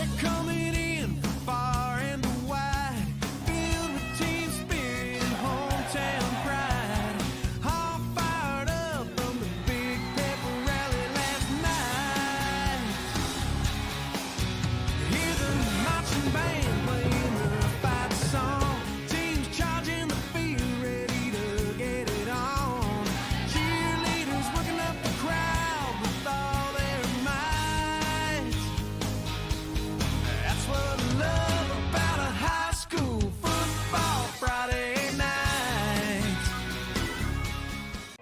They're coming in from far and wide, filled with team spirit and hometown pride. All fired up from the big pepper rally last night. Hear the marching band playing the fight song. Teams charging the field, ready to get it on. Cheerleaders working up the crowd with all their might. That's what I love about a high school football Friday night.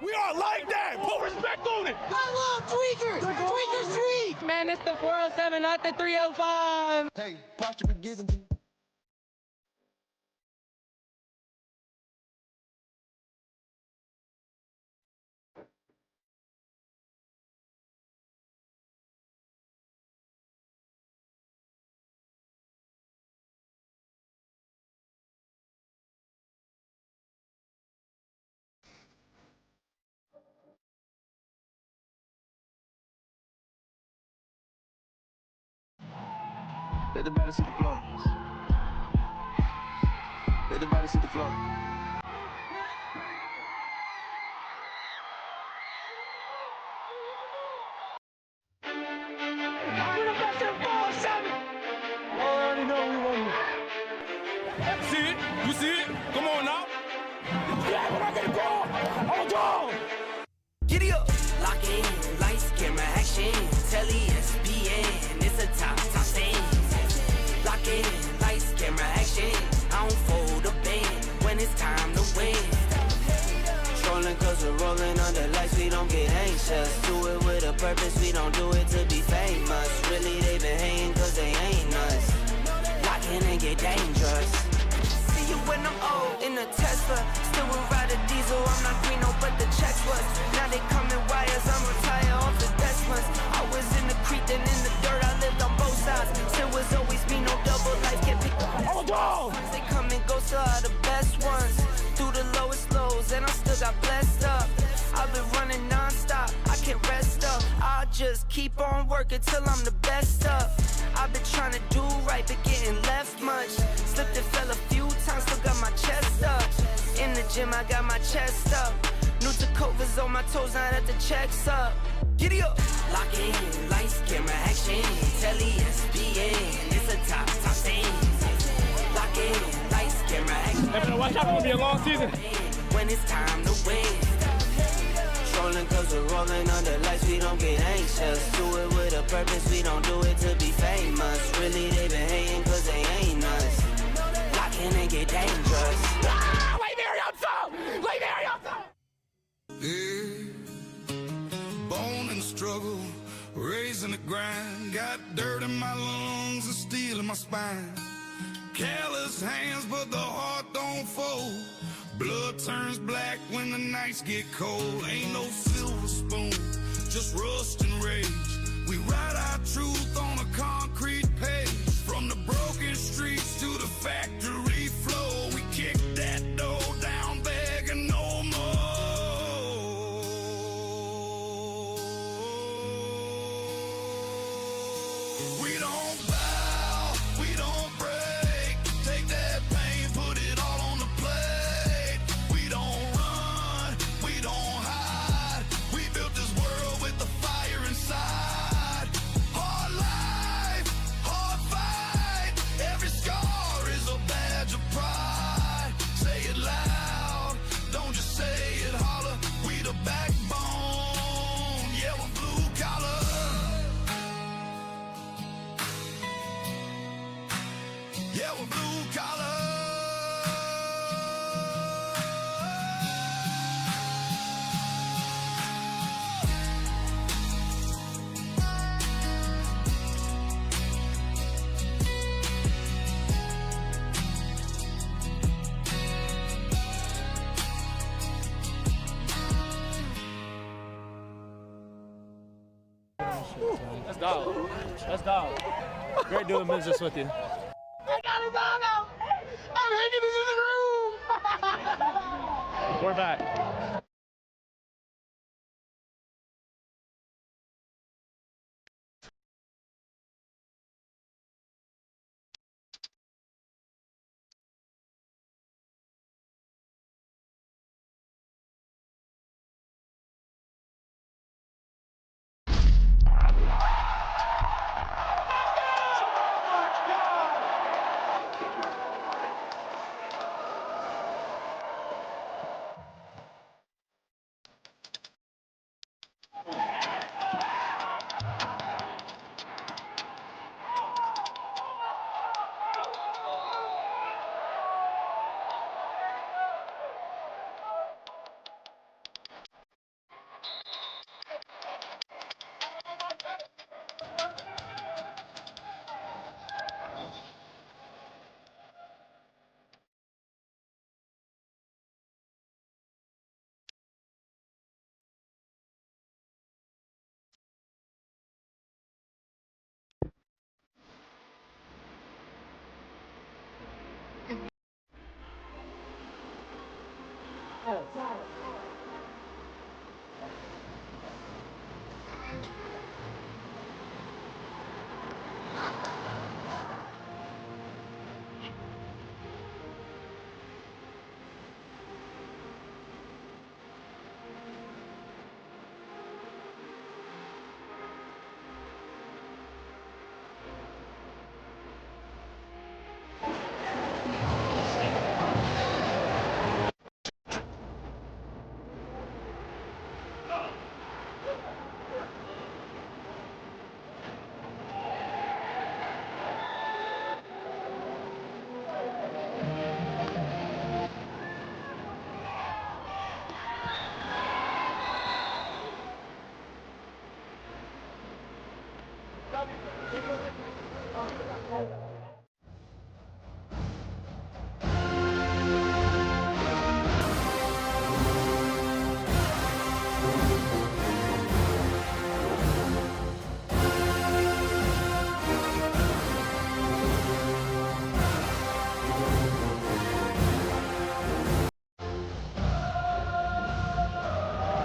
We are like that. Put respect on it. I love tweakers. Tweaker Street. Man, it's the 407, not the 305. Hey, posture be given. Let the body see the floor. Let the body see the floor. We're the best in 407. I already know we won. See it? You see it? Come on now. Yeah, when I get the ball, I'm a dog. Giddy up. Lock in, lights, camera, action. Telly, SPN, it's a top scene. Lock in, lights, camera, action. I don't fold a band when it's time to win. Strolling cause we're rolling under lights, we don't get anxious. Do it with a purpose, we don't do it to be famous. Really, they been hating cause they ain't us. Lock in and get dangerous. See you when I'm old in a Tesla. Still will ride a diesel, I'm not green, no, but the checks was. Now they coming wires, I'm retired off the best ones. I was in the creek, then in the dirt, I lived on both sides. Still was always me, no double life, get picked up. I'm a dog. They come and go, so are the best ones. Through the lowest lows, and I still got blessed up. I've been running non-stop, I can't rest up. I'll just keep on working till I'm the best up. I've been trying to do right, but getting left much. Slipped and fell a few times, still got my chest up. In the gym, I got my chest up. New Tacovas on my toes, now that the check's up. Giddy up. Lock in, lights, camera, action. Telly, SPN, it's a top scene. Lock in, lights, camera, action. Hey, better watch out, it's gonna be a long season. When it's time to win. Strolling cause we're rolling under lights, we don't get anxious. Do it with a purpose, we don't do it to be famous. Really, they been hating cause they ain't us. Lock in and get dangerous. Ah, Lay Mary, I'm so! Lay Mary, I'm so! Yeah, born in the struggle, raised in the grind. Got dirt in my lungs and steel in my spine. Careless hands, but the heart don't fold. Blood turns black when the nights get cold. Ain't no silver spoon, just rust and rage. We write our truth on a concrete page. From the broken streets to the factory floor, we kick that door down, begging no more. We don't bow, we don't break. Take that pain, put it all on the plate. We don't run, we don't hide. We built this world with the fire inside. Hard life, hard fight. Every scar is a badge of pride. Say it loud, don't just say it, holler. We the backbone, yeah, we're blue collar. Yeah, we're blue collar. That's dog. That's dog. Great doing business with you. I got a dog out. I'm hanging in the room. We're back.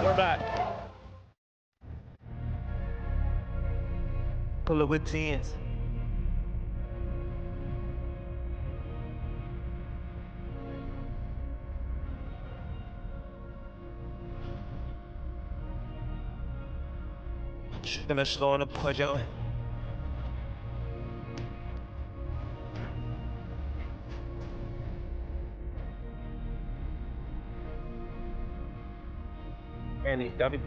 We're back. Pull up with 10s. Gonna slow on the push on. Andy, W.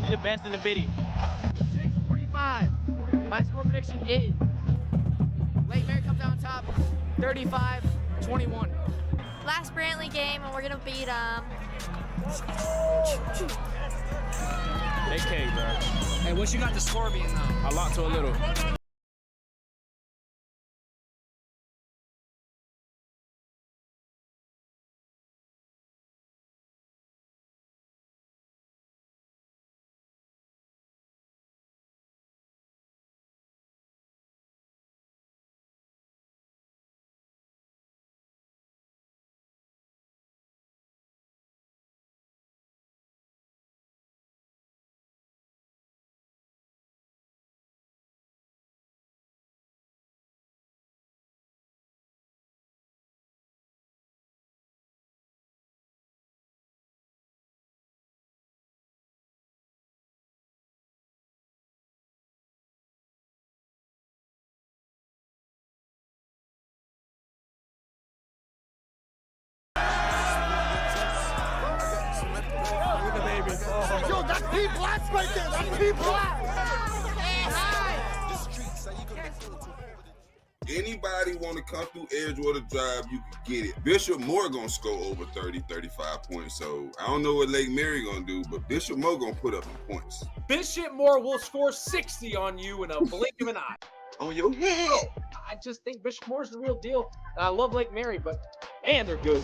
Advanced in the video. 45. My score prediction is Lake Mary comes out on top 35-21. Last Brantley game, and we're gonna beat them. AK, bro. Hey, what you got the score being though? A lot to a little. Yo, that's P Blast right there. That's P Blast. Anybody want to come through Edgewater Drive, you can get it. Bishop Moore gonna score over 30, 35 points. So I don't know what Lake Mary gonna do, but Bishop Moore gonna put up the points. Bishop Moore will score 60 on you in a blink of an eye. On your head. I just think Bishop Moore's the real deal. I love Lake Mary, but and they're good.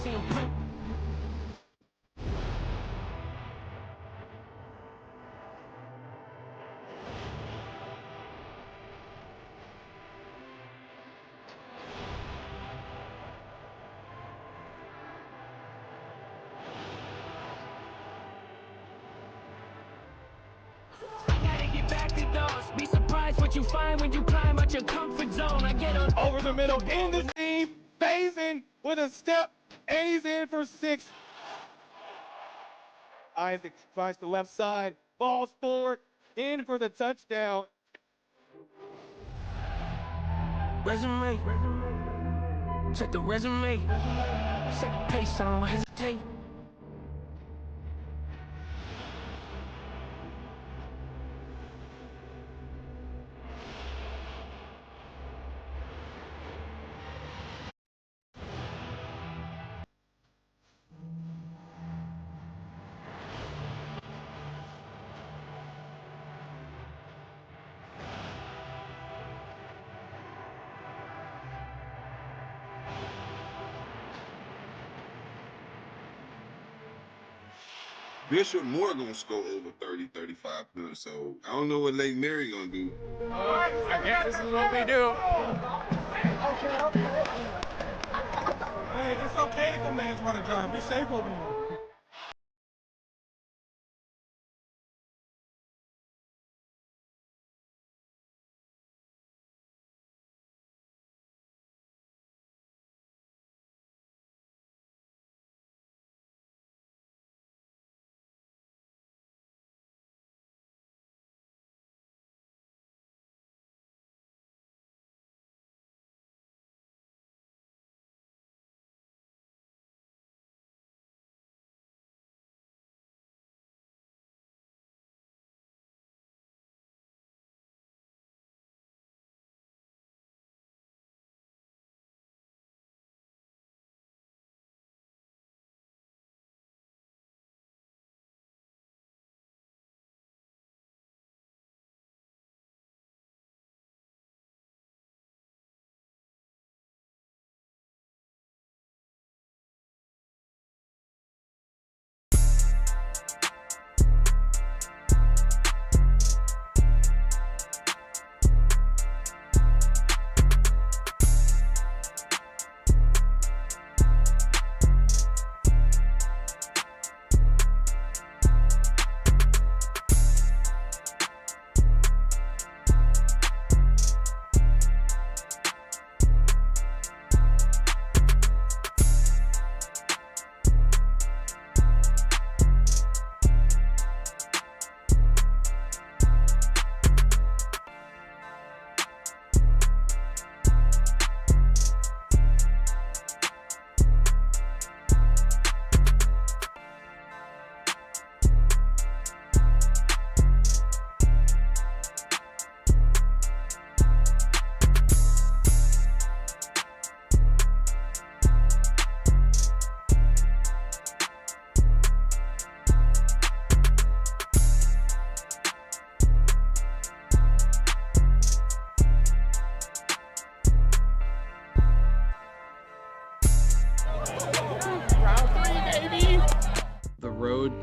Be surprised what you find when you climb out your comfort zone. I get on Over the middle, in the seam, phasing with a step, and he's in for 6. Isaac finds the left side, falls forward, in for the touchdown. resume. Check the resume. Set the pace, I don't hesitate. Bishop Moore gonna score over 30, 35 points, so I don't know what Lake Mary gonna do. I guess this is what we do. Hey, it's okay if the man's want to drive. Be safe over here.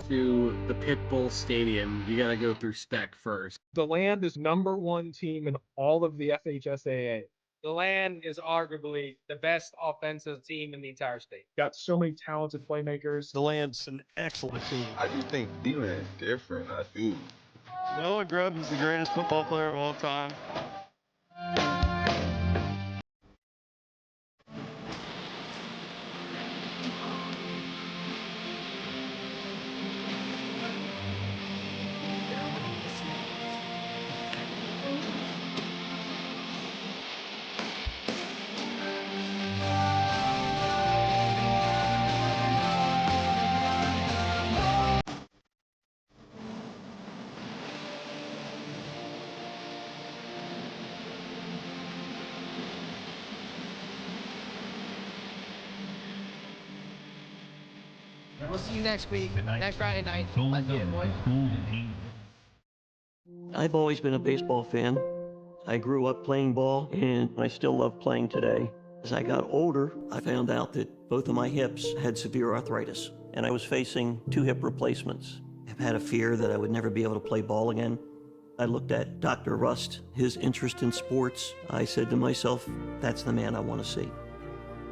To the Pitbull Stadium, you gotta go through spec first. The Land is #1 team in all of the FHSAA. The Land is arguably the best offensive team in the entire state. Got so many talented playmakers. The Land's an excellent team. I just think D-Land's different. I do. Noah Grubb is the greatest football player of all time. We'll see you next week, next Friday night. Let's get it, boys. I've always been a baseball fan. I grew up playing ball, and I still love playing today. As I got older, I found out that both of my hips had severe arthritis, and I was facing 2 hip replacements. I've had a fear that I would never be able to play ball again. I looked at Dr. Rust, his interest in sports. I said to myself, that's the man I want to see.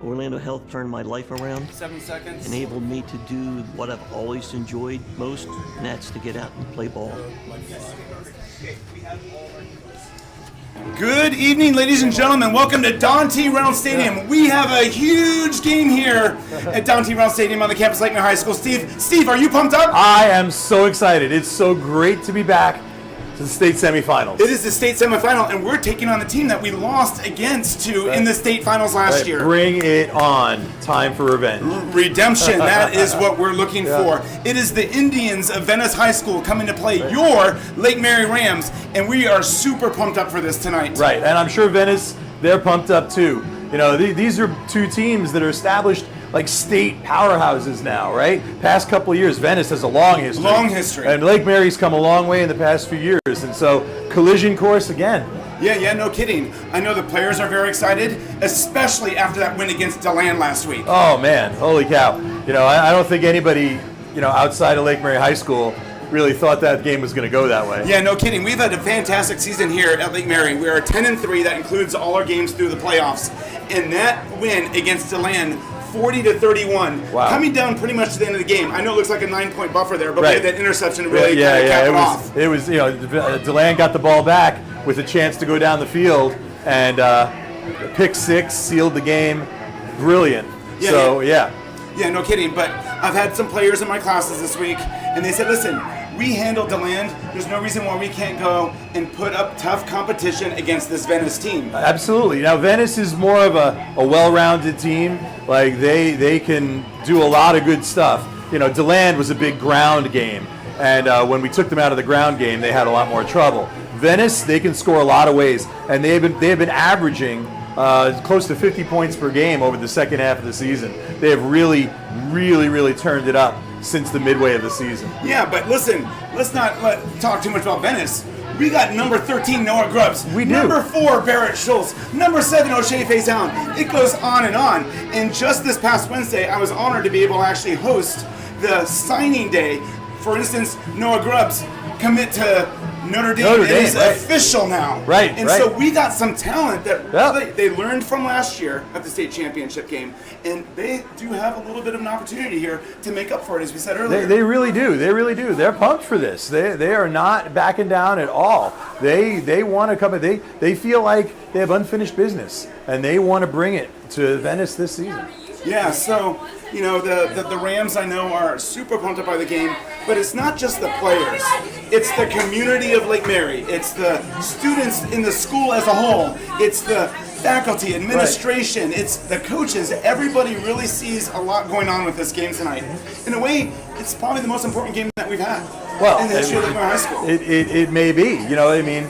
Orlando Health turned my life around. 7 seconds. Enabled me to do what I've always enjoyed most, and that's to get out and play ball. Good evening, ladies and gentlemen. Welcome to Don T. Reynolds Stadium. We have a huge game here at Don T. Reynolds Stadium on the campus of Lake Mary High School. Steve, are you pumped up? I am so excited. It's so great to be back to the state semifinals. It is the state semifinal, and we're taking on the team that we lost against in the state finals last year. Bring it on. Time for revenge. Redemption, that is what we're looking for. It is the Indians of Venice High School coming to play your Lake Mary Rams, and we are super pumped up for this tonight. Right, and I'm sure Venice, they're pumped up too. You know, these are two teams that are established like state powerhouses now, right? Past couple of years, Venice has a long history. Long history. And Lake Mary's come a long way in the past few years, and so collision course again. Yeah, no kidding. I know the players are very excited, especially after that win against DeLand last week. Oh man, holy cow. You know, I don't think anybody, you know, outside of Lake Mary High School really thought that game was going to go that way. Yeah, no kidding. We've had a fantastic season here at Lake Mary. We are 10-3. That includes all our games through the playoffs. And that win against DeLand, 40-31, coming down pretty much to the end of the game. I know it looks like a 9-point buffer there, but we had that interception to really kind of cap it off. It was, you know, DeLand got the ball back with a chance to go down the field, and pick six sealed the game. Brilliant. Yeah, no kidding. But I've had some players in my classes this week, and they said, listen, we handled DeLand. There's no reason why we can't go and put up tough competition against this Venice team. Absolutely. Now, Venice is more of a well-rounded team. Like, they can do a lot of good stuff. You know, DeLand was a big ground game, and when we took them out of the ground game, they had a lot more trouble. Venice, they can score a lot of ways, and they have been averaging close to 50 points per game over the second half of the season. They have really turned it up since the midway of the season. Yeah, but listen, let's not talk too much about Venice. We got number 13, Noah Grubbs. We do. Number 4, Barrett Schultz. Number 7, O'Shea Faison. It goes on and on. And just this past Wednesday, I was honored to be able to actually host the signing day. For instance, Noah Grubbs commit to Notre Dame. It is official now. Right. And so we got some talent that they learned from last year at the state championship game, and they do have a little bit of an opportunity here to make up for it, as we said earlier. They really do. They really do. They're pumped for this. They are not backing down at all. They want to come. They feel like they have unfinished business, and they want to bring it to Venice this season. Yeah, so, you know, the Rams, I know, are super pumped up by the game, but it's not just the players. It's the community of Lake Mary. It's the students in the school as a whole. It's the faculty, administration. It's the coaches. Everybody really sees a lot going on with this game tonight. In a way, it's probably the most important game that we've had in the history of Lake Mary High School. It may be. You know, I mean,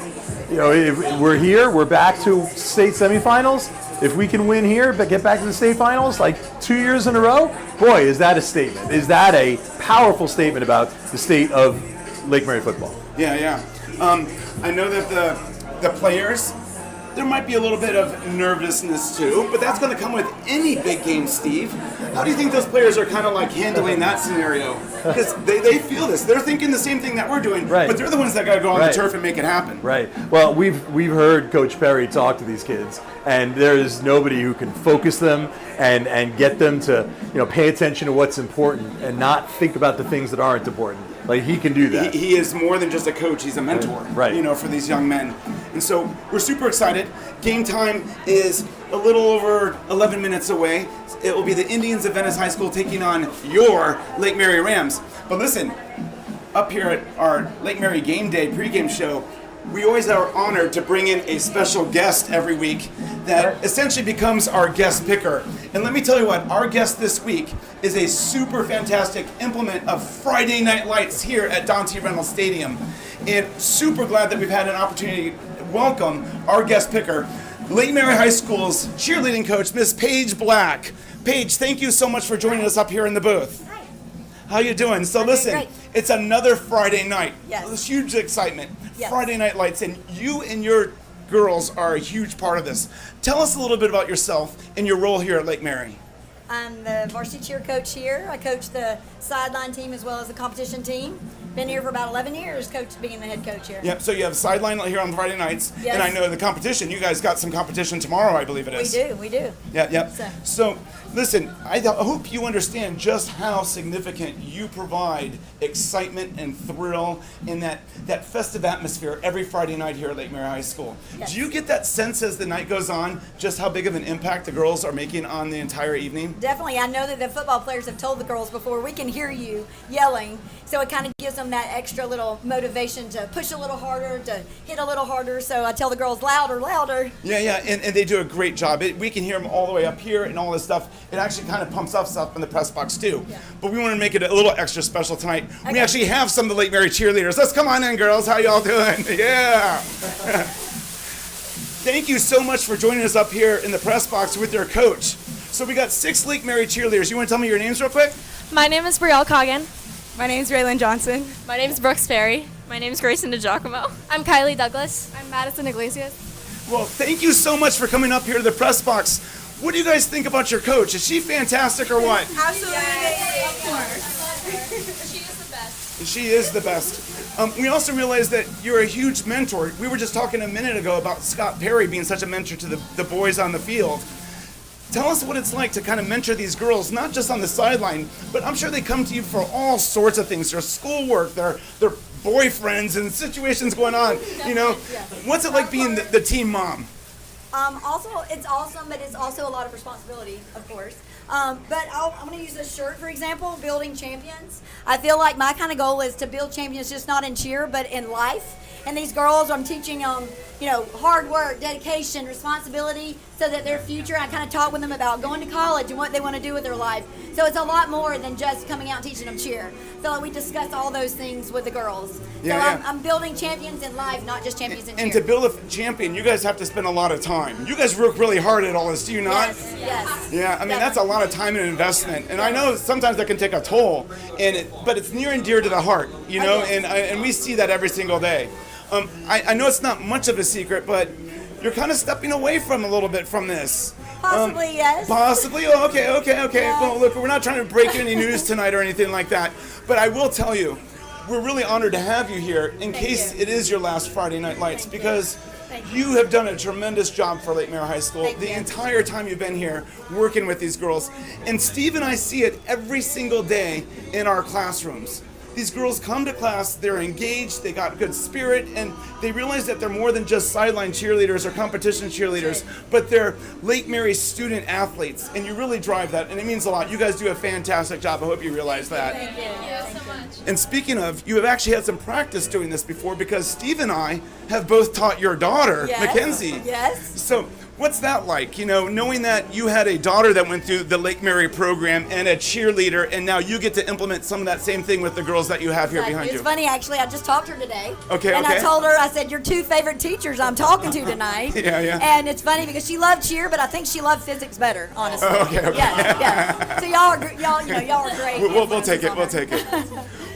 you know, if we're here, we're back to state semifinals. If we can win here but get back to the state finals like 2 years in a row, boy, is that a statement. Is that a powerful statement about the state of Lake Mary football? Yeah. I know that the players, there might be a little bit of nervousness too, but that's going to come with any big game, Steve. How do you think those players are kind of like handling that scenario? Because they feel this. They're thinking the same thing that we're doing, but they're the ones that got to go on the turf and make it happen. Right. Well, we've heard Coach Perry talk to these kids, and there is nobody who can focus them and get them to, you know, pay attention to what's important and not think about the things that aren't important. Like, he can do that. He is more than just a coach. He's a mentor, you know, for these young men. And so we're super excited. Game time is a little over 11 minutes away. It will be the Indians of Venice High School taking on your Lake Mary Rams. But listen, up here at our Lake Mary Game Day pregame show, we always are honored to bring in a special guest every week that essentially becomes our guest picker. And let me tell you what, our guest this week is a super fantastic implement of Friday Night Lights here at Reynolds Stadium. And super glad that we've had an opportunity to welcome our guest picker, Lake Mary High School's cheerleading coach, Miss Paige Black. Paige, thank you so much for joining us up here in the booth. How you doing? So listen, it's another Friday night. Yes. There's huge excitement. Yes. Friday Night Lights, and you and your girls are a huge part of this. Tell us a little bit about yourself and your role here at Lake Mary. I'm the varsity cheer coach here. I coach the sideline team as well as the competition team. Been here for about 11 years, being the head coach here. Yep, so you have sideline here on Friday nights. Yes. And I know the competition, you guys got some competition tomorrow, I believe it is. We do. Yep. So listen, I hope you understand just how significant you provide excitement and thrill in that festive atmosphere every Friday night here at Lake Mary High School. Yes. Do you get that sense as the night goes on, just how big of an impact the girls are making on the entire evening? definitely. I know that the football players have told the girls before, we can hear you yelling. So it kind of gives them that extra little motivation to push a little harder, to hit a little harder. So I tell the girls, louder, louder. Yeah, and they do a great job. We can hear them all the way up here and all this stuff. It actually kind of pumps us up in the press box too. Yeah. But we want to make it a little extra special tonight. Okay. We actually have some of the Lake Mary cheerleaders. Let's come on in, girls. How y'all doing? Yeah. Thank you so much for joining us up here in the press box with your coach. So we got 6 Lake Mary cheerleaders. You want to tell me your names real quick? My name is Brielle Coggin. My name is Raylan Johnson. My name is Brooks Ferry. My name is Grayson DeGiacomo. I'm Kylie Douglas. I'm Madison Iglesias. Well, thank you so much for coming up here to the press box. What do you guys think about your coach? Is she fantastic or what? Absolutely. Of course. She is the best. She is the best. We also realized that you're a huge mentor. We were just talking a minute ago about Scott Perry being such a mentor to the boys on the field. Tell us what it's like to kind of mentor these girls, not just on the sideline, but I'm sure they come to you for all sorts of things. Their schoolwork, their boyfriends, and situations going on. You know, what's it like being the team mom? Also, it's awesome, but it's also a lot of responsibility, of course. But I'm going to use this shirt, for example, building champions. I feel like my kind of goal is to build champions just not in cheer, but in life. And these girls, I'm teaching them, hard work, dedication, responsibility, so that their future, I kind of talk with them about going to college and what they want to do with their life. So it's a lot more than just coming out and teaching them cheer. So like we discuss all those things with the girls. Yeah, I'm building champions in life, not just champions in cheer. And to build a champion, you guys have to spend a lot of time. You guys work really hard at all this, do you not? Yes. Yeah, I mean, that's a lot of time and investment. And I know sometimes that can take a toll, but it's near and dear to the heart, and we see that every single day. I know it's not much of a secret, but you're kind of stepping away from a little bit from this. Possibly, yes. Possibly? Oh, okay. Yeah. Well, look, we're not trying to break any news tonight or anything like that, but I will tell you, we're really honored to have you here in case it is your last Friday Night Lights, because you have done a tremendous job for Lake Mary High School the entire time you've been here working with these girls. And Steve and I see it every single day in our classrooms. These girls come to class, they're engaged, they got good spirit, and they realize that they're more than just sideline cheerleaders or competition cheerleaders, but they're Lake Mary student athletes, and you really drive that, and it means a lot. You guys do a fantastic job. I hope you realize that. Thank you so much. And speaking of, you have actually had some practice doing this before, because Steve and I have both taught your daughter, Mackenzie. Yes. So what's that like, knowing that you had a daughter that went through the Lake Mary program and a cheerleader, and now you get to implement some of that same thing with the girls that you have here behind you? It's funny, actually. I just talked to her today. Okay. I told her, I said, your 2 favorite teachers I'm talking to tonight. Yeah. And it's funny because she loved cheer, but I think she loved physics better, honestly. Okay. Yeah. So y'all are great. We'll take it.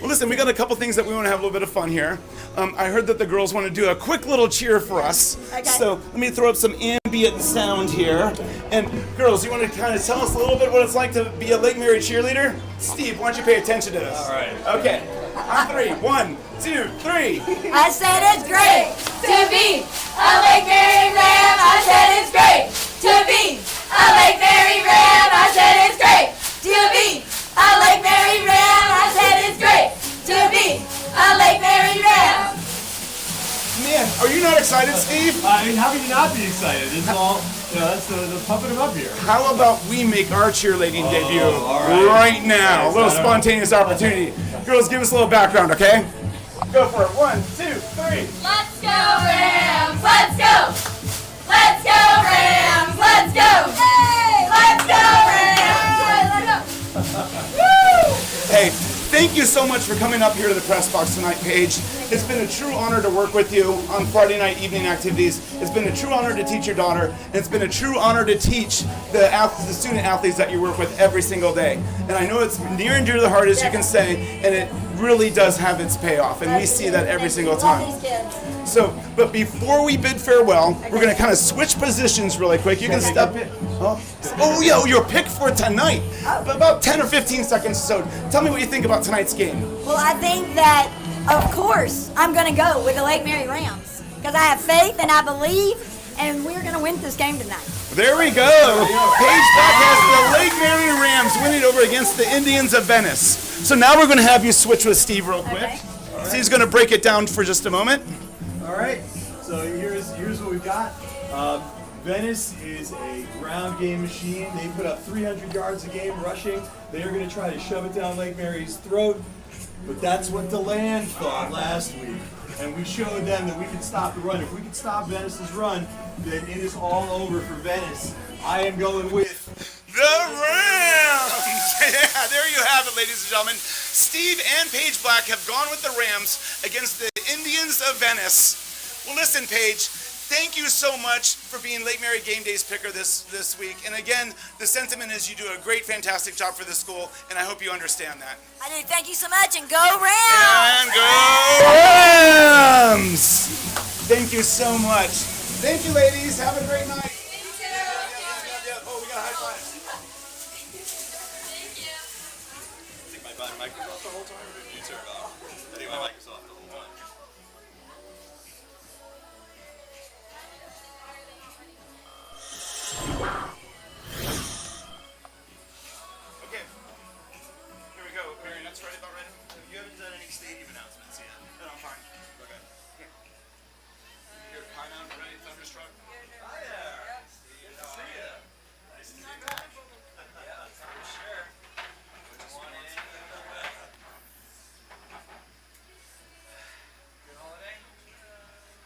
Well, listen, we got a couple things that we want to have a little bit of fun here. I heard that the girls want to do a quick little cheer for us. Okay. So let me throw up some ambient sound here. And girls, you want to kind of tell us a little bit what it's like to be a Lake Mary cheerleader? Steve, why don't you pay attention to this? All right. Okay. On 3. 1, 2, 3. I said it's great to be a Lake Mary Ram. I said it's great to be a Lake Mary Ram. I said it's great to be a Lake Mary Ram. I said it's great to be a Lake Mary Ram. Man, are you not excited, Steve? I mean, how can you not be excited? It's all, that's the pumping them up here. How about we make our cheerleading debut right now? A little spontaneous opportunity. Girls, give us a little background, okay? Go for it. 1, 2, 3. Let's go Rams! Let's go! Let's go Rams! Let's go! Hey! Let's go Rams! Let's go! Woo! Hey, thank you so much for coming up here to the press box tonight, Paige. It's been a true honor to work with you on Friday night evening activities. It's been a true honor to teach your daughter, and it's been a true honor to teach the student athletes that you work with every single day. And I know it's near and dear to the heart, as you can say, and it really does have its payoff, and we see that every single time. So, but before we bid farewell, we're going to kind of switch positions really quick. You can step in. Your pick for tonight. About 10 or 15 seconds or so. Tell me what you think about tonight's game. Well, I think that, of course, I'm going to go with the Lake Mary Rams because I have faith and I believe, and we're going to win this game tonight. There we go. Paige Beck has the Lake Mary Rams winning over against the Indians of Venice. So now we're going to have you switch with Steve real quick. Okay. Steve's going to break it down for just a moment. All right. So here's what we've got. Venice is a ground game machine. They put up 300 yards a game rushing. They are going to try to shove it down Lake Mary's throat. But that's what DeLand thought last week. And we showed them that we can stop the run. If we can stop Venice's run, then it is all over for Venice. I am going with the Rams! Yeah, there you have it, ladies and gentlemen. Steve and Paige Black have gone with the Rams against the Indians of Venice. Well, listen, Paige, thank you so much for being Lake Mary Game Days picker this week. And again, the sentiment is you do a great, fantastic job for the school, and I hope you understand that. I do. Thank you so much, and go Rams! And go Rams! Thank you so much. Thank you, ladies. Have a great night. Oh, we got a high five. I think my mic was off the whole time, or did you turn it off? I think my mic was off the whole time. Okay. Here we go. Mary, that's right about ready? You haven't done any stadium announcements yet. No, I'm fine. Okay. Here, high down, ready, Thunderstruck. Hi there. Good to see you. Nice to be back. Yeah, for sure. Good holiday?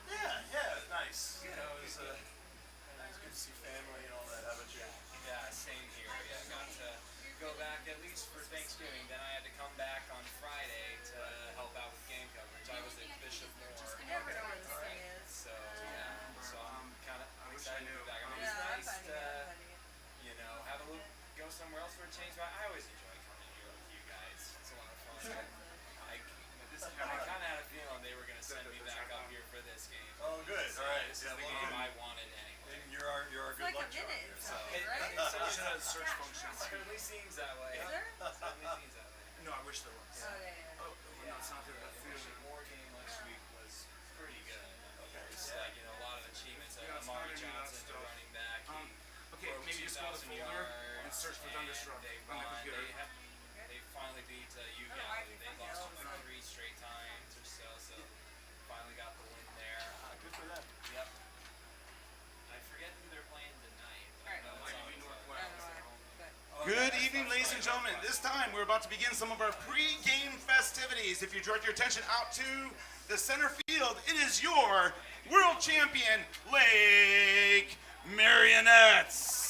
Yeah, nice. You know, it was good to see family and all that. How about you? Yeah, same here. Yeah, got to go back at least for Thanksgiving. Then I had to come back on Friday to help out with game coverage. I was at Bishop Moore. You never know where this thing is. So yeah, so I'm excited to be back. I mean, it's nice to, you know, have a look, go somewhere else for a change. But I always enjoy coming here with you guys. It's a lot of fun. I kind of had a feeling they were going to send me back up here for this game. Oh, good. So All right. This is the game I wanted anyway. And you're our good luck charm here. So. It search function. Certainly seems that way. Is there? Certainly seems that way. No, I wish there was. Oh, yeah. Oh, no, it's not there. The Bishop Moore game last week was pretty good. It's like, you know, a lot of achievements. Amari Johnson, the running back. Okay, maybe just go to the folder and search for Thunderstruck They on the won. computer. They finally beat UGally. They lost for like 3 straight times or so. So finally got the win there. Good for them. Yep. I forget who they're playing tonight. Good evening, ladies and gentlemen. This time we're about to begin some of our pre-game festivities. If you direct your attention out to the center field, it is your world champion, Lake Marionettes.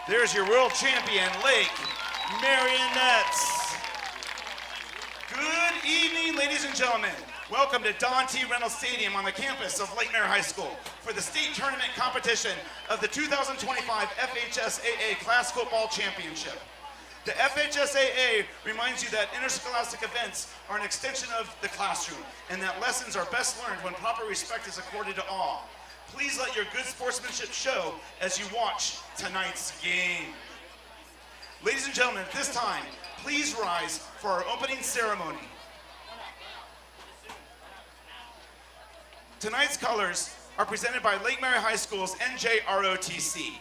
There's your world champion, Lake Marionettes. Good evening, ladies and gentlemen. Welcome to Don T. Reynolds Stadium on the campus of Lake Mary High School for the state tournament competition of the 2025 FHSAA Class Football Championship. The FHSAA reminds you that interscholastic events are an extension of the classroom and that lessons are best learned when proper respect is accorded to all. Please let your good sportsmanship show as you watch tonight's game. Ladies and gentlemen, at this time, please rise for our opening ceremony. Tonight's colors are presented by Lake Mary High School's NJROTC.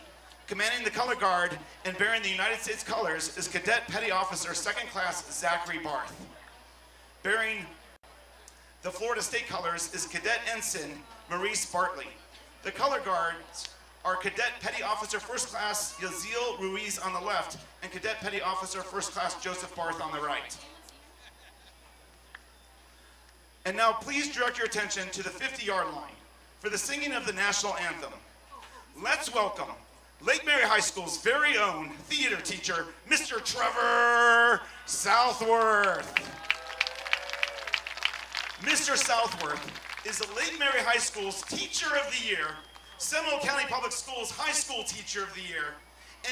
Commanding the color guard and bearing the United States colors is Cadet Petty Officer 2nd Class Zachary Barth. Bearing the Florida State colors is Cadet Ensign Maurice Bartley. The color guards are Cadet Petty Officer First Class Yazil Ruiz on the left and Cadet Petty Officer First Class Joseph Barth on the right. And now please direct your attention to the 50-yard line for the singing of the national anthem. Let's welcome Lake Mary High School's very own theater teacher, Mr. Trevor Southworth. Mr. Southworth is the Lake Mary High School's Teacher of the Year, Seminole County Public Schools High School Teacher of the Year,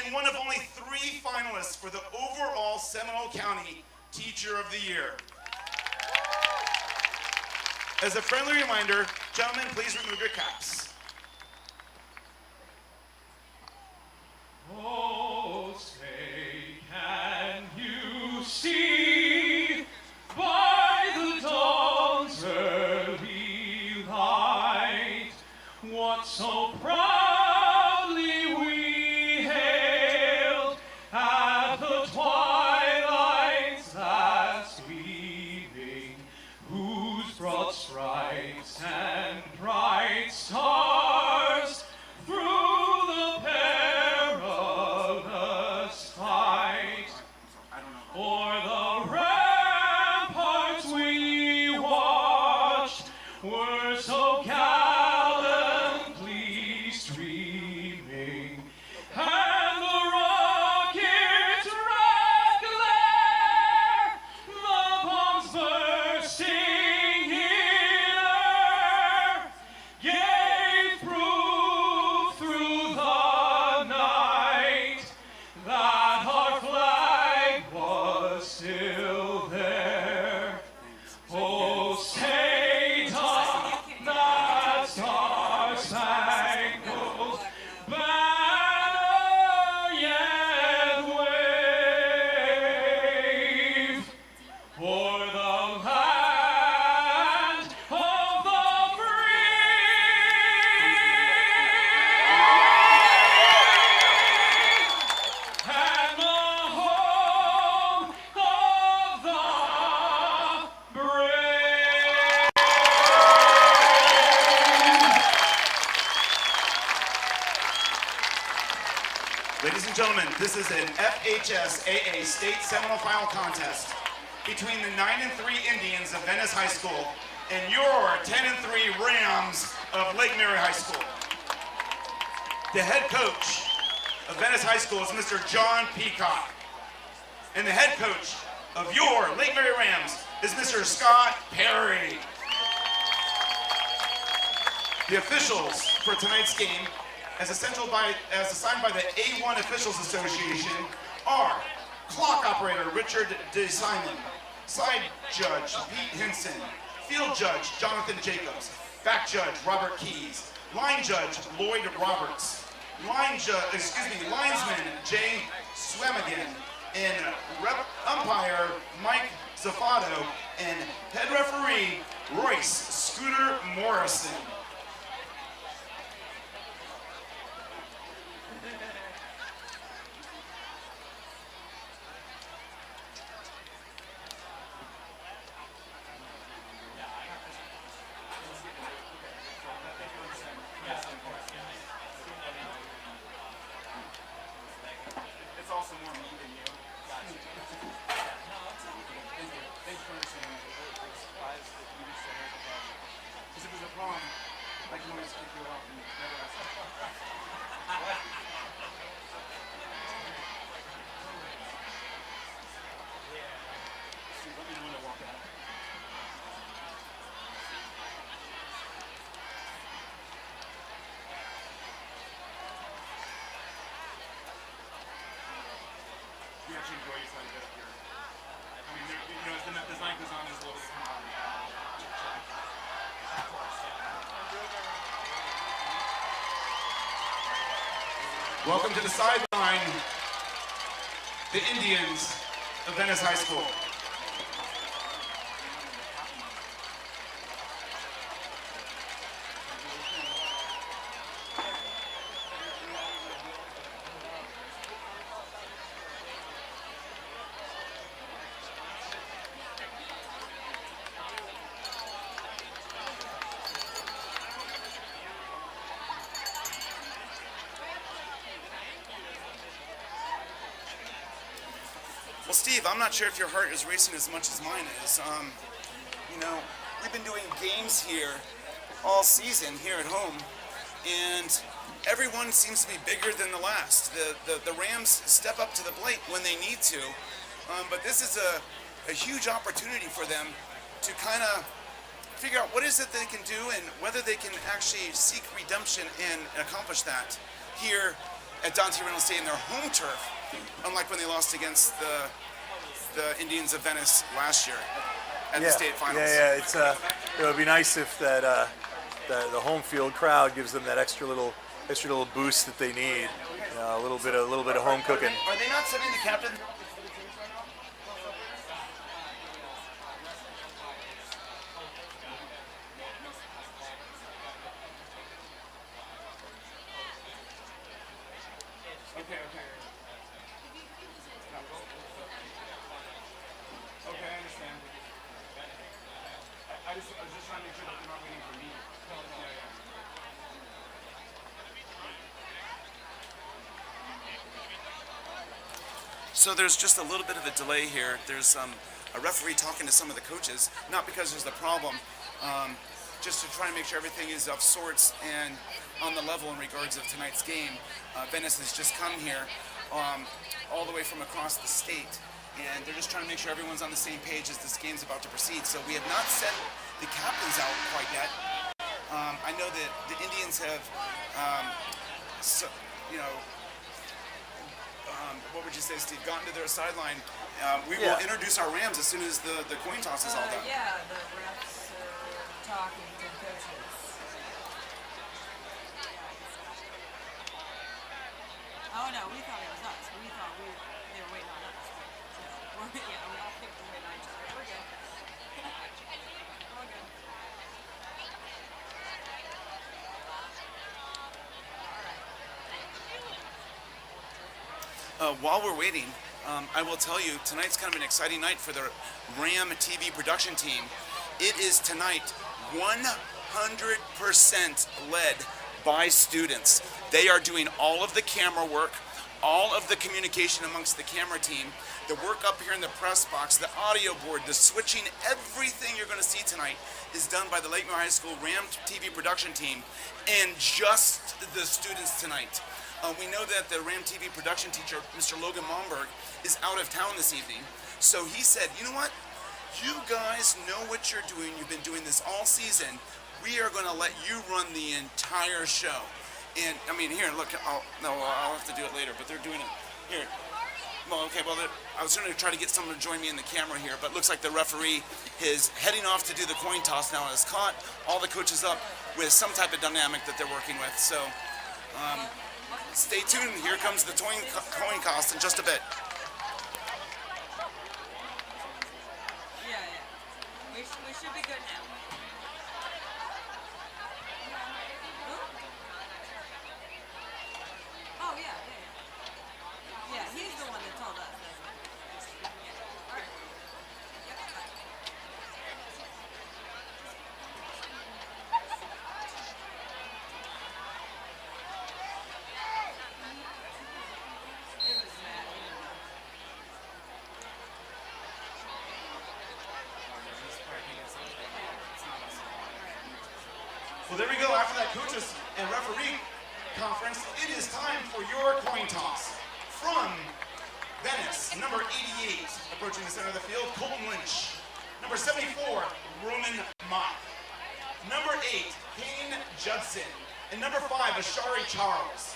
and one of only 3 finalists for the overall Seminole County Teacher of the Year. As a friendly reminder, gentlemen, please remove your caps. Oh, say, can you see by the dawn's early light what so proudly we hailed at the twilight's last gleaming, whose broad stripes and bright stars through the perilous fight o'er the ramparts we watched were so gallantly streaming, and the rocket's red glare, the bombs bursting in air, gave proof through the night that our flag was still there. Oh, say doth that star-spangled banner yet wave o'er the land of the free and the home of the brave. Ladies and gentlemen, this is an FHSAA State Seminole Final Contest between the 9-3 Indians of Venice High School and your 10-3 Rams of Lake Mary High School. The head coach of Venice High School is Mr. John Peacock. And the head coach of your Lake Mary Rams is Mr. Scott Perry. The officials for tonight's game, as assigned by the A1 Officials Association, are clock operator Richard DeSanto, side judge Pete Hinson, field judge Jonathan Jacobs, back judge Robert Keys, line judge Lloyd Roberts, linesman Jay Swamigan, and umpire Mike Zaffato, and head referee Royce Scooter Morrison. It's also more me than you. Thanks for understanding. I'm surprised that you just said it. Because if it was a problem, I can always kick you off and never ask. See, let me know when to walk out. You actually enjoy your side up here. I mean, as the design goes on, there's a little bit of Welcome to the sideline, the Indians of Venice High School. Steve, I'm not sure if your heart is racing as much as mine is. You know, we've been doing games here all season here at home, and everyone seems to be bigger than the last. The Rams step up to the plate when they need to, but this is a huge opportunity for them to kind of figure out what is it they can do and whether they can actually seek redemption and accomplish that here at Reynolds Stadium, their home turf, unlike when they lost against the Indians of Venice last year at the state finals. Yeah. It would be nice if that the home field crowd gives them that extra little boost that they need. A little bit of home cooking. Are they not sending the captain? So there's just a little bit of a delay here. There's a referee talking to some of the coaches, not because there's a problem, just to try to make sure everything is of sorts and on the level in regards of tonight's game. Venice has just come here all the way from across the state, and they're just trying to make sure everyone's on the same page as this game's about to proceed. So we have not sent the captains out quite yet. I know that the Indians have, what would you say, Steve, gotten to their sideline. We will introduce our Rams as soon as the coin toss is all done. Yeah, the refs are talking to coaches. Oh no, we thought it was us. We thought they were waiting on us. So, we all picked them waiting on each other. We're good. We're good. While we're waiting, I will tell you, tonight's kind of an exciting night for the RAM TV production team. It is tonight 100% led by students. They are doing all of the camera work, all of the communication amongst the camera team, the work up here in the press box, the audio board, the switching, everything you're going to see tonight is done by the Lakemore High School RAM TV production team and just the students tonight. We know that the RAM TV production teacher, Mr. Logan Malmberg, is out of town this evening. So he said, you know what? You guys know what you're doing. You've been doing this all season. We are going to let you run the entire show. And, I mean, here, look, I'll have to do it later, but they're doing it. Here. Well, okay, well, I was going to try to get someone to join me in the camera here, but it looks like the referee is heading off to do the coin toss now and has caught all the coaches up with some type of dynamic that they're working with. So, stay tuned. Here comes the coin toss in just a bit. Yeah. We should be good now. Oh, yeah. Yeah, he's the one that told us. Yeah. All right. Well, there we go. After that coaches and referee conference, it is time for your coin toss. From Venice, number 88, approaching the center of the field, Colton Lynch. Number 74, Roman Mott. Number 8, Kane Judson. And number 5, Ashari Charles.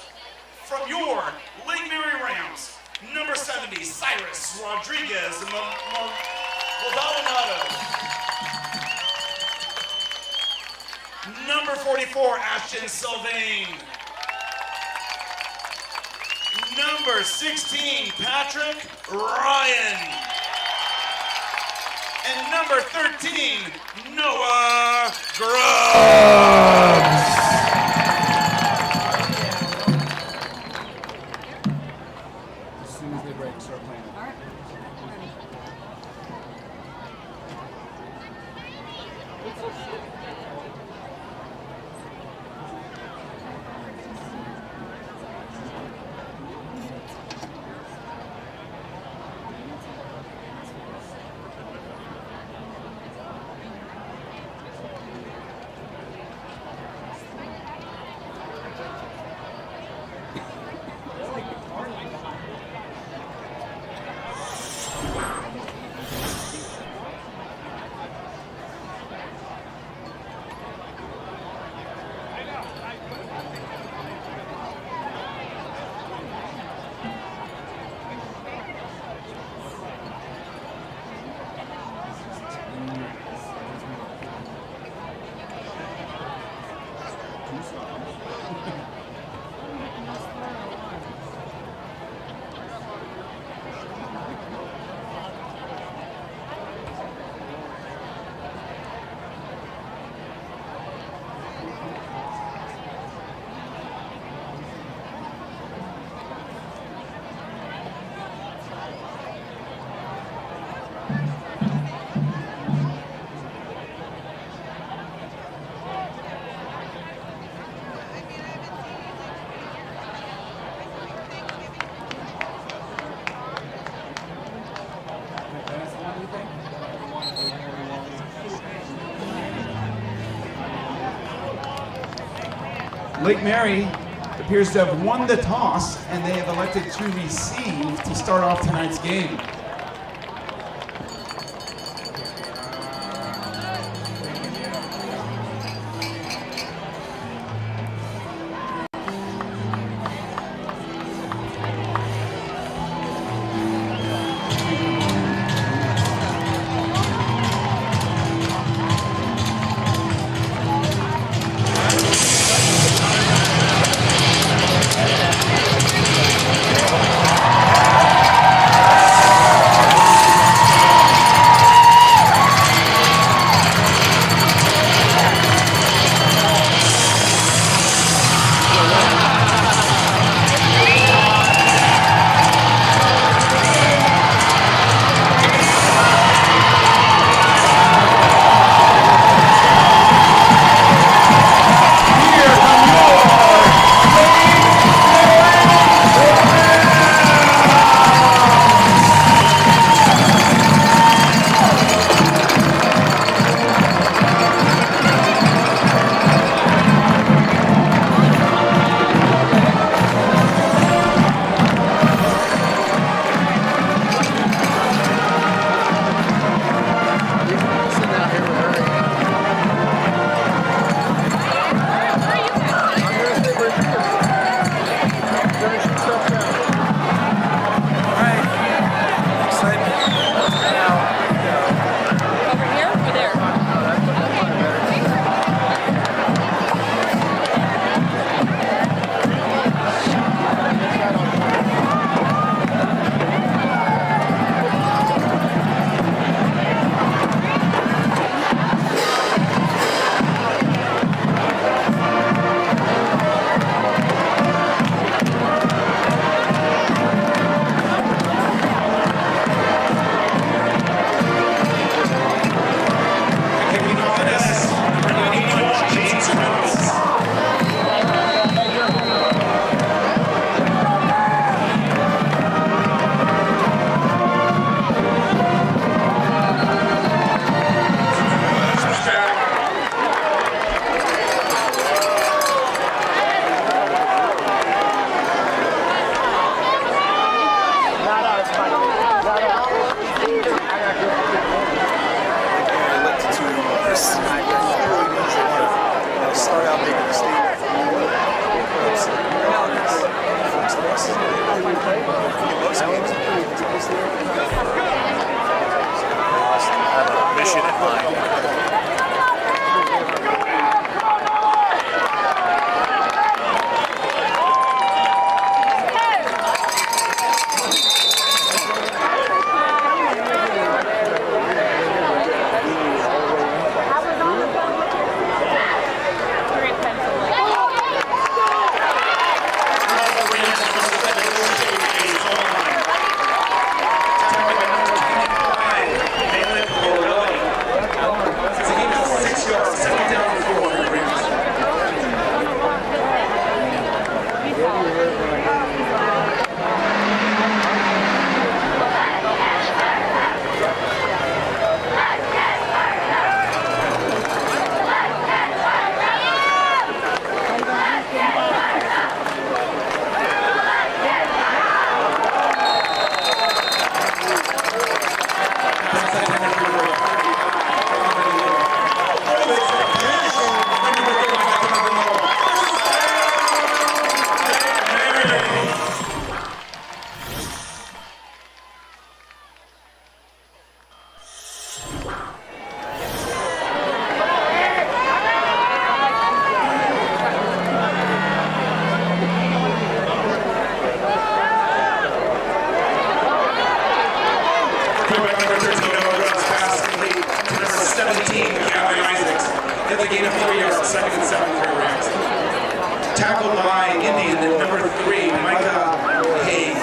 From your Lake Mary Rams, number 70, Cyrus Rodriguez Maldonado. Number 44, Ashton Sylvain. Number 16, Patrick Ryan. And number 13, Noah Grubbs. As soon as they break, start playing. All right. Lake Mary appears to have won the toss, and they have elected to receive to start off tonight's game. the gain of 3 yards, second and 7 for the Rams. Tackled by Indian, number 3, Micah Hayes.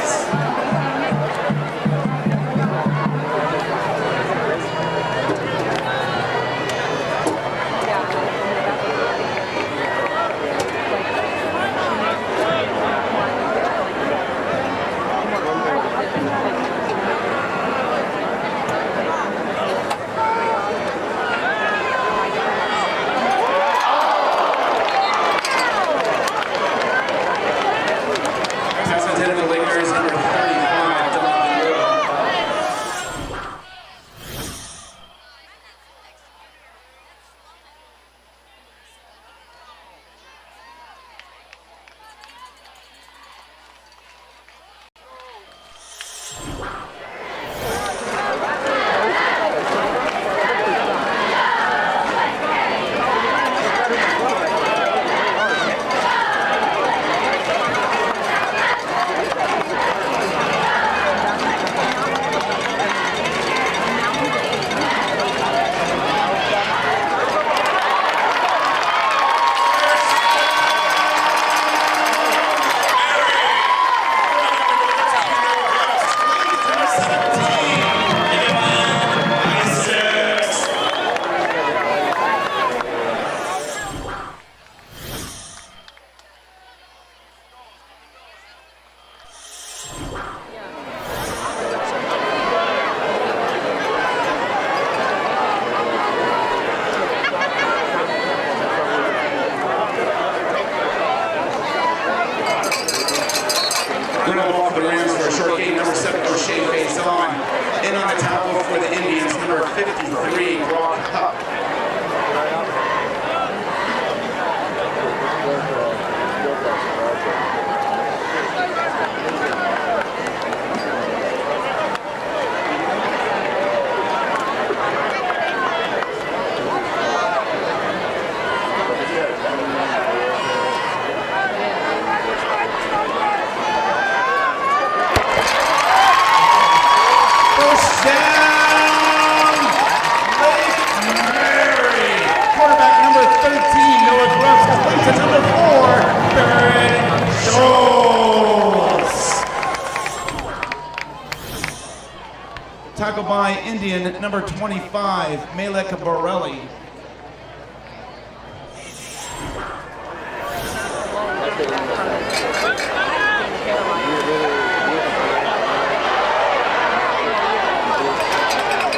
Tackled by Indian, number 25, Malek Borelli.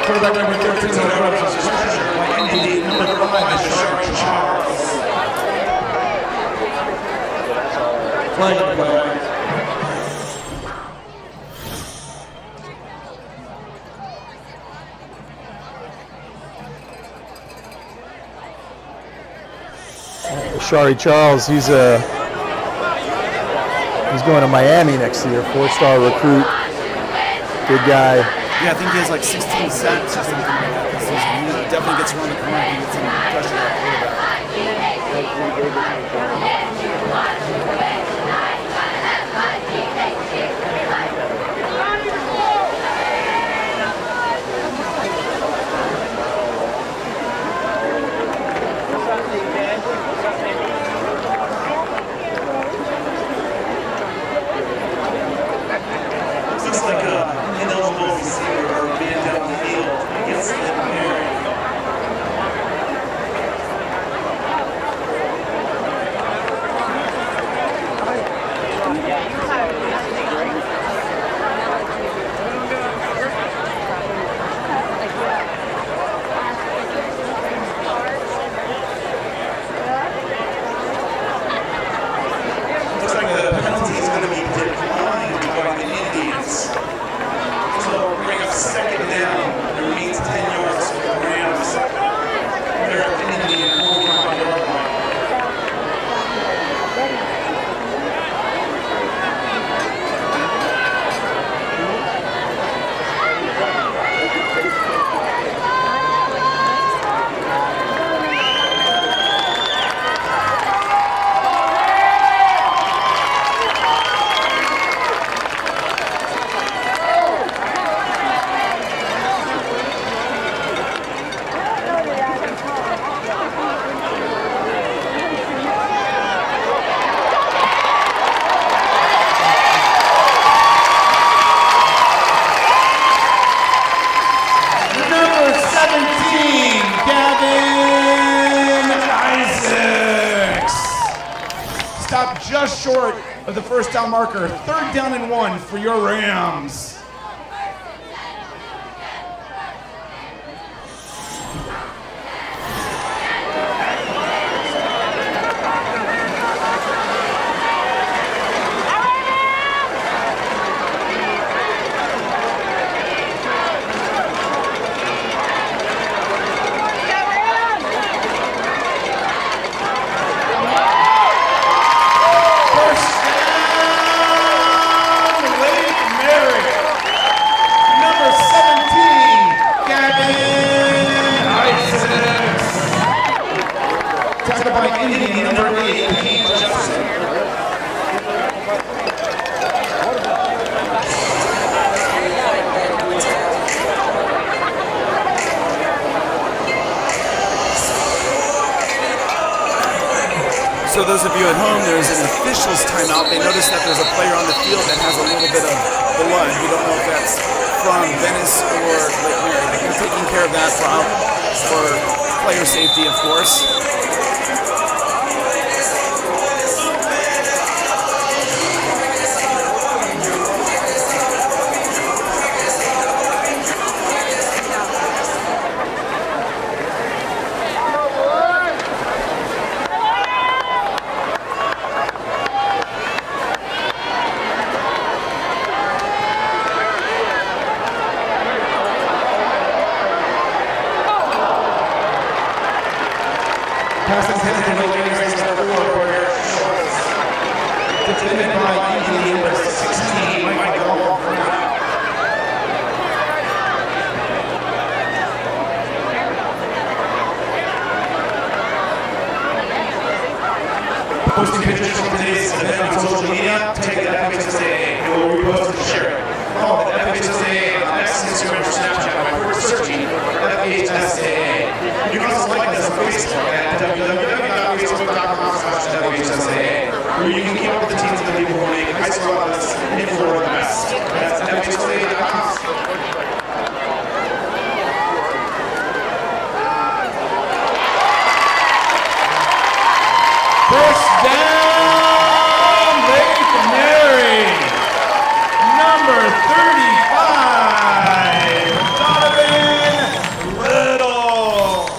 Quarterback number 13, by Indian, number 5, Charles. Flag play. Shari Charles, he's going to Miami next year, 4-star recruit, good guy. Yeah, I think he has like 16 sacks or something like that this season. He definitely gets around the corner. He gets some pressure on stop just short of the first down marker. 3rd down and 1 for your Rams. So those of you at home, there's an official's timeout. They notice that there's a player on the field that has a little bit of blood. We don't know if that's from Venice or Lake Mary. But they're taking care of that for player safety, of course. Pass intended to Weyers, number 4. Defended by Indian number 16, Michael. Posting pictures from today's event on social media, take the FHSAA and we'll repost and share it. Follow the FHSAA on X, Instagram, or Snapchat by searching FHSAA. You can also like us on Facebook at www.facebook.com/FHSAA, where you can keep up with the teams and the people who make high school athletics in Florida the best. That's FHSAA.com. First down, Lake Mary. Number 35, Donovan Little.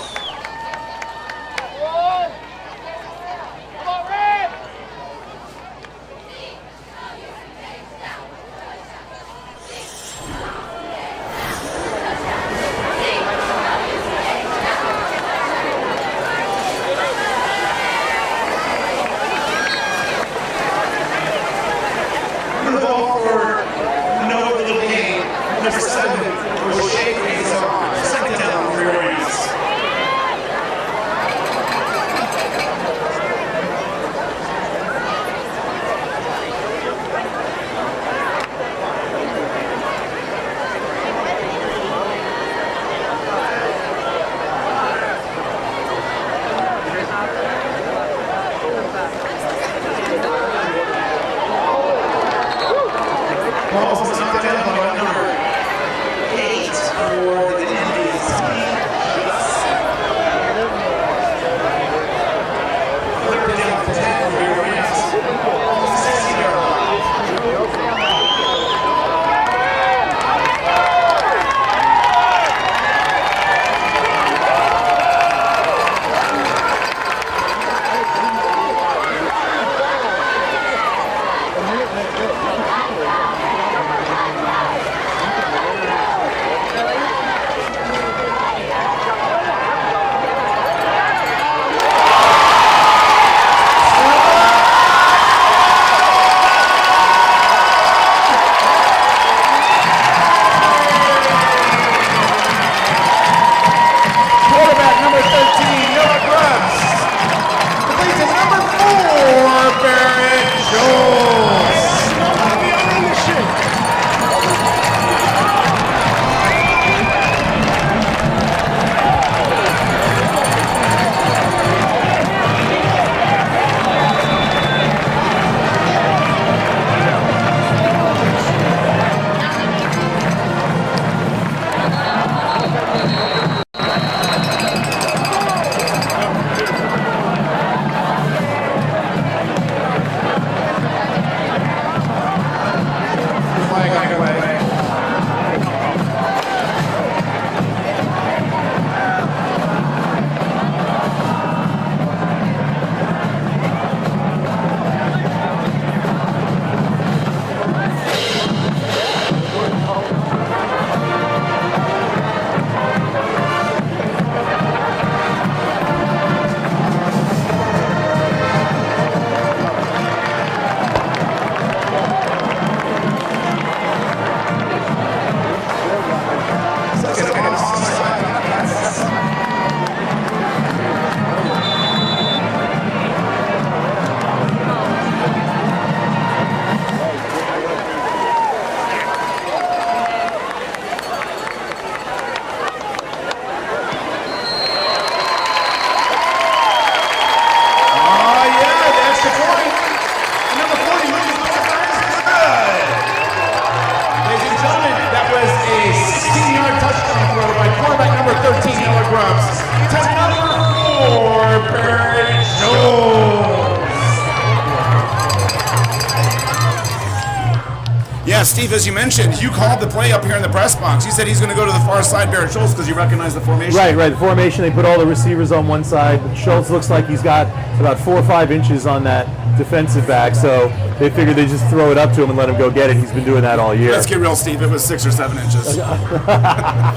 Steve, as you mentioned, you called the play up here in the press box. You said he's going to go to the far side, Barrett Schultz, because you recognize the formation. Right. The formation, they put all the receivers on one side. Schultz looks like he's got about 4 or 5 inches on that defensive back, so they figured they'd just throw it up to him and let him go get it. He's been doing that all year. Let's get real, Steve. It was 6 or 7 inches. But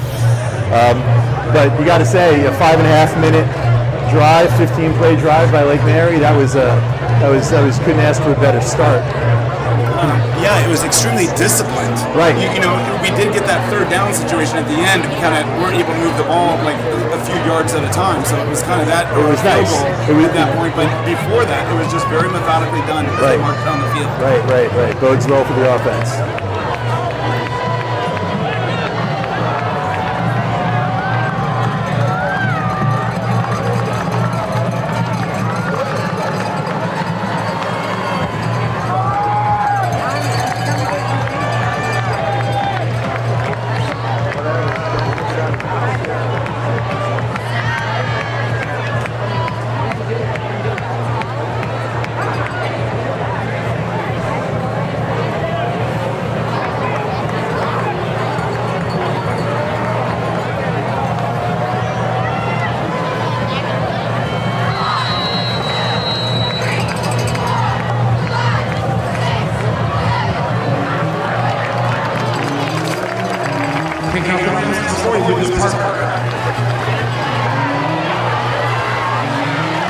you got to say, a 5.5-minute drive, 15-play drive by Lake Mary. That was couldn't ask for a better start. Yeah, it was extremely disciplined. Right. You know, we did get that third down situation at the end. We kind of weren't able to move the ball like a few yards at a time, so it was kind of that. It was nice. At that point, but before that, it was just very methodically done as they marched down the field. Right. Bodes well for the offense.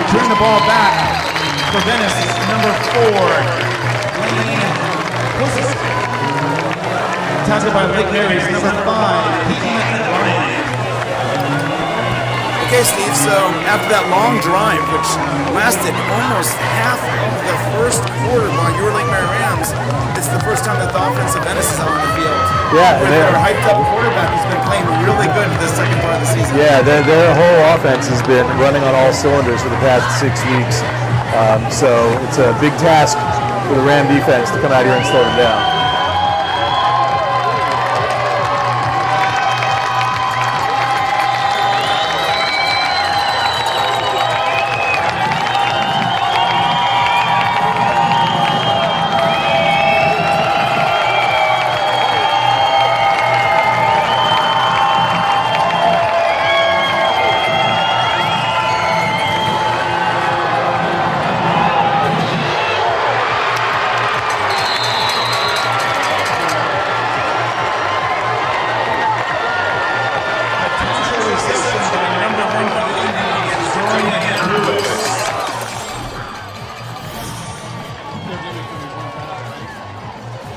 Turn the ball back for Venice, number 4, Lane Wilson. Tackled by Lake Mary's number 5, Kehr. Okay, Steve, so after that long drive, which lasted almost half of the first quarter while you were Lake Mary Rams, it's the first time that the offense of Venice is out on the field. Yeah, with their hyped-up quarterback who's been playing really good for the second part of the season. Yeah, their whole offense has been running on all cylinders for the past 6 weeks. So it's a big task for the Ram defense to come out here and slow them down.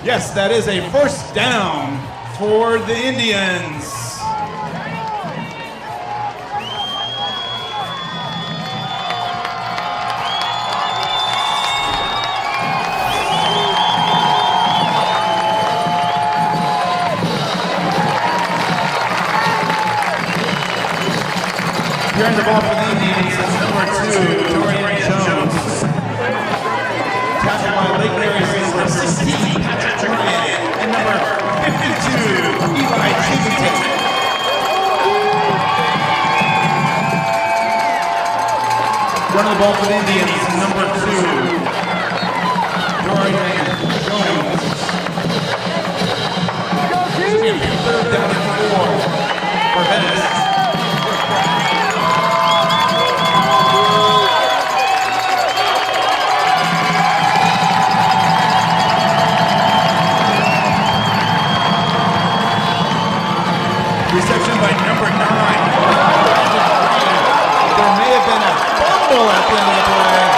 Yes, that is a first down for the Indians. Carrying the ball for the Indians is number 2, Dorian Jones. Tackled by Lake Mary's number 16, Patrick Dorian, and number 52, Eli Chivington. Running the ball for the Indians is number 2, Dorian Jones. Third down and 4 for Venice. Reception by number 9. There may have been a fumble at the end of the play.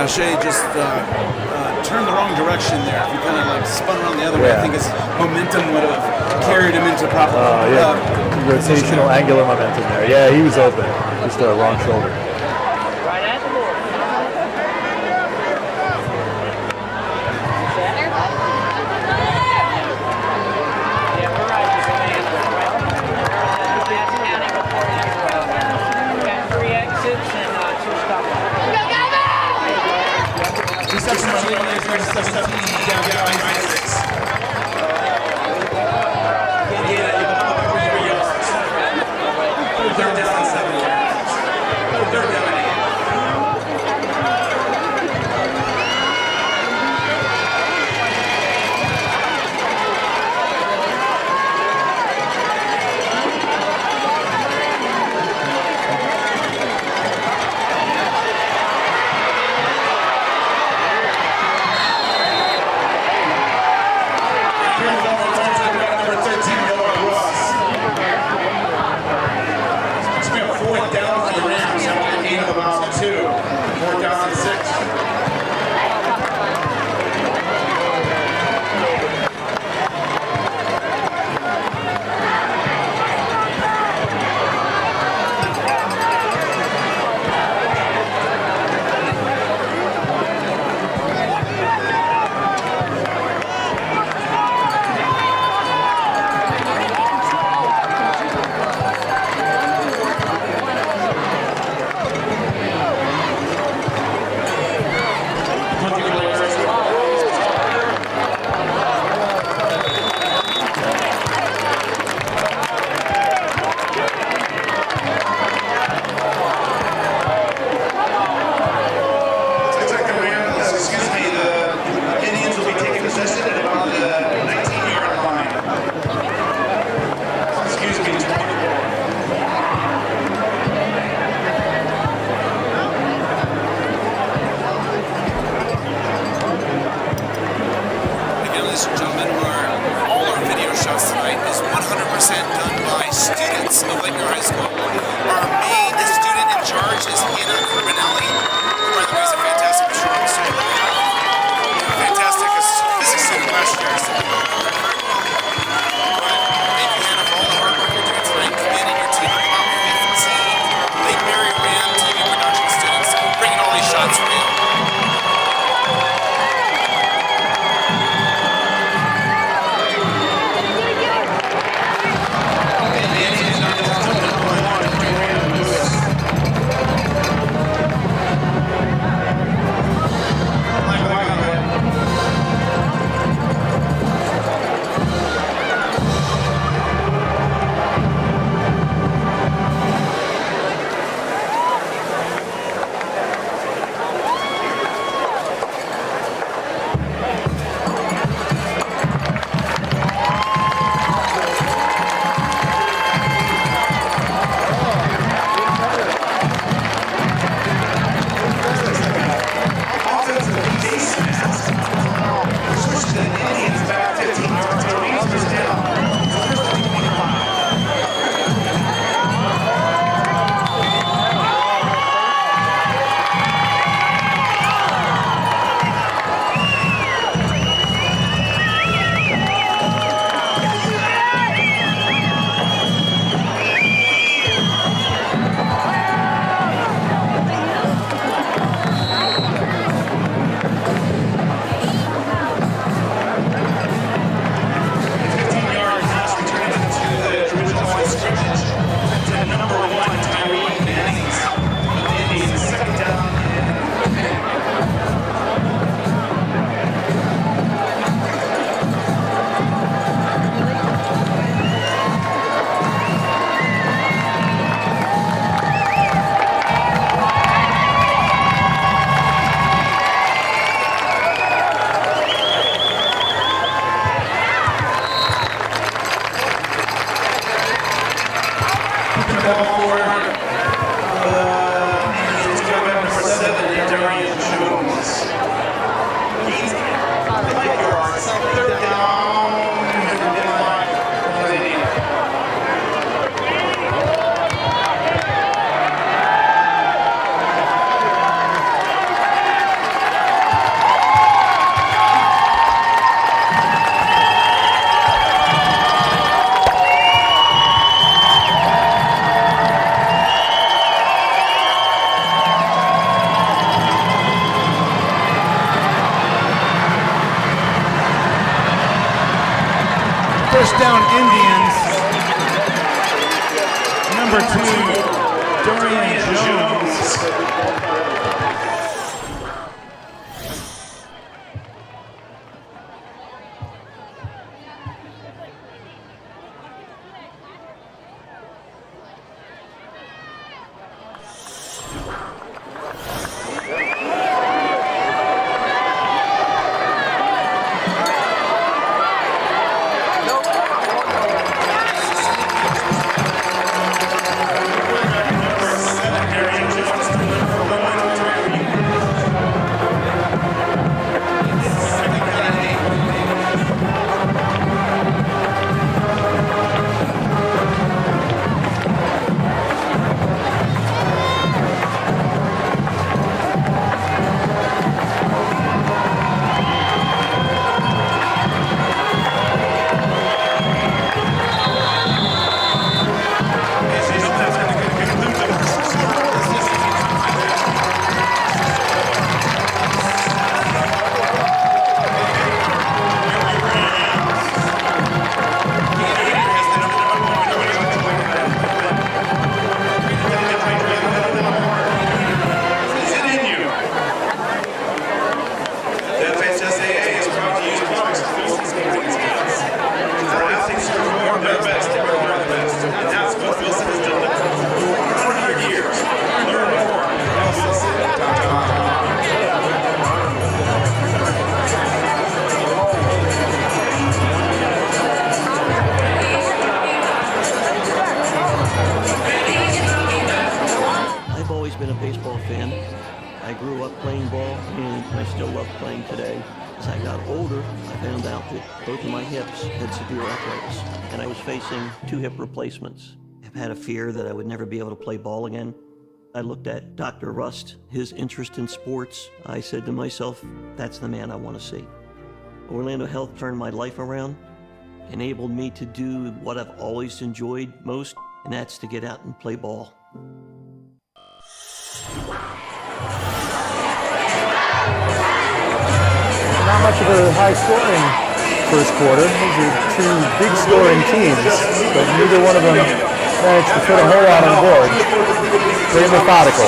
Shea just turned the wrong direction there. If he kind of like spun around the other way, I think his momentum would have carried him into proper rotational angular momentum there. Yeah, he was open. Just the wrong shoulder. Right at the board. Yeah, we're right. That's counting before you got 3 exits and 2 stops. Reception by Logan, 17, down by 6. Third down and 7 yards. Third down and 8. First down, Indians. Number 2, Dorian Jones. Two hip replacements. I've had a fear that I would never be able to play ball again. I looked at Dr. Rust, his interest in sports. I said to myself, that's the man I want to see. Orlando Health turned my life around, enabled me to do what I've always enjoyed most, and that's to get out and play ball. Not much of a high-scoring first quarter. These are two big scoring teams, but neither one of them managed to put a whole lot on the board. Very methodical.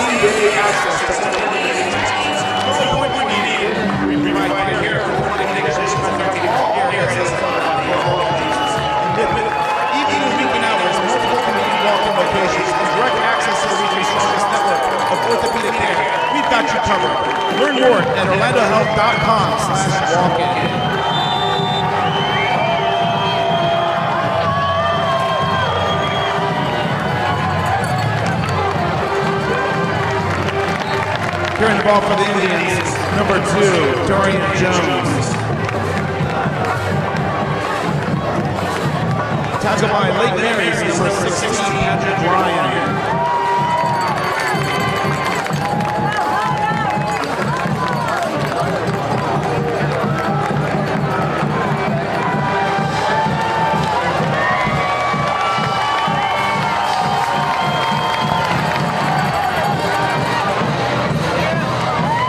Direct access to the region's strongest network of orthopedic care. We've got you covered. Learn more at orlandohealth.com/walk-in. Carrying the ball for the Indians, number 2, Dorian Jones. Tackled by Lake Mary's number 16, Ryan.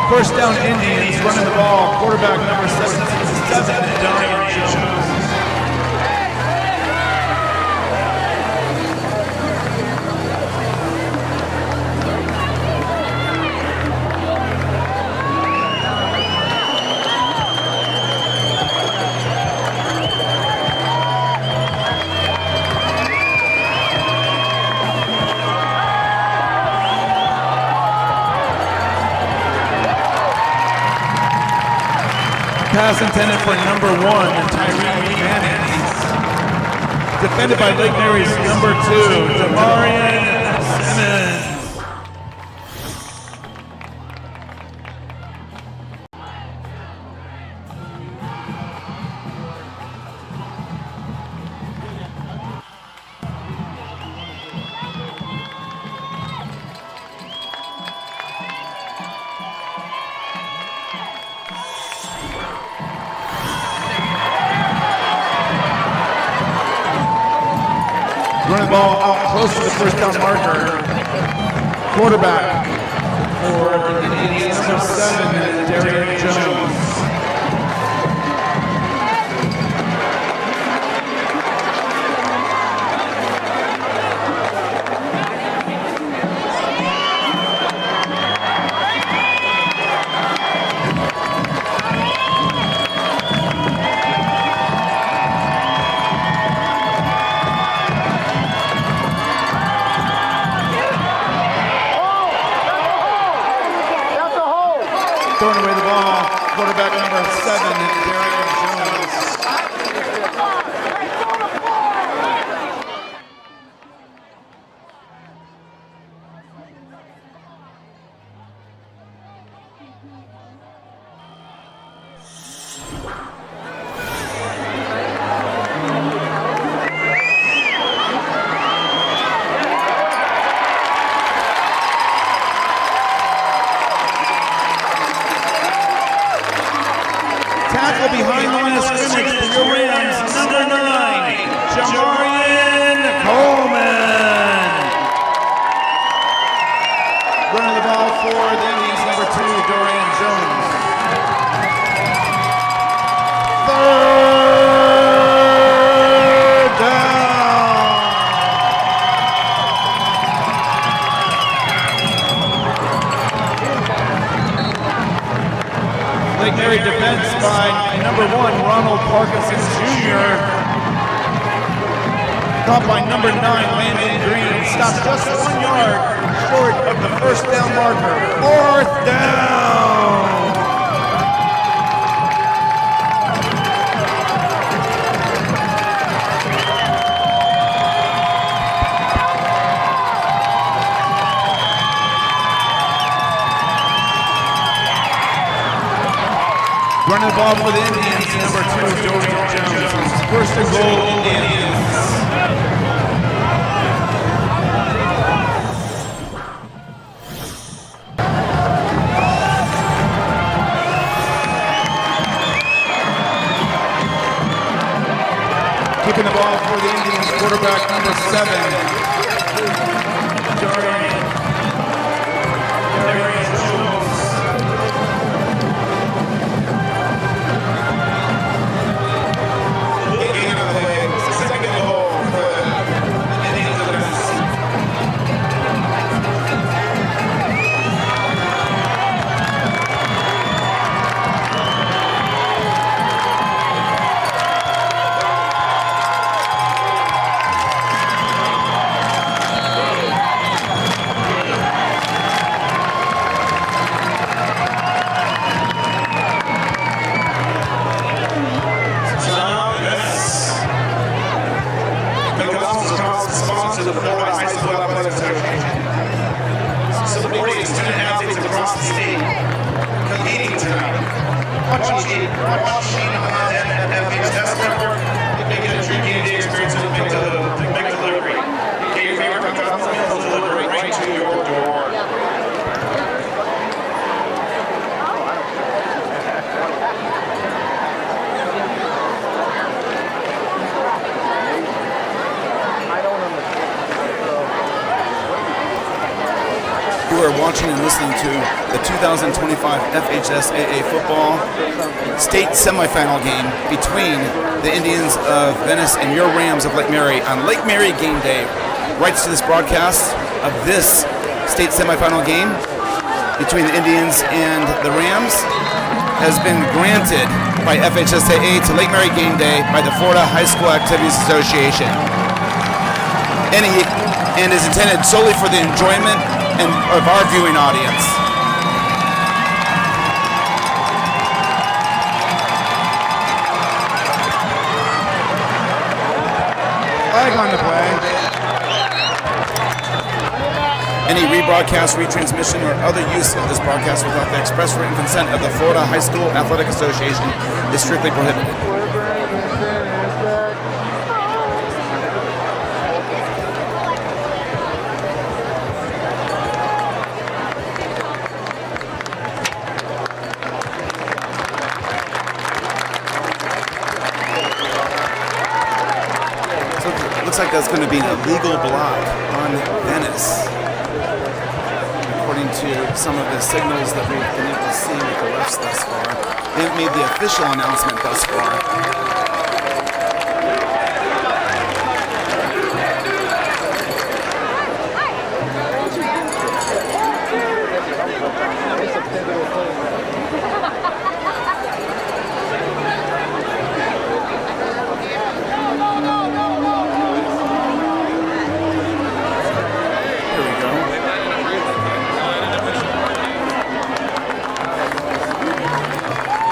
First down, Indians running the ball. Quarterback number 7, Dorian Jones. Pass intended for number 1, Tyree Manning. Defended by Lake Mary's number 2, Demarion Simmons. Running the ball out close to the first down marker. Quarterback for the Indians, number 7, Dorian Jones. behind the line of scrimmage for your Rams, number 9, Jamarian Coleman. Running the ball for the Indians, number 2, Dorian Jones. Third down. Lake Mary defense by number 1, Ronald Parkinson Jr. Caught by number 9, Landon Green. Stopped just 1 yard short of the first down marker. 4th down. Running the ball for the Indians, number 2, Dorian Jones. First and goal, Indians. Keeping the ball for the Indians, quarterback number 7, Dorian Jones. Watching on FHSAA Network, make it a true community experience with McDelivery. Get your favorite McDonald's meals delivered right to your door. You are watching and listening to the 2025 FHSAA football state semifinal game between the Indians of Venice and your Rams of Lake Mary on Lake Mary game day. Rights to this broadcast of this state semifinal game between the Indians and the Rams has been granted by FHSAA to Lake Mary game day by the Florida High School Activities Association. And is intended solely for the enjoyment of our viewing audience. Flag on the play. Any rebroadcast, retransmission, or other use of this broadcast without the express written consent of the Florida High School Athletic Association is strictly prohibited. Like that's going to be an illegal block on Venice, according to some of the signals that we've been able to see with the refs thus far. They haven't made the official announcement thus far.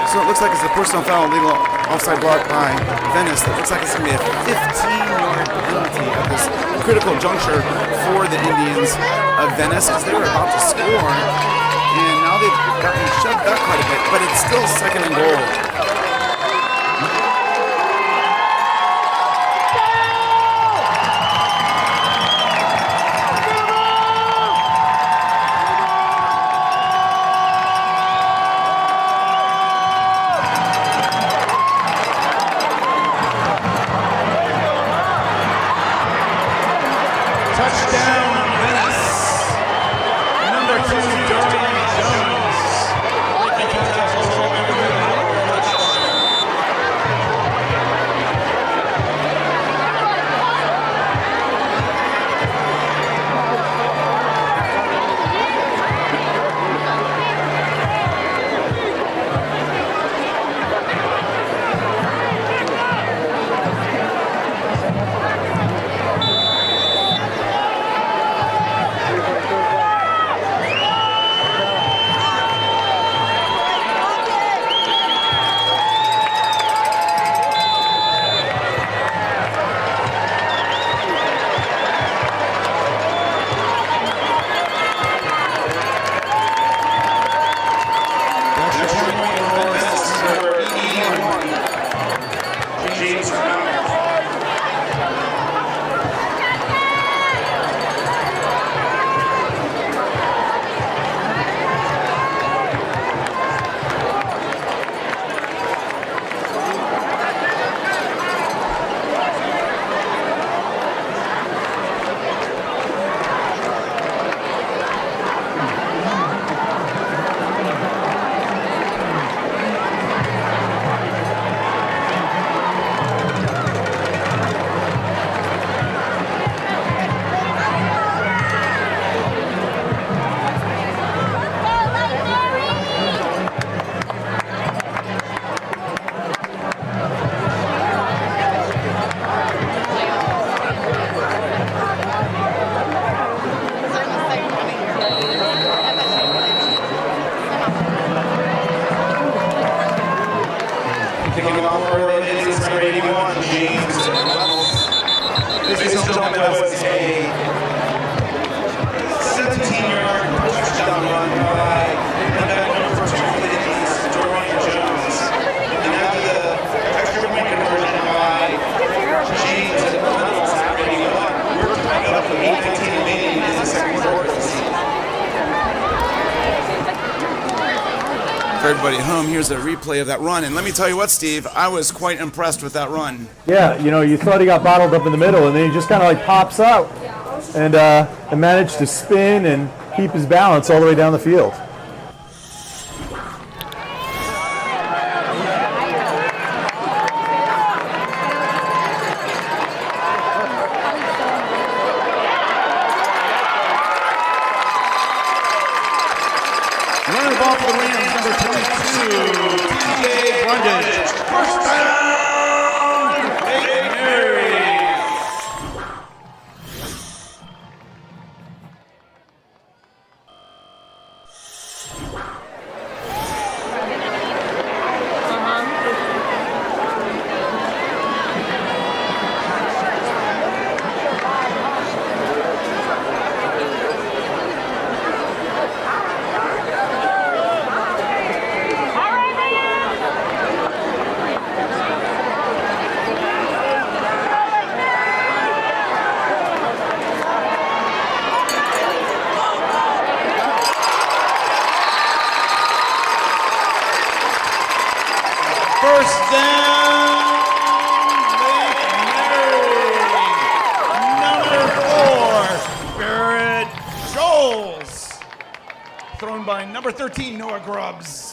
So it looks like it's a personal foul, legal offside block by Venice. It looks like it's going to be a 15-yard penalty at this critical juncture for the Indians of Venice because they were about to score, and now they've gotten shoved back quite a bit, but it's still second and goal. down, Venice. Number 2, Dorian Jones. Kicking off for the Indians, number 81, James Reynolds. This is gentlemen, that was a 17-yard touchdown run by number 2 for the Indians, Dorian Jones. And after the extra point conversion by James Reynolds at 81, we're tied up with 8:19 remaining in the second quarter. For everybody at home, here's a replay of that run. And let me tell you what, Steve, I was quite impressed with that run. Yeah, you know, you thought he got bottled up in the middle, and then he just kind of like pops out and managed to spin and keep his balance all the way down the field. Running the ball for the Rams, number 22, TJ Brundage. First down, Lake Mary. First down, Lake Mary. Number 4, Barrett Scholes. Thrown by number 13, Noah Grubbs.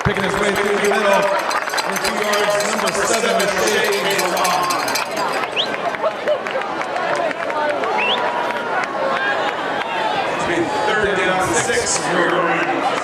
Picking his way through the middle. In 2 yards, number 7 is between 3rd down and 6 for the Rams.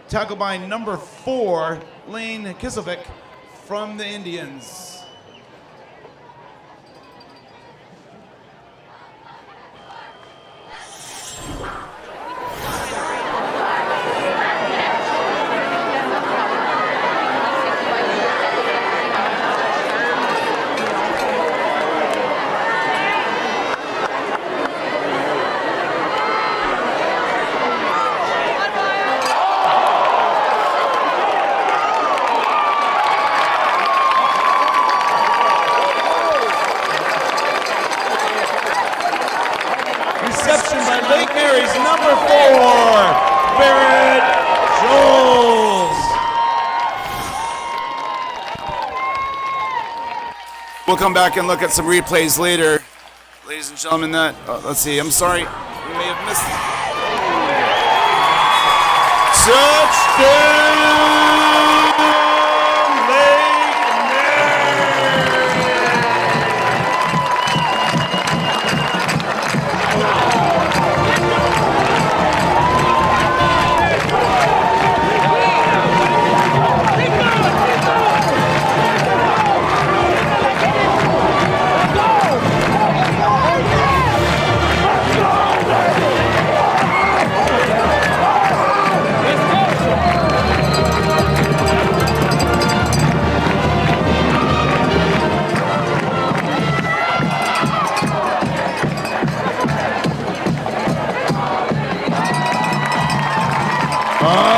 Tackled by number 4, Lane Kisovic from the Indians. We'll come back and look at some replays later. Ladies and gentlemen, let's see, I'm sorry, we may have missed. Touchdown,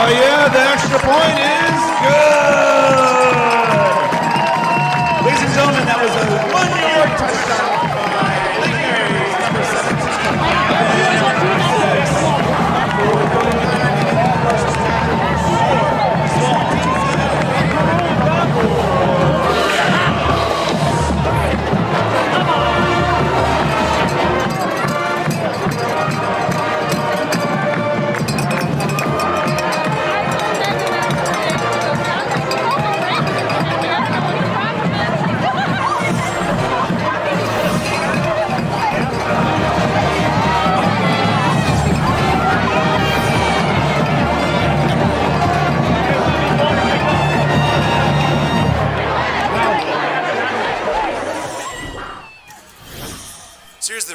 Lake the extra point is good. Ladies and gentlemen, that was a 1-yard touchdown by Lakers, number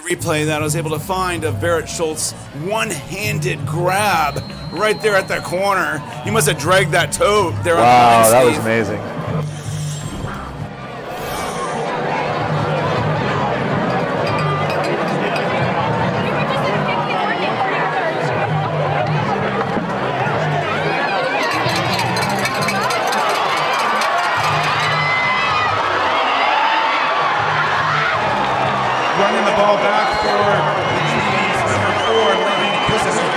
replay that I was able to find of Barrett Schultz one-handed grab right there at the corner. He must have dragged that toe there. Wow, that was amazing. Running the ball back for the Indians, number 4, Lane Kisovic.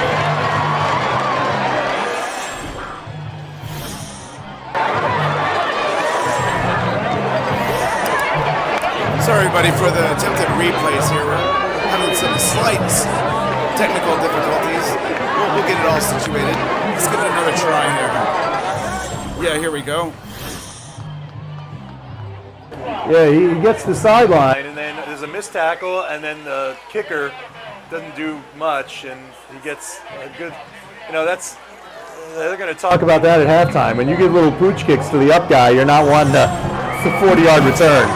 Sorry, everybody, for the attempted replays here. We're having some slight technical difficulties. We'll get it all situated. Let's give it another try here. Yeah, here we go. Yeah, he gets the sideline, and then there's a missed tackle, and then the kicker doesn't do much, and he gets a good, they're going to talk about that at halftime. When you give little pooch kicks to the up guy, you're not wanting a 40-yard return.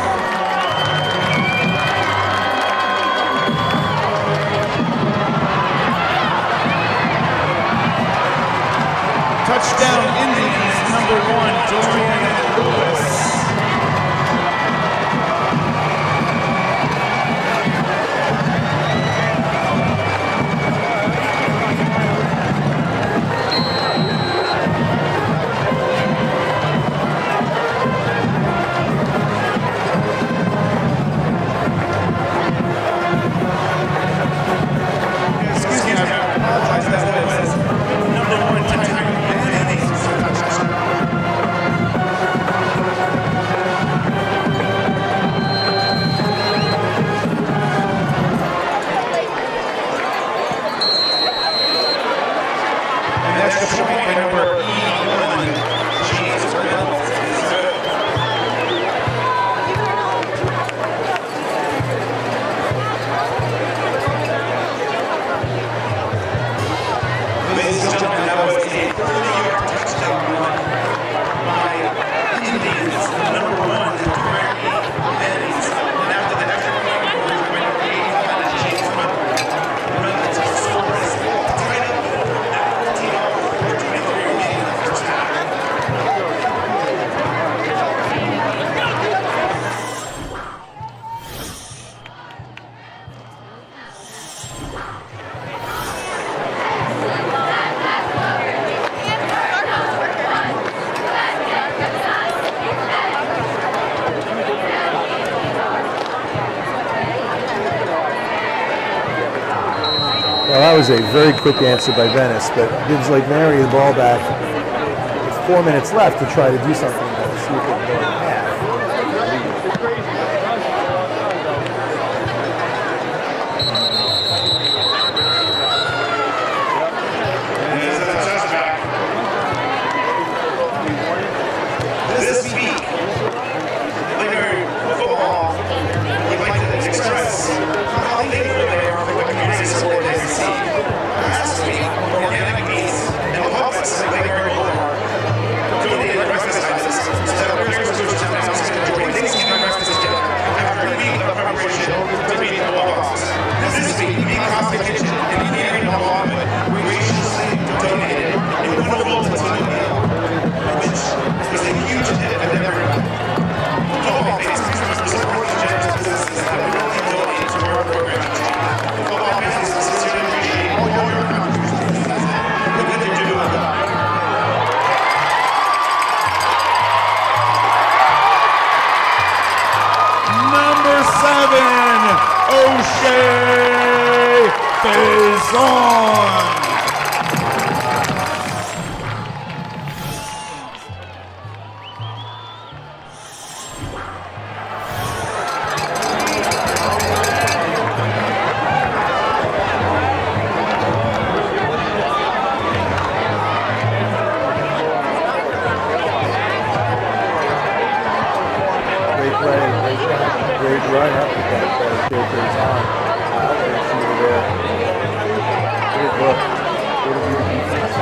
Touchdown Indians, number 1, Dorian Lewis. Excuse me, I apologize. That was number 1, Tyler Venice. And that's the point by number E1, James Reynolds. Ladies and gentlemen, that was a 30-yard touchdown run by Indians, number 1, Dorian Venice. And after the extra point, by number 81, James Reynolds scores tied up at 14-23 remaining in the first half. Well, that was a very quick answer by Venice, but gives Lake Mary the ball back with 4 minutes left to try to do something to see if they can go in half. This week, Lake Mary football would like to express how thankful they are for the community support they receive. Last week, Organic Meats and Puppets at Lake Mary Boulevard donated breakfast items so that players from Coach Townhouse can enjoy Thanksgiving breakfast together after a week of preparation to meet the Walk-Offs. This week, Kickoff the Kitchen and Kehr in Malmberg graciously donated a wonderful potato meal, which was a huge hit of everyone. Football fans, we support the generous businesses that willingly donate to our program. Football fans, we sincerely appreciate all your contributions. Look at your doing. Number 7, O'Shea Faison. Great play, great run up with that kid goes on. Great shooter there. Great look. Way to be the defense.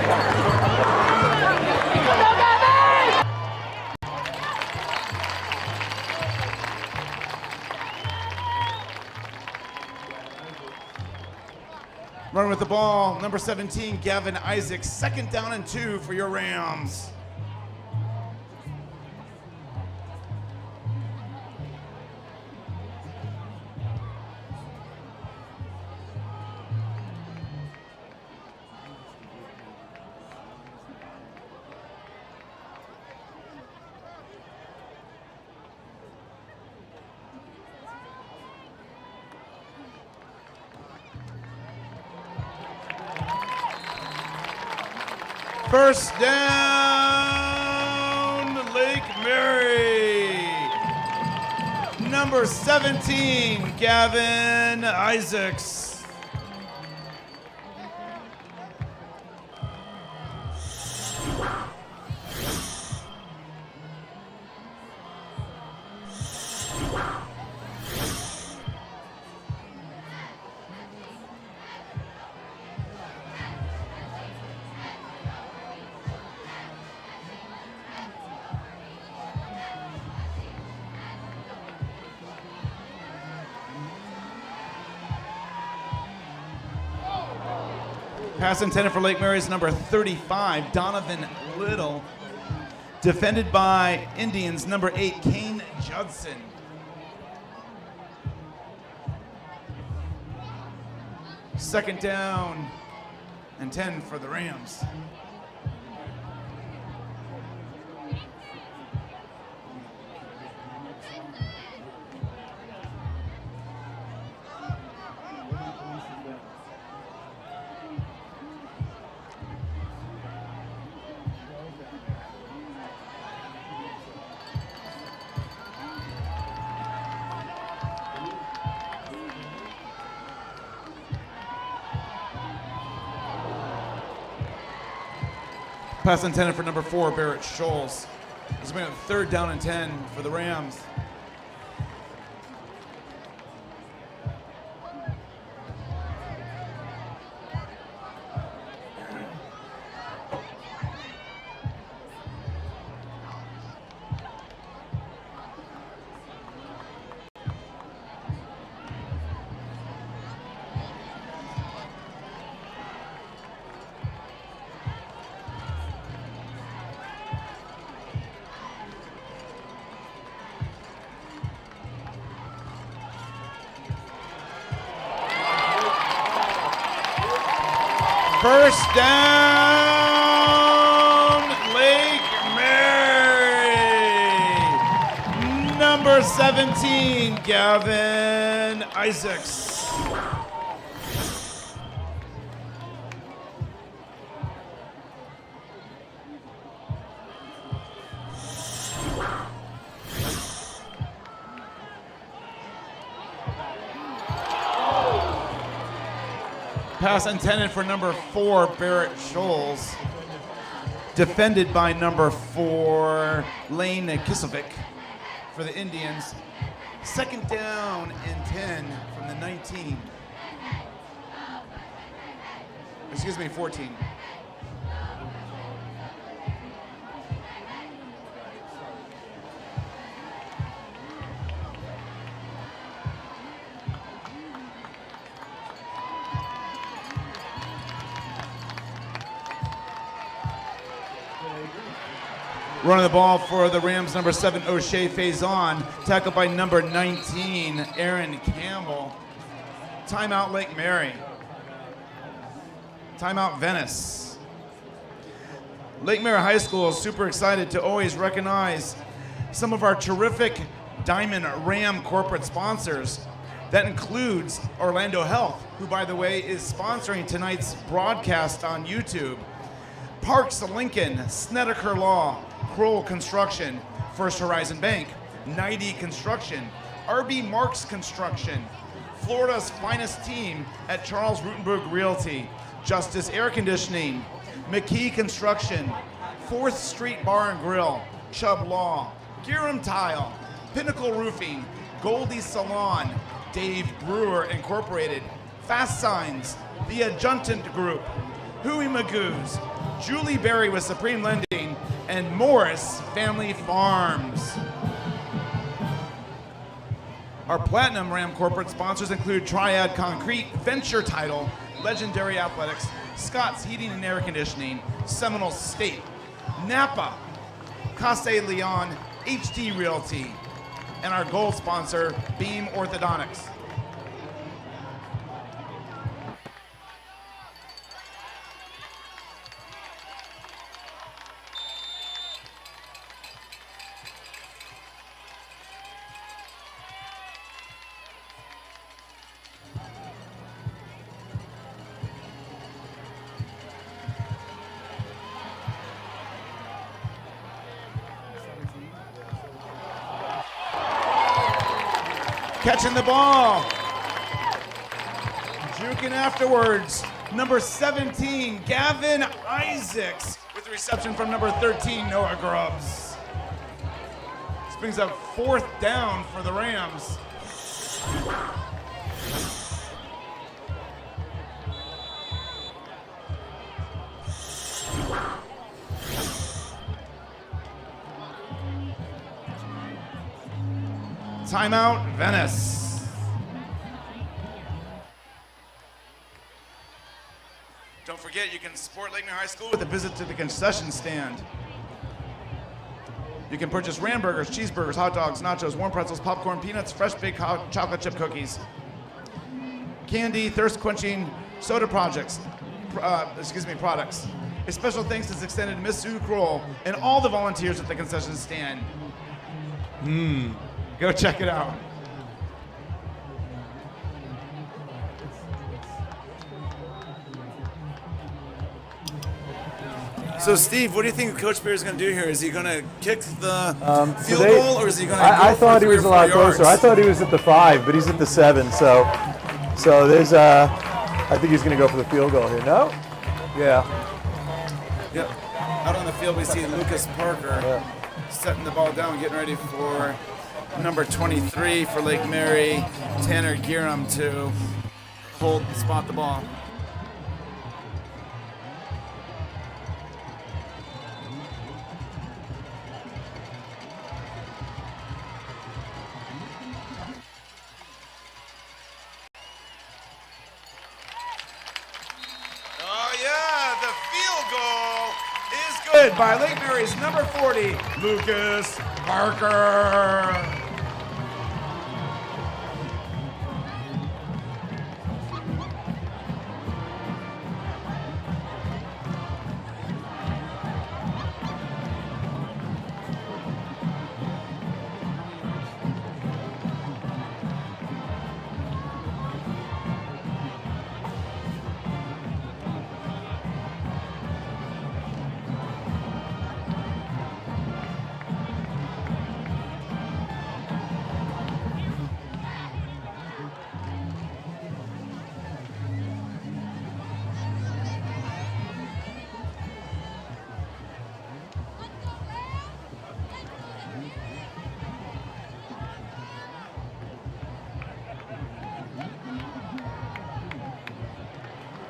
Running with the ball, number 17, Gavin Isaacs. 2nd down and 2 for your Rams. First down, Lake Mary. Number 17, Gavin Isaacs. Pass intended for Lake Mary's number 35, Donovan Little. Defended by Indians, number 8, Kane Judson. Second down and 10 for the Rams. Pass intended for number 4, Barrett Scholes. This will be a third down and 10 for the Rams. First down, Lake Mary. Number 17, Gavin Isaacs. Pass intended for number 4, Barrett Scholes. Defended by number 4, Lane Kisovic for the Indians. Second down and 10 from the 19. Excuse me, 14. Running the ball for the Rams, number 7, O'Shea Faison. Tackled by number 19, Aaron Campbell. Timeout, Lake Mary. Timeout, Venice. Lake Mary High School is super excited to always recognize some of our terrific Diamond RAM corporate sponsors. That includes Orlando Health, who, by the way, is sponsoring tonight's broadcast on YouTube. Parks Lincoln, Snedeker Law, Kroll Construction, First Horizon Bank, 90 Construction, RB Marks Construction, Florida's finest team at Charles Rutenberg Realty, Justice Air Conditioning, McKee Construction, 4th Street Bar and Grill, Chubb Law, Giram Tile, Pinnacle Roofing, Goldie Salon, Dave Brewer Incorporated, Fast Signs, The Adjutant Group, Huey Magoo's, Julie Berry with Supreme Lending, and Morris Family Farms. Our Platinum RAM corporate sponsors include Triad Concrete, Venture Title, Legendary Athletics, Scott's Heating and Air Conditioning, Seminole State, Napa, Casse Leon, HD Realty, and our gold sponsor, Beam Orthodontics. Catching the ball. Juking afterwards. Number 17, Gavin Isaacs, with the reception from number 13, Noah Grubbs. This brings up 4th down for the Rams. Timeout, Venice. Don't forget, you can support Lake Mary High School with a visit to the concession stand. You can purchase Ram burgers, cheeseburgers, hot dogs, nachos, warm pretzels, popcorn, peanuts, fresh baked chocolate chip cookies, candy, thirst-quenching soda products. A special thanks is extended to Miss Sue Kroll and all the volunteers at the concession stand. Go check it out. So, Steve, what do you think Coach Bear is going to do here? Is he going to kick the field goal, or is he going to go I thought for he was 3 a or 4 lot yards? closer. I thought he was at the 5, but he's at the 7. So there's I think he's going to go for the field goal here. No? Yeah. Yep. Out on the field, we see Lucas Parker setting the ball down, getting ready for number 23 for Lake Mary, Tanner Gearam, to spot the ball. Good by Lake Mary's number 40, Lucas Parker.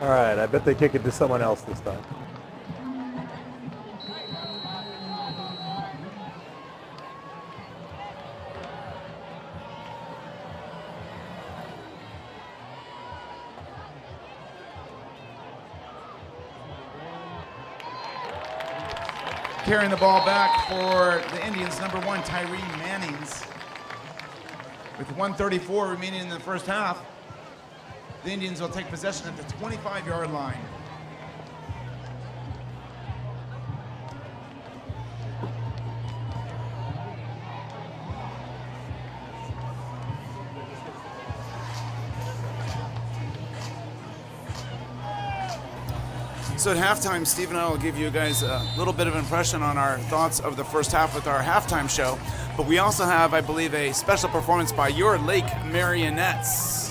All right, I bet they kick it to someone else this time. Carrying the ball back for the Indians, number 1, Tyree Mannings. With 1:34 remaining in the first half, the Indians will take possession at the 25-yard line. So at halftime, Steve and I will give you guys a little bit of impression on our thoughts of the first half with our halftime show. But we also have, I believe, a special performance by your Lake Marionettes.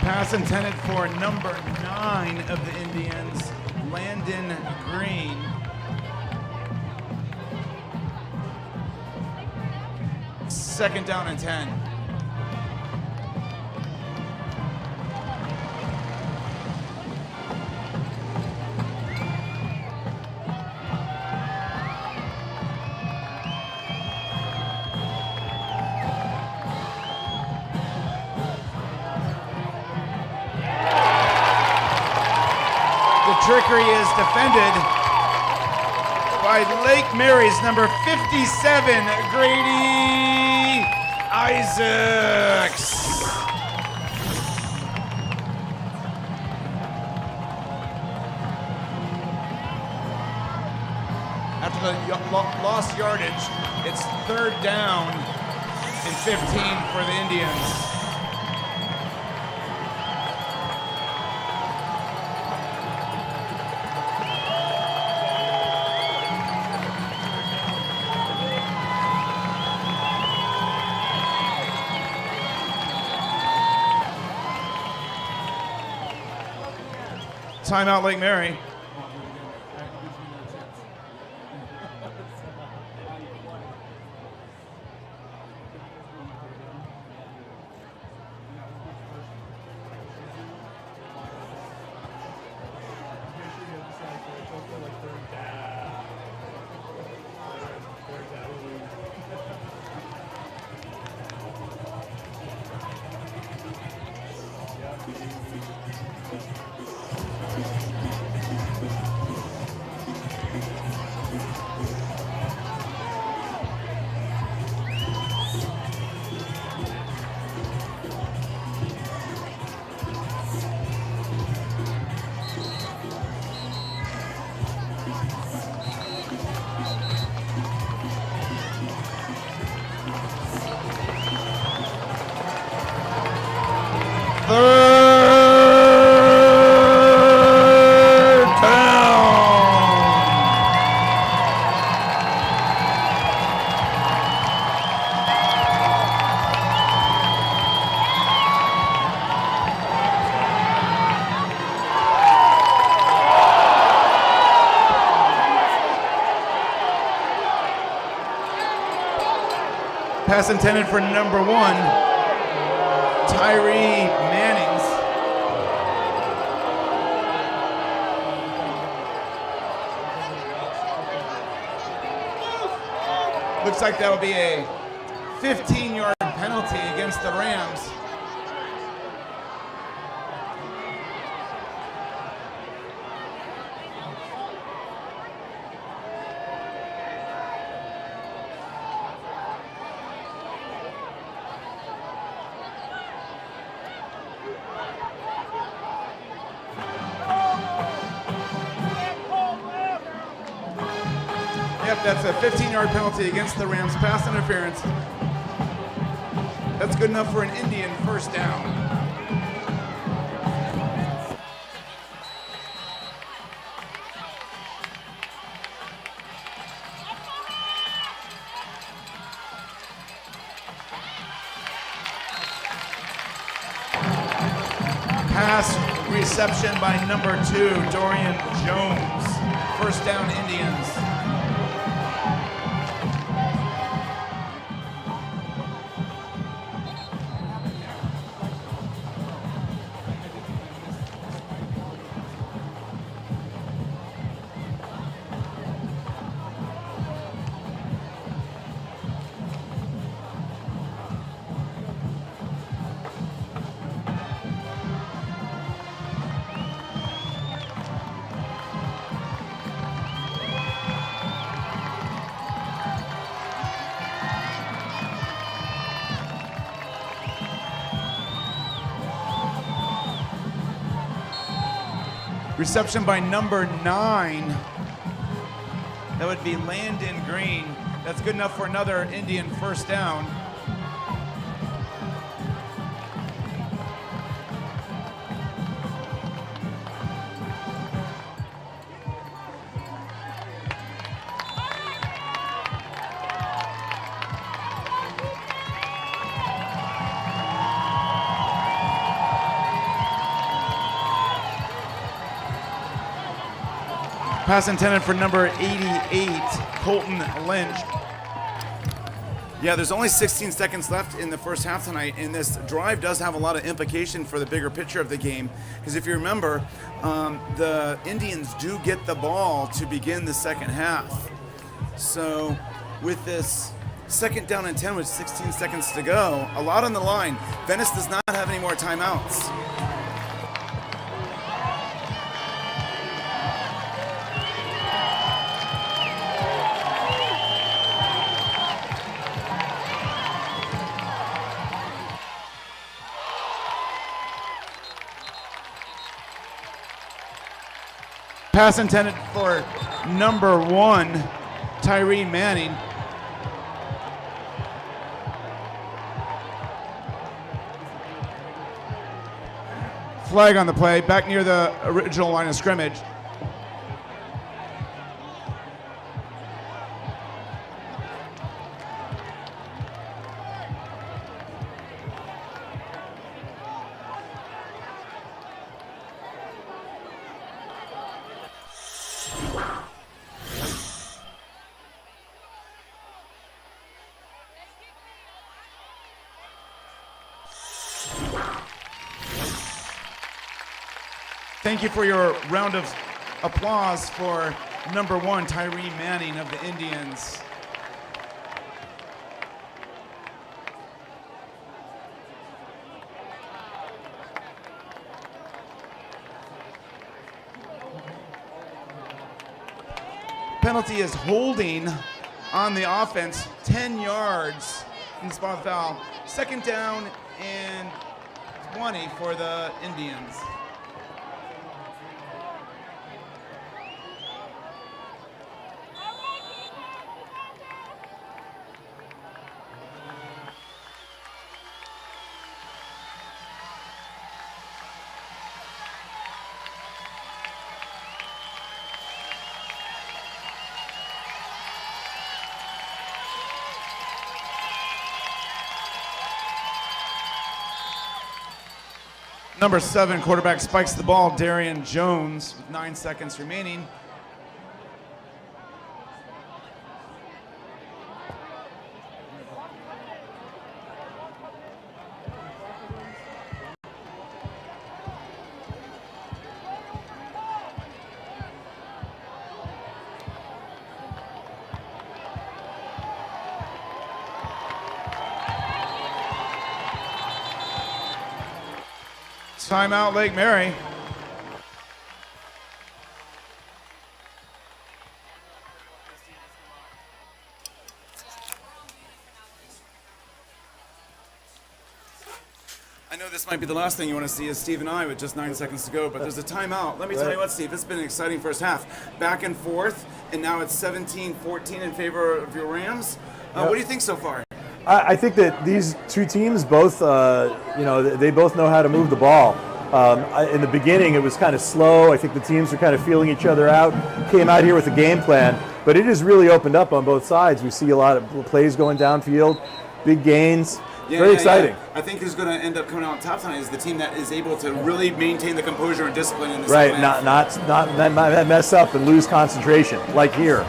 Pass intended for number 9 of the Indians, Landon Green. Second down and 10. Trickery is defended by Lake Mary's number 57, Grady Isaacs. After the lost yardage, it's third down and 15 for the Indians. Timeout, Lake Mary. Third down. Pass intended for number 1, Tyree Mannings. Looks like that'll be a 15-yard penalty against the Rams. Yep, that's a 15-yard penalty against the Rams. Pass interference. That's good enough for an Indian first down. Pass reception by number 2, Dorian Jones. First down, Indians. Reception by number 9. That would be Landon Green. That's good enough for another Indian first down. Pass intended for number 88, Colton Lynch. Yeah, there's only 16 seconds left in the first half tonight, and this drive does have a lot of implication for the bigger picture of the game. Because if you remember, the Indians do get the ball to begin the second half. So with this second down and 10 with 16 seconds to go, a lot on the line. Venice does not have any more timeouts. Pass intended for number 1, Tyree Manning. Flag on the play, back near the original line of scrimmage. Thank you for your round of applause for number 1, Tyree Manning of the Indians. penalty is holding on the offense, 10 yards in the spot foul. Second down and 20 for the Indians. Number 7 quarterback spikes the ball, Darian Jones, with 9 seconds remaining. Timeout, Lake Mary. I know this might be the last thing you want to see is Steve and I with just 9 seconds to go, but there's a timeout. Let me tell you what, Steve, it's been an exciting first half. Back and forth, and now it's 17-14 in favor of your Rams. What do you think so far? I think that these two teams both, they both know how to move the ball. In the beginning, it was kind of slow. I think the teams were kind of feeling each other out. Came out here with a game plan, but it has really opened up on both sides. We see a lot of plays going downfield, big gains. Very exciting. Yeah. I think who's going to end up coming out on top tonight is the team that is able to really maintain the composure and discipline in this. Right, not mess up and lose concentration like here.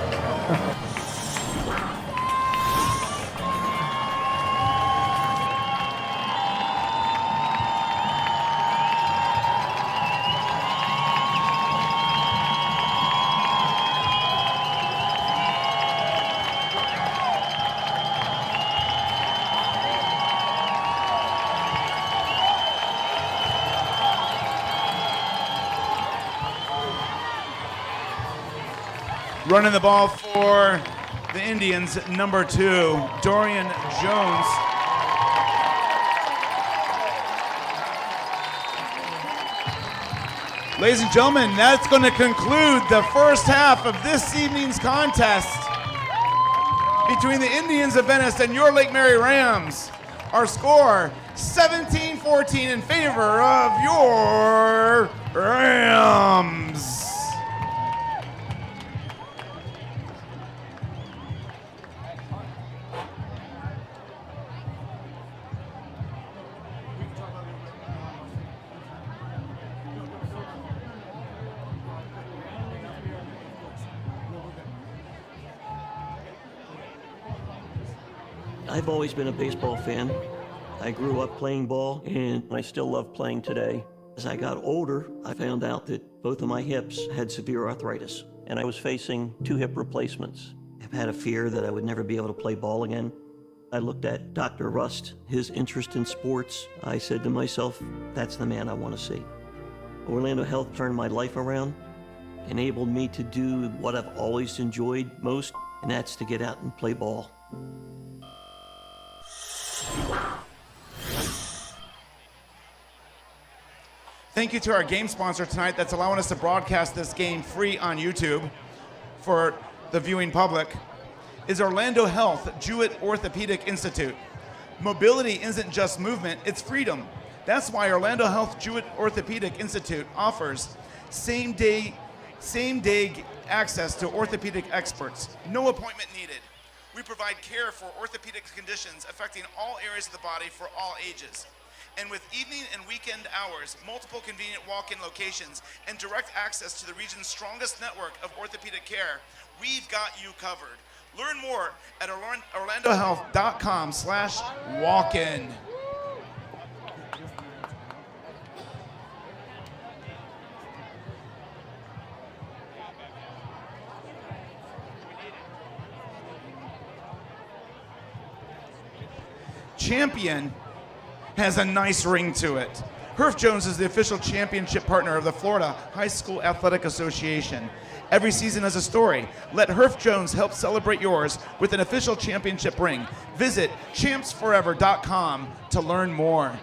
Running the ball for the Indians, number 2, Dorian Jones. Ladies and gentlemen, that's going to conclude the first half of this evening's contest between the Indians of Venice and your Lake Mary Rams. Our score, 17-14 in favor of your Rams. I've always been a baseball fan. I grew up playing ball, and I still love playing today. As I got older, I found out that both of my hips had severe arthritis, and I was facing 2 hip replacements. I've had a fear that I would never be able to play ball again. I looked at Dr. Rust, his interest in sports. I said to myself, that's the man I want to see. Orlando Health turned my life around, enabled me to do what I've always enjoyed most, and that's to get out and play ball. Thank you to our game sponsor tonight that's allowing us to broadcast this game free on YouTube for the viewing public, is Orlando Health Jewett Orthopedic Institute. Mobility isn't just movement, it's freedom. That's why Orlando Health Jewett Orthopedic Institute offers same-day access to orthopedic experts. No appointment needed. We provide care for orthopedic conditions affecting all areas of the body for all ages. And with evening and weekend hours, multiple convenient walk-in locations, and direct access to the region's strongest network of orthopedic care, we've got you covered. Learn more at orlandohealth.com/walk-in. Champion has a nice ring to it. Herff Jones is the official championship partner of the Florida High School Athletic Association. Every season has a story. Let Herff Jones help celebrate yours with an official championship ring. Visit champsforever.com to learn more.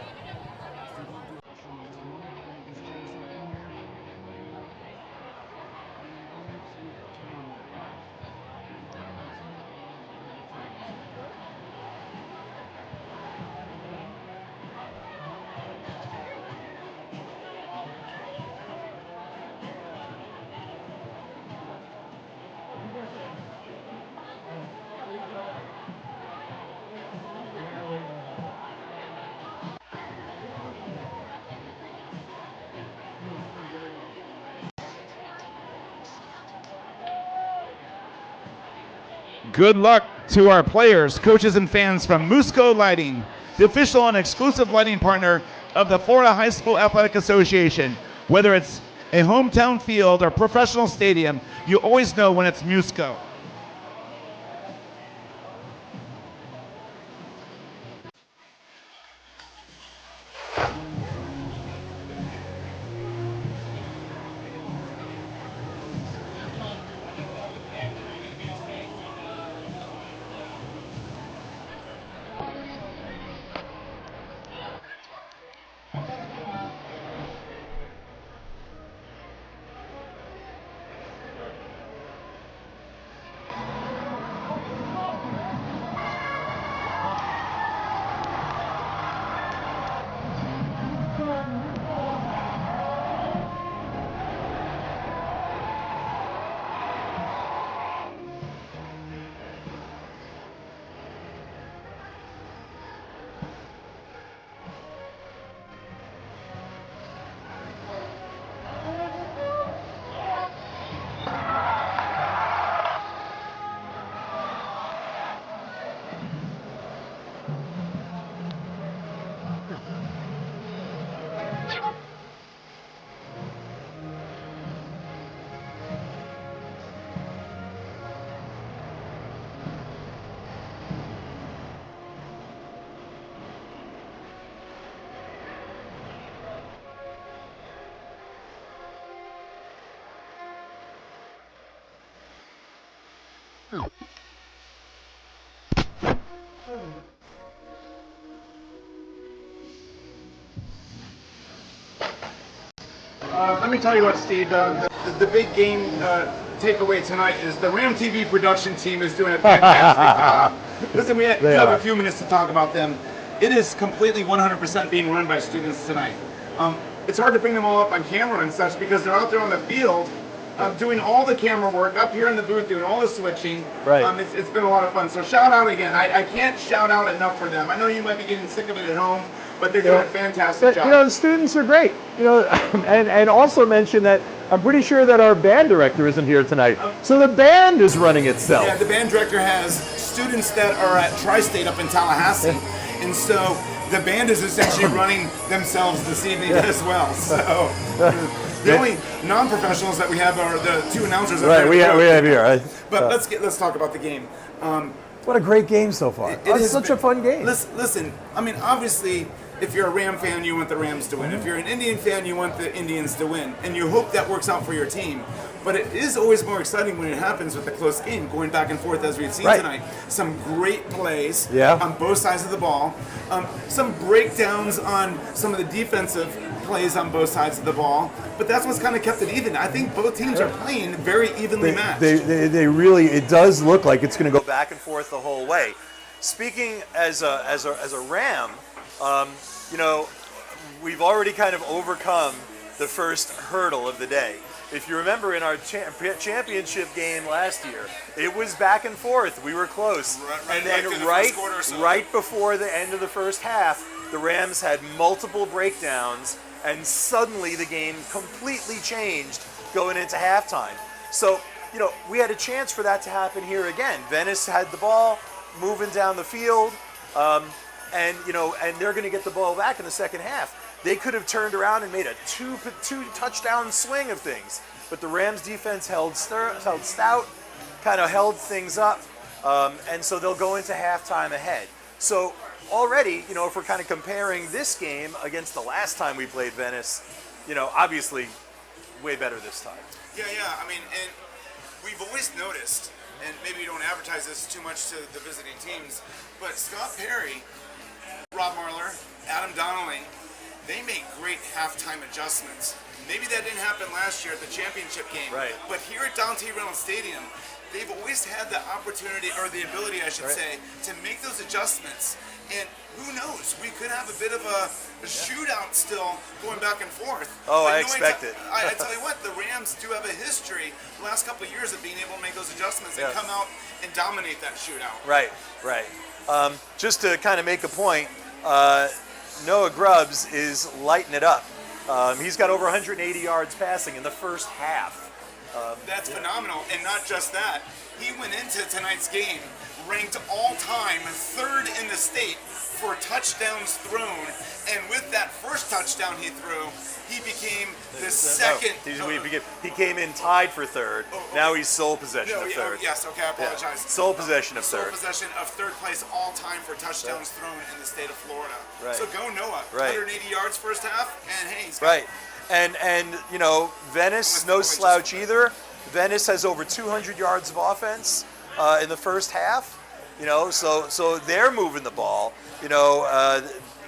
Good luck to our players, coaches, and fans from Musco Lighting, the official and exclusive lighting partner of the Florida High School Athletic Association. Whether it's a hometown field or professional stadium, you always know when it's Musco. Let me tell you what, Steve, the big game takeaway tonight is the RAM TV production team is doing a fantastic job. Listen, we have a few minutes to talk about them. It is completely 100% being run by students tonight. It's hard to bring them all up on camera and such because they're out there on the field doing all the camera work, up here in the booth doing all the switching. Right. It's been a lot of fun. So shout out again. I can't shout out enough for them. I know you might be getting sick of it at home, but they're doing a fantastic job. You know, the students are great. You know, and also mention that I'm pretty sure that our band director isn't here tonight. So the band is running itself. Yeah, the band director has students that are at Tri-State up in Tallahassee, and so the band is essentially running themselves this evening as well. So the only non-professionals that we have are the two announcers. Right, we have here. Right? But let's talk about the game. What a great game so far. It's such a fun game. Listen, I mean, obviously, if you're a Ram fan, you want the Rams to win. If you're an Indian fan, you want the Indians to win. And you hope that works out for your team. But it is always more exciting when it happens with a close game, going back and forth as we've seen tonight. Some great plays on both sides of the ball. Some breakdowns on some of the defensive plays on both sides of the ball. But that's what's kind of kept it even. I think both teams are playing very evenly matched. They really, it does look like it's going to go back and forth the whole way. Speaking as a Ram, you know, we've already kind of overcome the first hurdle of the day. If you remember in our championship game last year, it was back and forth. We were close. And then right before the end of the first half, the Rams had multiple breakdowns, and suddenly the game completely changed going into halftime. So, you know, we had a chance for that to happen here again. Venice had the ball moving down the field, and they're going to get the ball back in the second half. They could have turned around and made a two touchdown swing of things, but the Rams defense held stout, kind of held things up, and so they'll go into halftime ahead. So already, you know, if we're kind of comparing this game against the last time we played Venice, you know, obviously way better this time. Yeah. I mean, and we've always noticed, and maybe you don't advertise this too much to the visiting teams, but Scott Perry, Rob Marler, Adam Donnelly, they make great halftime adjustments. Maybe that didn't happen last year at the championship game. Right. But here at Reynolds Stadium, they've always had the opportunity, or the ability, I should say, to make those adjustments. And who knows? We could have a bit of a shootout still going back and forth. Oh, But I you know, expect it. I tell you what, the Rams do have a history the last couple of years of being able to make those adjustments and come out and dominate that shootout. Right. Just to kind of make a point, Noah Grubbs is lighting it up. He's got over 180 yards passing in the first half. That's phenomenal. And not just that, he went into tonight's game ranked all-time third in the state for touchdowns thrown. And with that first touchdown he threw, he became the second. He came in tied for third. Now he's sole possession of third. Yes, okay, I apologize. Sole possession of third. Sole possession of third place all-time for touchdowns thrown in the state of Florida. Right. So go Noah. Right. 180 yards first half, and hey, he's got Right. And you know, Venice, no slouch either. Venice has over 200 yards of offense in the first half. You know, so they're moving the ball. You know,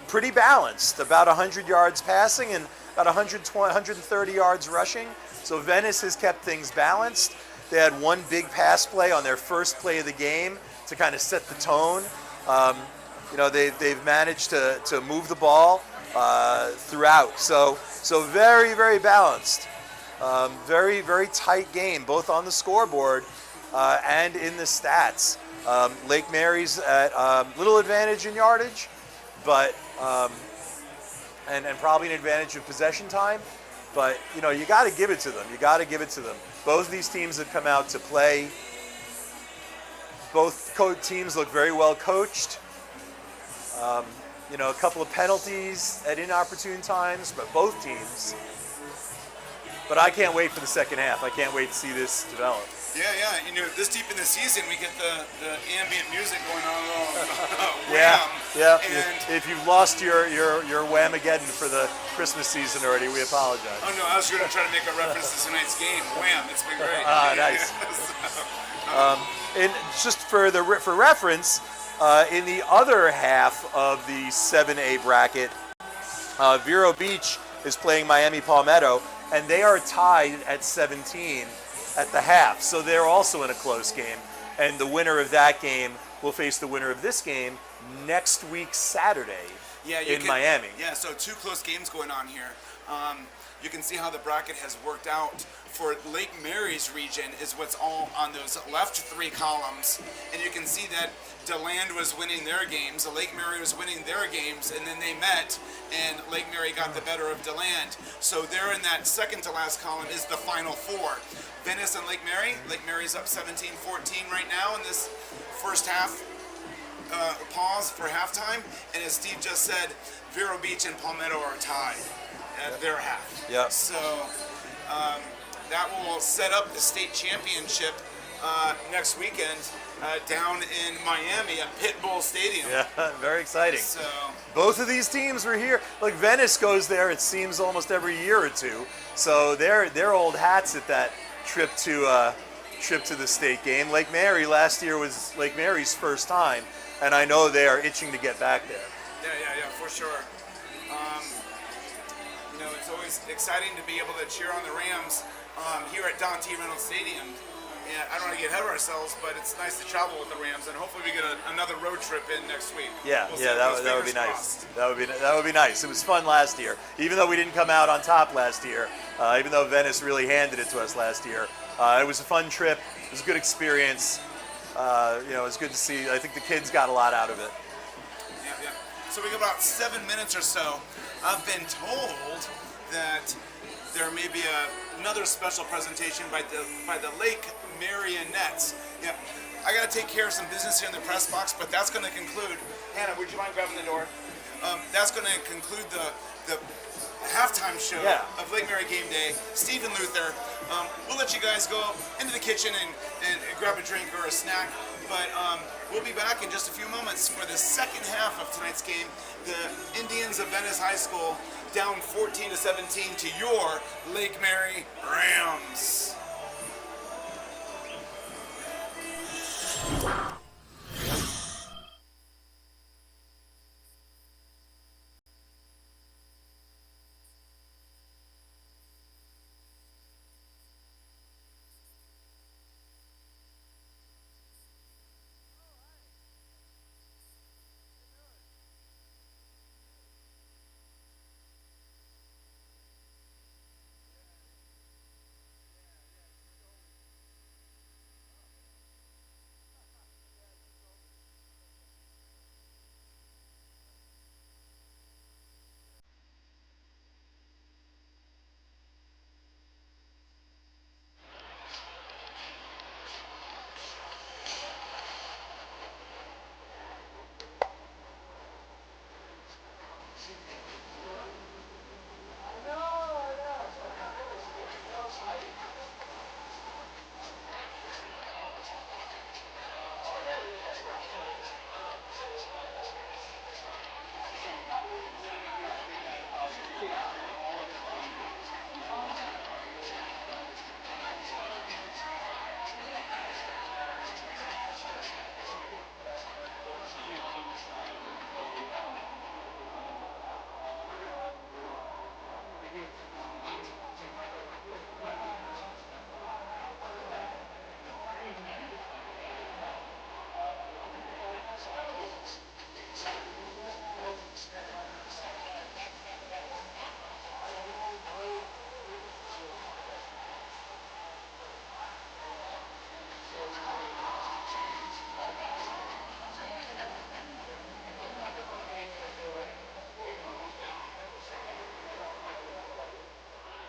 pretty balanced. About 100 yards passing and about 130 yards rushing. So Venice has kept things balanced. They had one big pass play on their first play of the game to kind of set the tone. You know, they've managed to move the ball throughout. So very, very balanced. Very, very tight game, both on the scoreboard and in the stats. Lake Mary's at little advantage in yardage, but and probably an advantage of possession time. But you know, you got to give it to them. You got to give it to them. Both of these teams have come out to play. Both teams look very well coached. You know, a couple of penalties at inopportune times, but both teams. But I can't wait for the second half. I can't wait to see this develop. Yeah. You know, this deep in the season, we get the ambient music going on. Yeah. And if you've lost your Whamageddon for the Christmas season already, we apologize. Oh no, I was going to try to make a reference to tonight's game. Wham! It's been great. Nice. And just for reference, in the other half of the 7A bracket, Vero Beach is playing Miami Palmetto, and they are tied at 17 at the half. So they're also in a close game. And the winner of that game will face the winner of this game next week, Saturday, in Miami. Yeah, so two close games going on here. You can see how the bracket has worked out. For Lake Mary's region is what's all on those left three columns. And you can see that DeLand was winning their games, Lake Mary was winning their games, and then they met, and Lake Mary got the better of DeLand. So there in that second to last column is the final four. Venice and Lake Mary. Lake Mary's up 17-14 right now in this first half. Pause for halftime. And as Steve just said, Vero Beach and Palmetto are tied at their half. Yep. So that will set up the state championship next weekend down in Miami at Pitbull Stadium. Yeah, very exciting. So both of these teams were here. Like Venice goes there, it seems, almost every year or two. So they're old hats at that trip to the state game. Lake Mary last year was Lake Mary's first time, and I know they are itching to get back there. Yeah, for sure. You know, it's always exciting to be able to cheer on the Rams here at Reynolds Stadium. And I don't want to get ahead of ourselves, but it's nice to travel with the Rams, and hopefully we get another road trip in next week. Yeah, We'll that would be nice. That would be nice. It was fun last year, even though we didn't come out on top last year. Even though Venice really handed it to us last year, it was a fun trip. It was a good experience. You know, it was good to see. I think the kids got a lot out of it. Yeah. So we got about 7 minutes or so. I've been told that there may be another special presentation by the Lake Marionettes. Yeah, I got to take care of some business here in the press box, but that's going to conclude. Hannah, would you mind grabbing the door? That's going to conclude the halftime show of Lake Mary Game Day. Steve and Luther, we'll let you guys go into the kitchen and grab a drink or a snack. But we'll be back in just a few moments for the second half of tonight's game. The Indians of Venice High School down 14-17 to your Lake Mary Rams.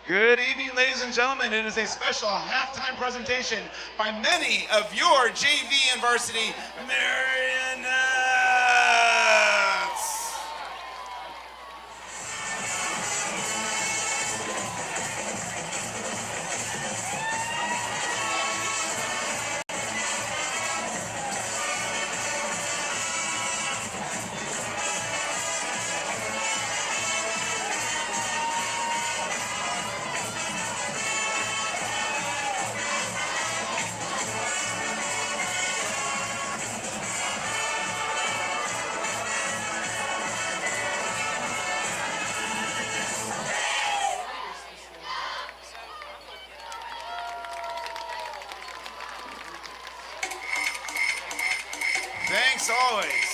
Good evening, ladies and gentlemen. It is a special halftime presentation by many of your JV and varsity marionettes. Thanks always.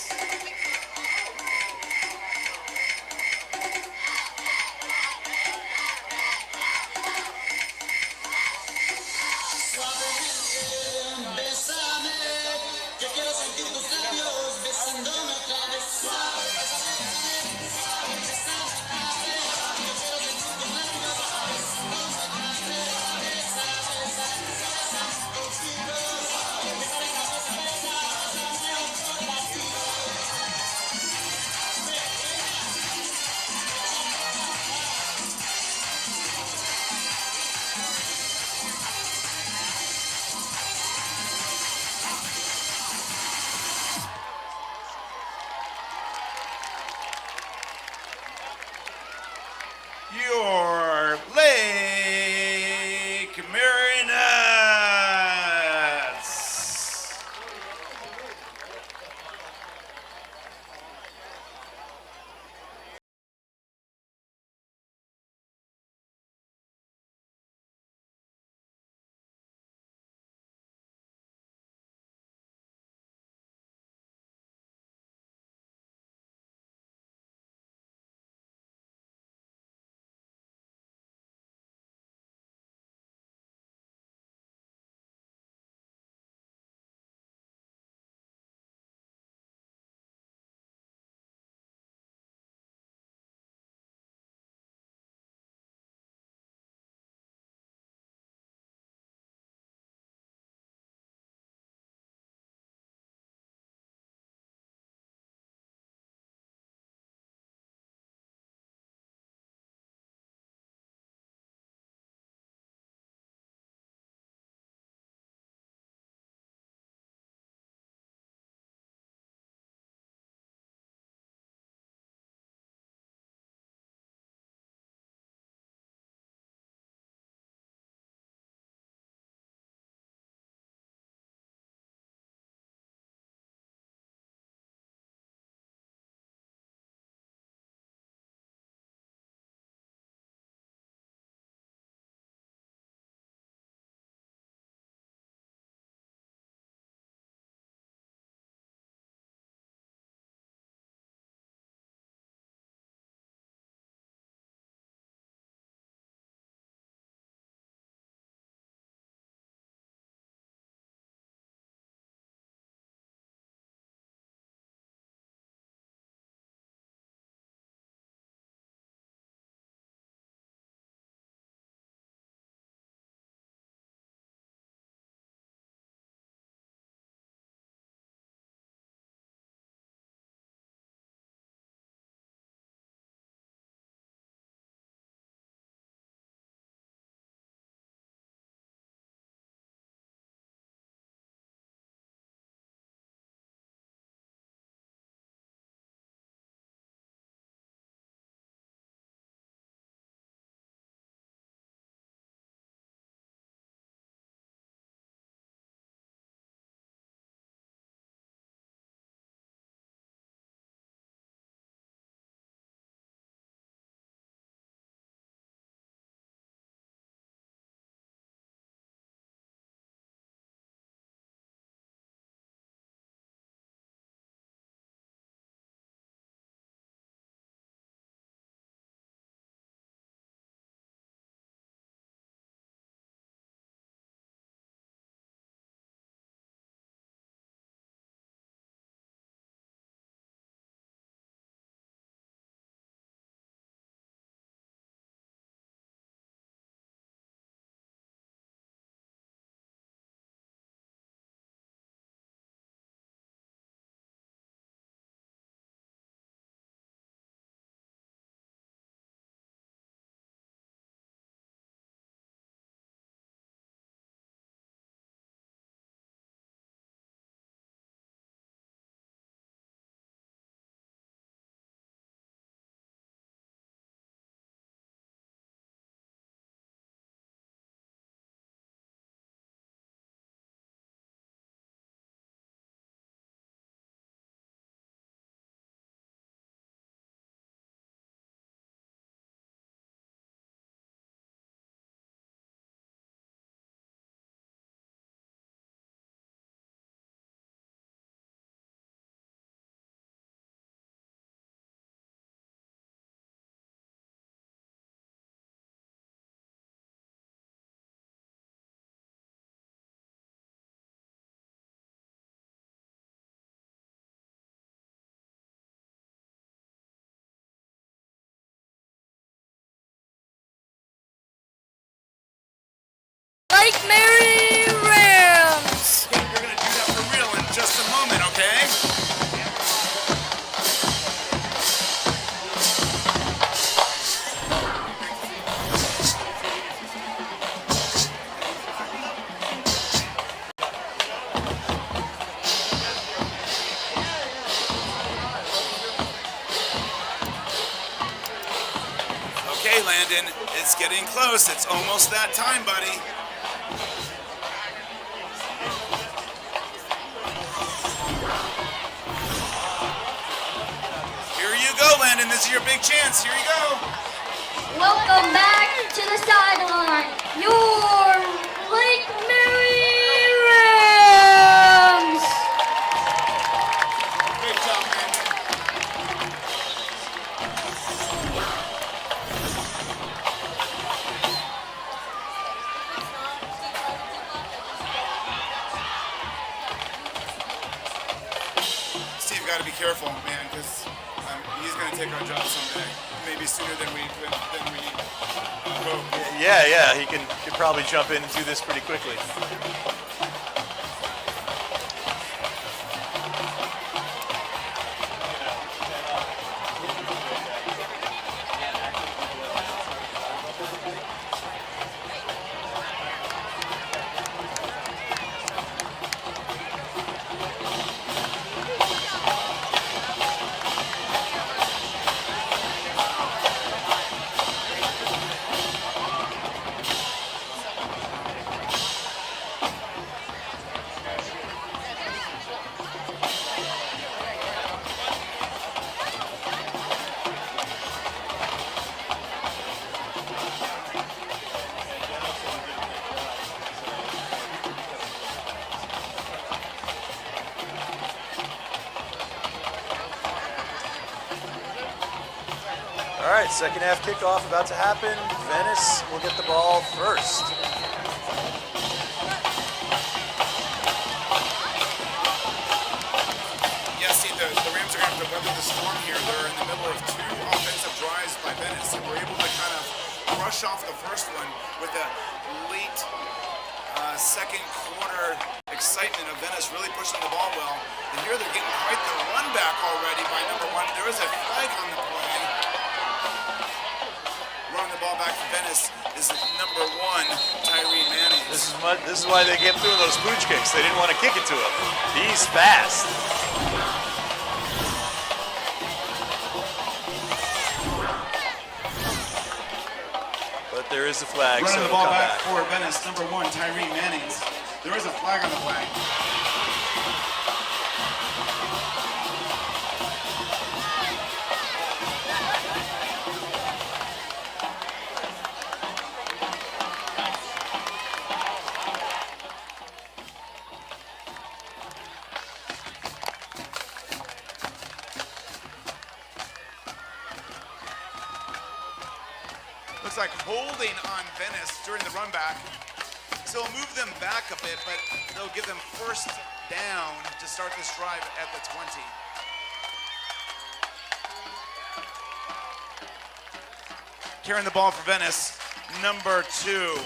getting close. It's almost that time, buddy. Here you go, Landon. This is your big chance. Here you go. Welcome back to the sideline. Your Lake Mary Rams. Great job, Landon. Steve, got to be careful, man, because he's going to take our job someday. Maybe sooner than we hope. Yeah, he could probably jump in and do this pretty quickly. All right, second half kickoff about to happen. Venice will get the ball first. Yes, see, the Rams are going to have to weather the storm here. They're in the middle of two offensive drives by Venice, and we're able to kind of brush off the first one with a late second quarter excitement of Venice really pushing the ball well. And here they're getting quite the run back already by number one. There is a flag on the play. Running the ball back for Venice is number one, Tyree Manning. This is why they kept doing those pooch kicks. They didn't want to kick it to him. He's fast. But there is a flag. Running so the ball come back for Venice, number one, Tyree Manning. There is a flag on the play. Looks like holding on Venice during the run back. So it'll move them back a bit, but they'll give them first down to start this drive at the 20. Carrying the ball for Venice, number 2,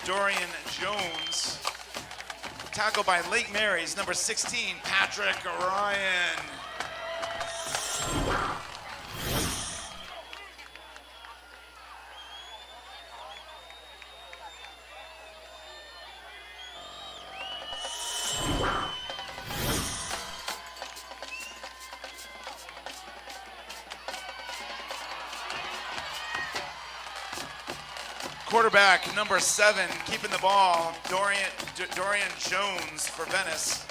Dorian Jones. Tackled by Lake Mary's number 16, Patrick Ryan. Quarterback, number 7, keeping the ball, Dorian Jones for Venice.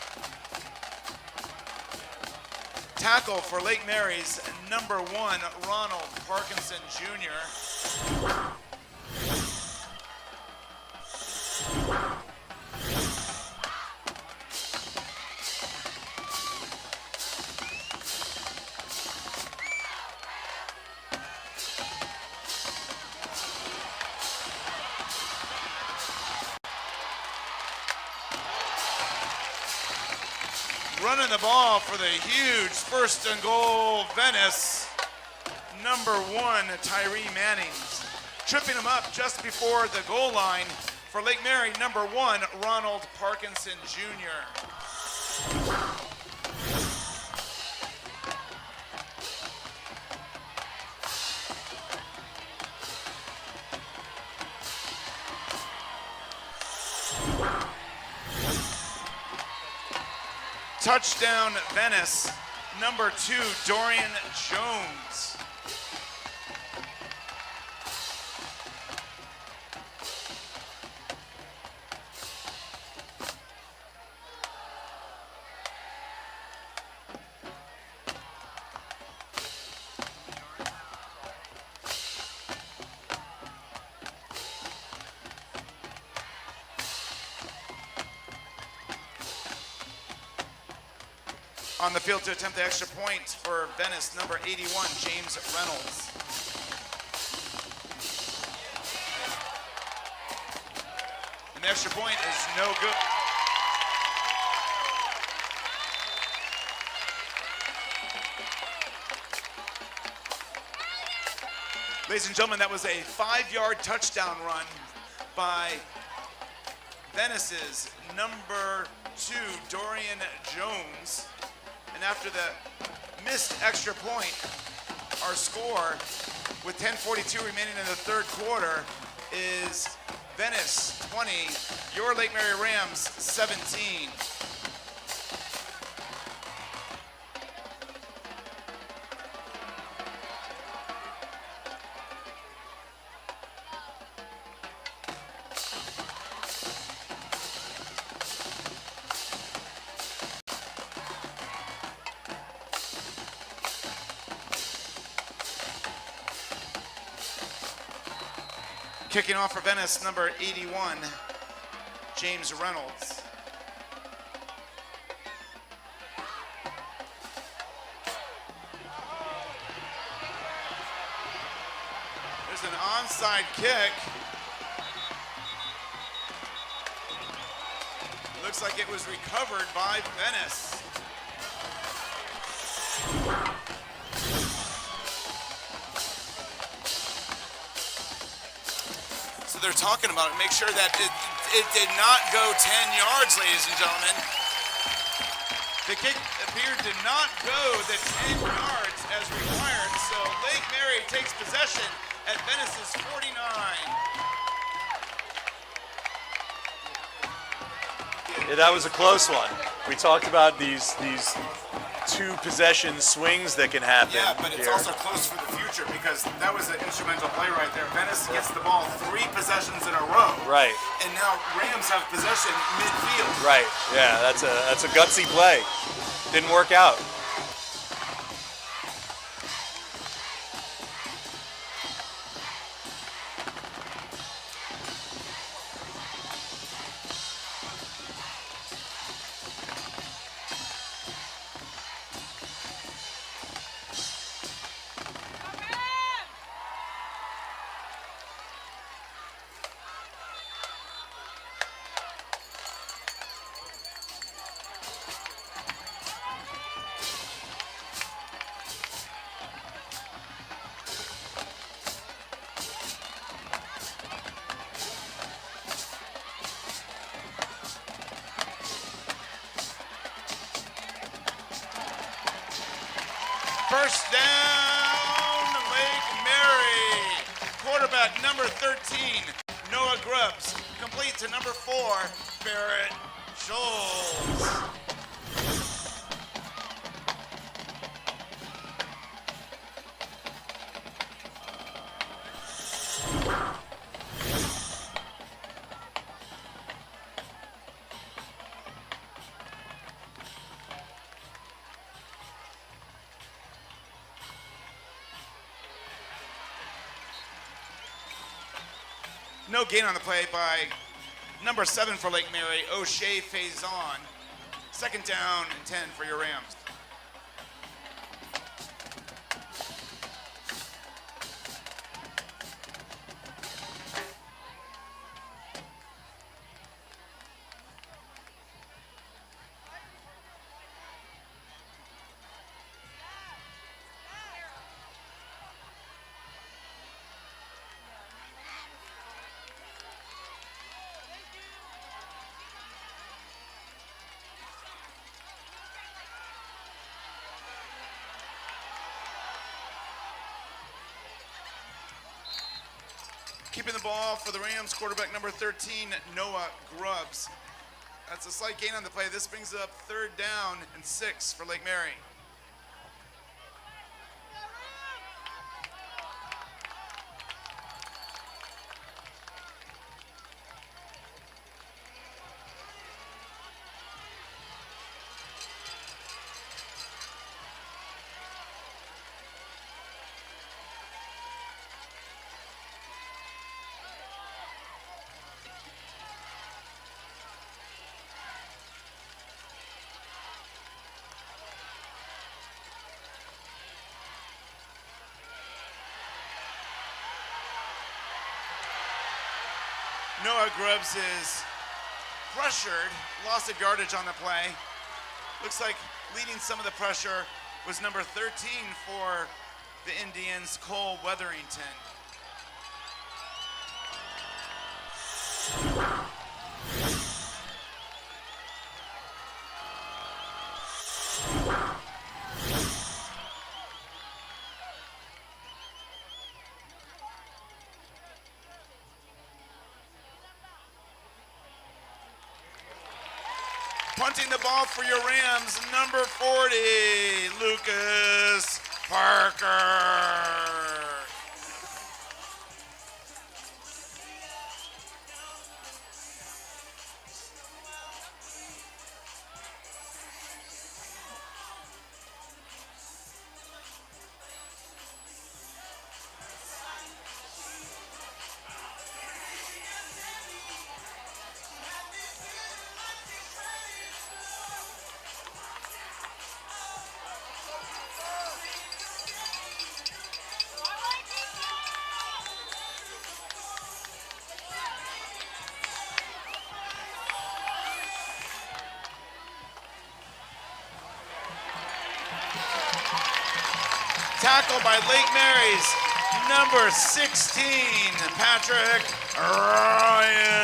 Tackle for Lake Mary's, number 1, Ronald Parkinson Jr. Running the ball for the huge first and goal, Venice, number 1, Tyree Manning. Tripping him up just before the goal line for Lake Mary, number 1, Ronald Parkinson Jr. Touchdown, Venice, number 2, Dorian Jones. On the field to attempt the extra point for Venice, number 81, James Reynolds. And the extra point is no good. Ladies and gentlemen, that was a 5-yard touchdown run by Venice's number 2, Dorian Jones. And after the missed extra point, our score with 10:42 remaining in the third quarter is Venice 20, your Lake Mary Rams 17. Kicking off for Venice, number 81, James Reynolds. There's an onside kick. Looks like it was recovered by Venice. They're talking about it. Make sure that it did not go 10 yards, ladies and gentlemen. The kick appeared to not go the 10 yards as required, so Lake Mary takes possession at Venice's 49. Yeah, that was a close one. We talked about these two possession swings that can happen. Yeah, but it's here. also close for the future because that was an instrumental play right there. Venice gets the ball 3 possessions in a row. Right. And now Rams have possession midfield. Right. Yeah, that's a gutsy play. Didn't work out. First down, Lake Mary. Quarterback number 13, Noah Grubbs. Complete to number 4, Barrett Scholes. No gain on the play by number 7 for Lake Mary, O'Shea Faison. Second down and 10 for your Rams. Keeping the ball for the Rams, quarterback number 13, Noah Grubbs. That's a slight gain on the play. This brings up third down and 6 for Lake Mary. Noah Grubbs is pressured, loss of yardage on the play. Looks like leading some of the pressure was number 13 for the Indians, Cole Wetherington. Punting the ball for your Rams, number 40, Lucas Parker. Tackle by Lake Mary's number 16, Patrick Ryan.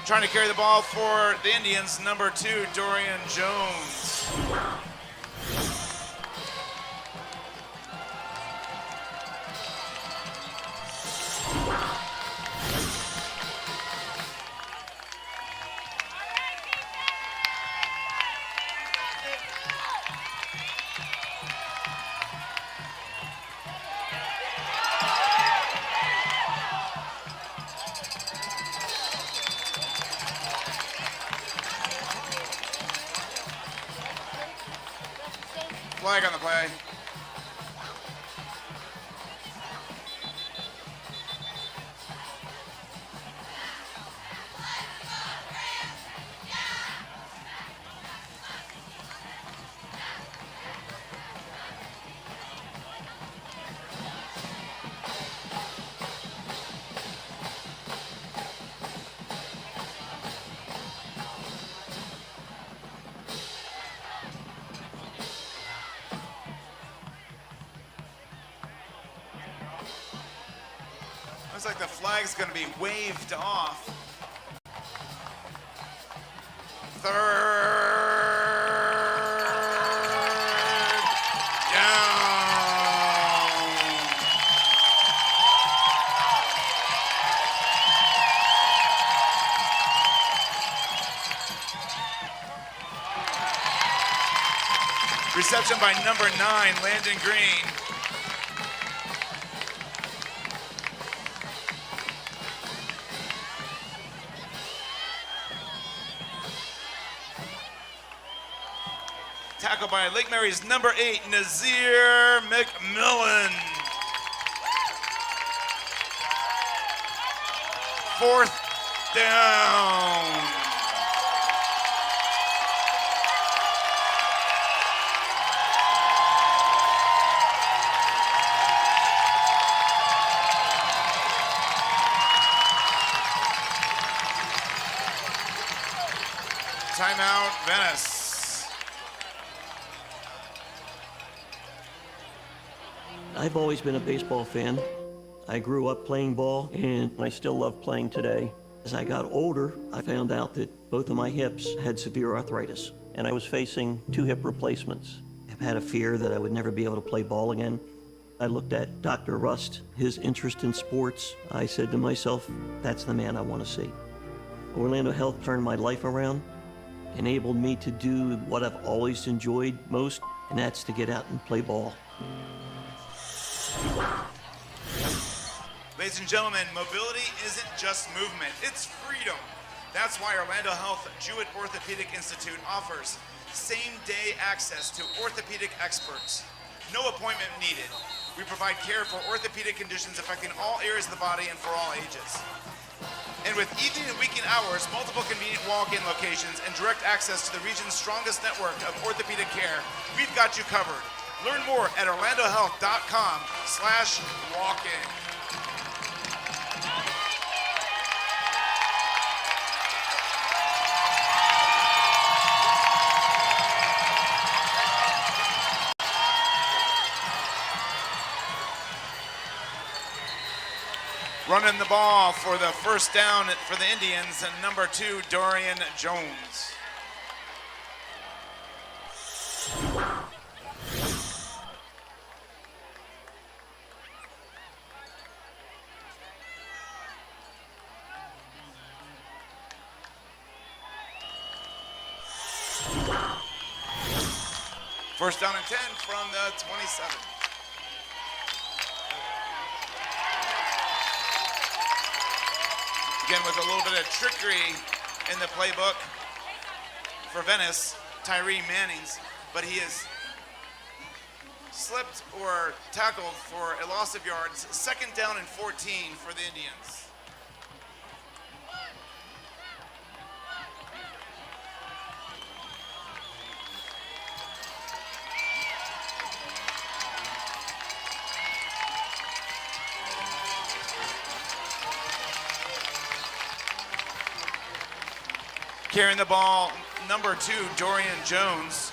Trying to carry the ball for the Indians, number 2, Dorian Jones. Flag on the play. Looks like the flag's going to be waved off. Third down. Reception by number 9, Landon Green. Tackle by Lake Mary's number 8, Nazir McMillan. 4th down. Timeout, Venice. I've always been a baseball fan. I grew up playing ball, and I still love playing today. As I got older, I found out that both of my hips had severe arthritis, and I was facing 2 hip replacements. I've had a fear that I would never be able to play ball again. I looked at Dr. Rust, his interest in sports. I said to myself, that's the man I want to see. Orlando Health turned my life around, enabled me to do what I've always enjoyed most, and that's to get out and play ball. Ladies and gentlemen, mobility isn't just movement, it's freedom. That's why Orlando Health Jewett Orthopedic Institute offers same-day access to orthopedic experts. No appointment needed. We provide care for orthopedic conditions affecting all areas of the body and for all ages. And with evening and weekend hours, multiple convenient walk-in locations, and direct access to the region's strongest network of orthopedic care, we've got you covered. Learn more at orlandohealth.com/walk-in. Running the ball for the first down for the Indians, and number 2, Dorian Jones. First down and 10 from the 27. Again, with a little bit of trickery in the playbook for Venice, Tyree Mannings, but he has slipped or tackled for a loss of yards. Second down and 14 for the Indians. Carrying the ball, number 2, Dorian Jones.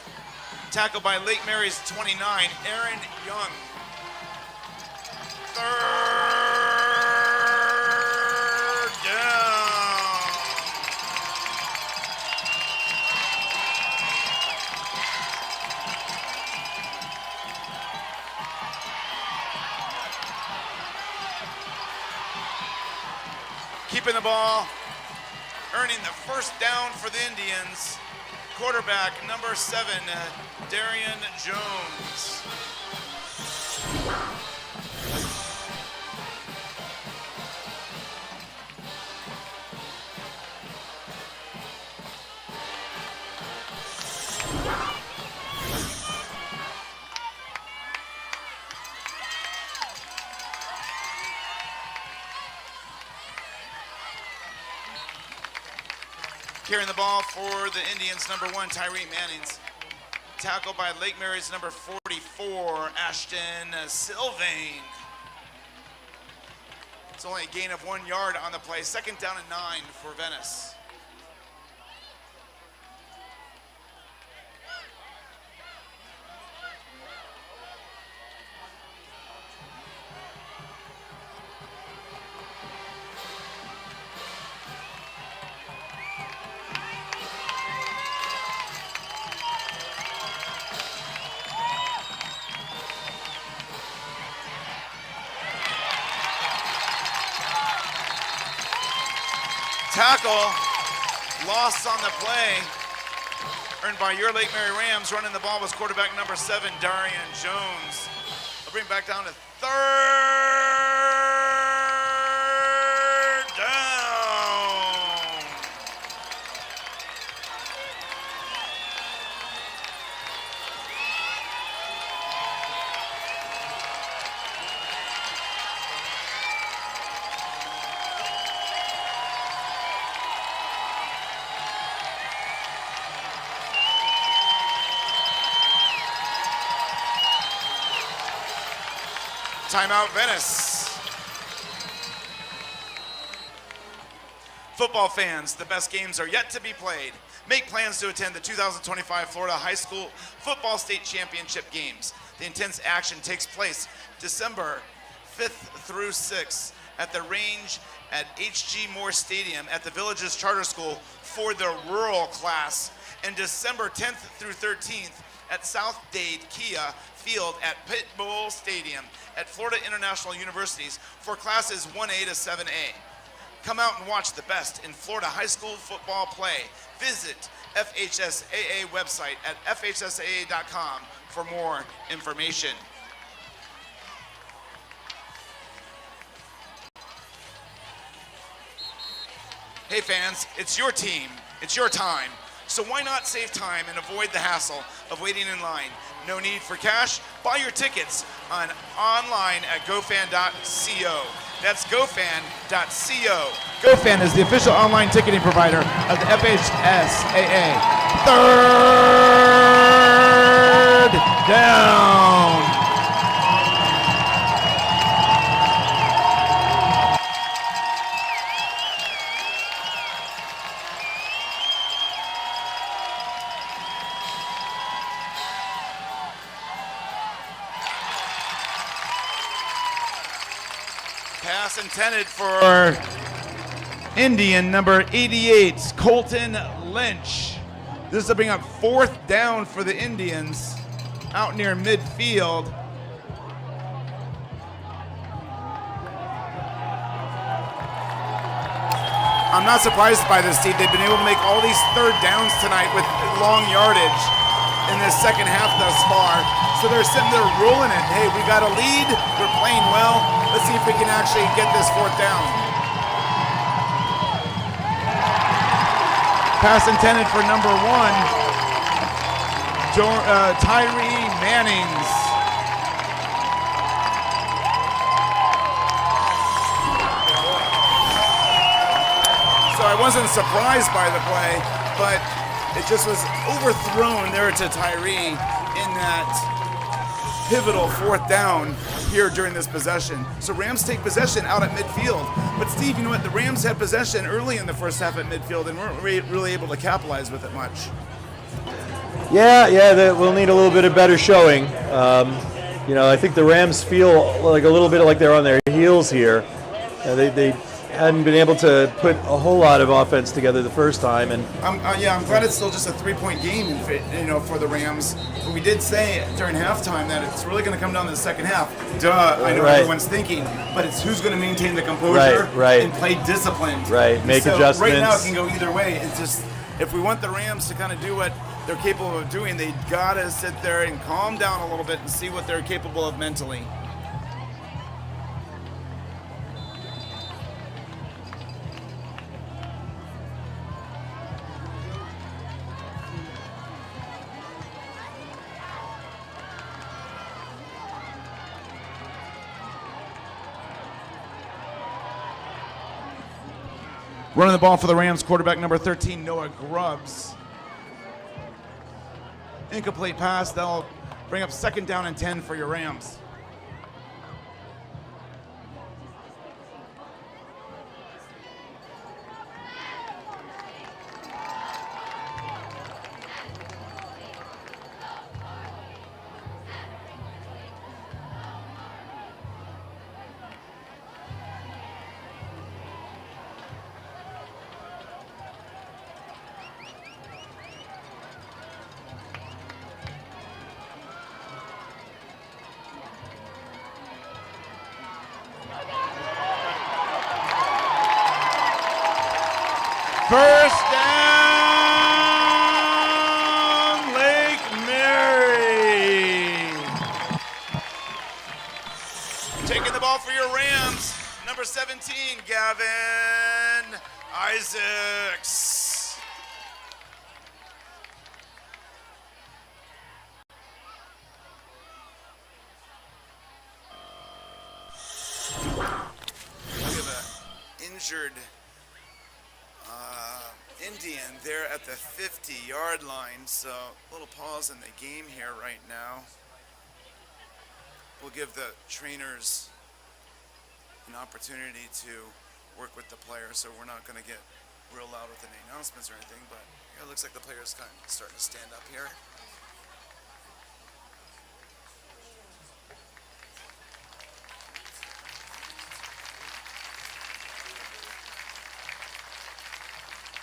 Tackled by Lake Mary's 29, Aaron Young. Third down. Keeping the ball. Earning the first down for the Indians. Quarterback number 7, Darian Jones. Carrying the ball for the Indians, number 1, Tyree Mannings. Tackled by Lake Mary's number 44, Ashton Sylvain. It's only a gain of 1 yard on the play. Second down and 9 for Venice. Tackle, loss on the play, earned by your Lake Mary Rams. Running the ball was quarterback number 7, Darian Jones. I'll bring back down to third down. Timeout, Venice. Football fans, the best games are yet to be played. Make plans to attend the 2025 Florida High School Football State Championship Games. The intense action takes place December 5th through 6th at the range at H.G. Moore Stadium at the Villages Charter School for the rural class, and December 10th through 13th at South Dade Kia Field at Pit Bowl Stadium at Florida International Universities for classes 1A to 7A. Come out and watch the best in Florida high school football play. Visit FHSAA website at FHSAA.com for more information. Hey fans, it's your team, it's your time. So why not save time and avoid the hassle of waiting in line? No need for cash. Buy your tickets online at gofan.co. That's gofan.co. GoFan is the official online ticketing provider of the FHSAA. Third down. Pass intended for Indian number 88, Colton Lynch. This will bring up 4th down for the Indians out near midfield. I'm not surprised by this team. They've been able to make all these 3rd downs tonight with long yardage in this second half thus far. So they're sitting there rolling it. Hey, we got a lead. We're playing well. Let's see if we can actually get this 4th down. Pass intended for number 1, Tyree Mannings. So I wasn't surprised by the play, but it just was overthrown there to Tyree in that pivotal 4th down here during this possession. So Rams take possession out at midfield. But Steve, you know what? The Rams had possession early in the first half at midfield and weren't really able to capitalize with it much. Yeah, we'll need a little bit of better showing. I think the Rams feel like a little bit like they're on their heels here. They hadn't been able to put a whole lot of offense together the first time, and I'm glad it's still just a 3-point game, for the Rams. But we did say during halftime that it's really going to come down to the second half. I know everyone's thinking, but it's who's going to maintain the composure and play disciplined. Make adjustments. Right now it can go either way. It's just if we want the Rams to kind of do what they're capable of doing, they got to sit there and calm down a little bit and see what they're capable of mentally. Running the ball for the Rams, quarterback number 13, Noah Grubbs. Incomplete pass. They'll bring up 2nd down and 10 for your Rams. First down, Lake Mary. Taking the ball for your Rams, number 17, Gavin Isaacs. We have an injured Indian there at the 50-yard line, so a little pause in the game here right now. We'll give the trainers an opportunity to work with the players, so we're not going to get real loud with any announcements or anything, but it looks like the players kind of starting to stand up here.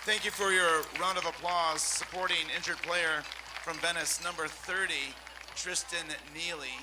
Thank you for your round of applause supporting injured player from Venice, number 30, Tristan Neely.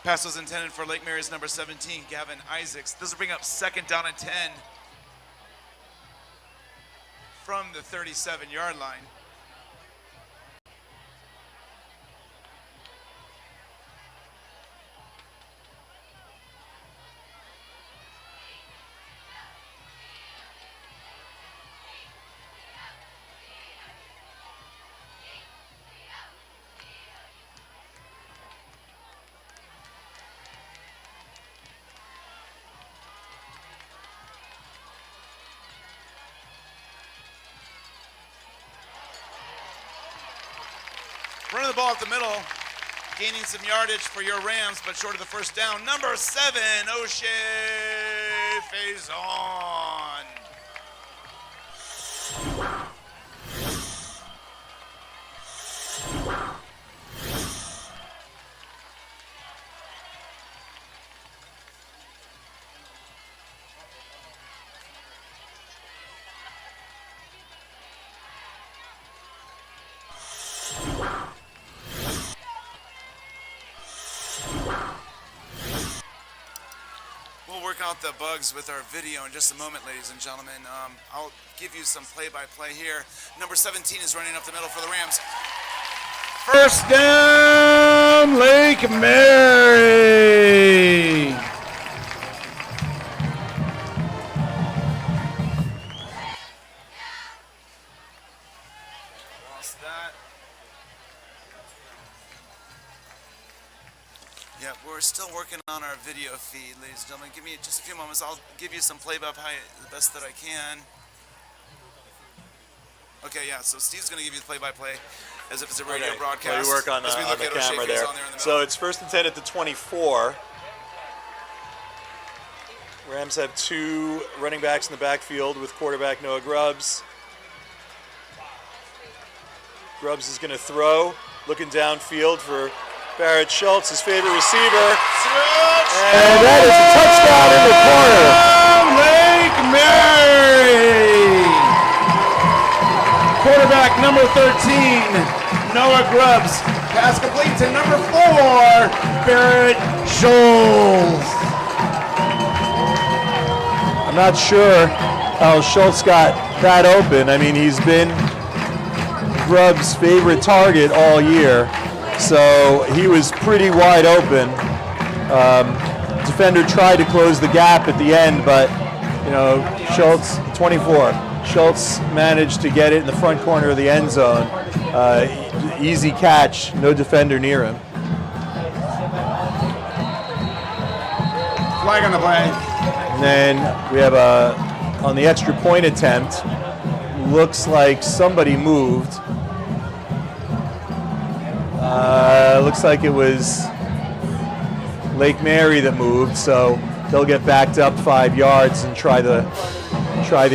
Pass was intended for Lake Mary's number 17, Gavin Isaacs. This will bring up 2nd down and 10 from the 37-yard line. Running the ball up the middle, gaining some yardage for your Rams, but short of the first down. Number 7, O'Shea Faison. We'll work out the bugs with our video in just a moment, ladies and gentlemen. I'll give you some play-by-play here. Number 17 is running up the middle for the Rams. First down, Lake Mary. Lost that. Yeah, we're still working on our video feed, ladies and gentlemen. Give me just a few moments. I'll give you some play-by-play the best that I can. Okay, yeah, so Steve's going to give you the play-by-play as if it's a radio broadcast. We work on the, camera there. So it's 1st and 10 at the 24. Rams have 2 running backs in the backfield with quarterback Noah Grubbs. Grubbs is going to throw, looking downfield for Barrett Schultz, his favorite receiver. And that is a touchdown in the corner. Lake Mary. Quarterback number 13, Noah Grubbs. Pass complete to number 4, Barrett Schultz. I'm not sure how Schultz got that open. I mean, he's been Grubbs' favorite target all year, so he was pretty wide open. Defender tried to close the gap at the end, but Schultz, 24. Schultz managed to get it in the front corner of the end zone. Easy catch, no defender near him. Flag on the play. And then we have on the extra point attempt, looks like somebody moved. Looks like it was Lake Mary that moved, so they'll get backed up 5 yards and try the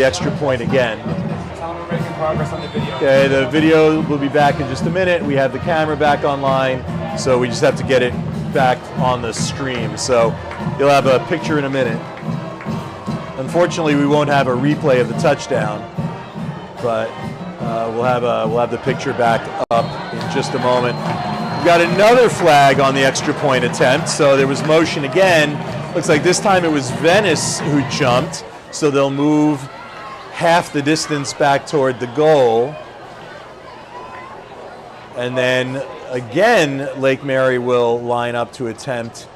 extra point again. We're making progress on the video. Okay, the video will be back in just a minute. We have the camera back online, so we just have to get it back on the stream. So you'll have a picture in a minute. Unfortunately, we won't have a replay of the touchdown, but we'll have the picture back up in just a moment. We've got another flag on the extra point attempt, so there was motion again. Looks like this time it was Venice who jumped. So they'll move half the distance back toward the goal. And then again, Lake Mary will line up to attempt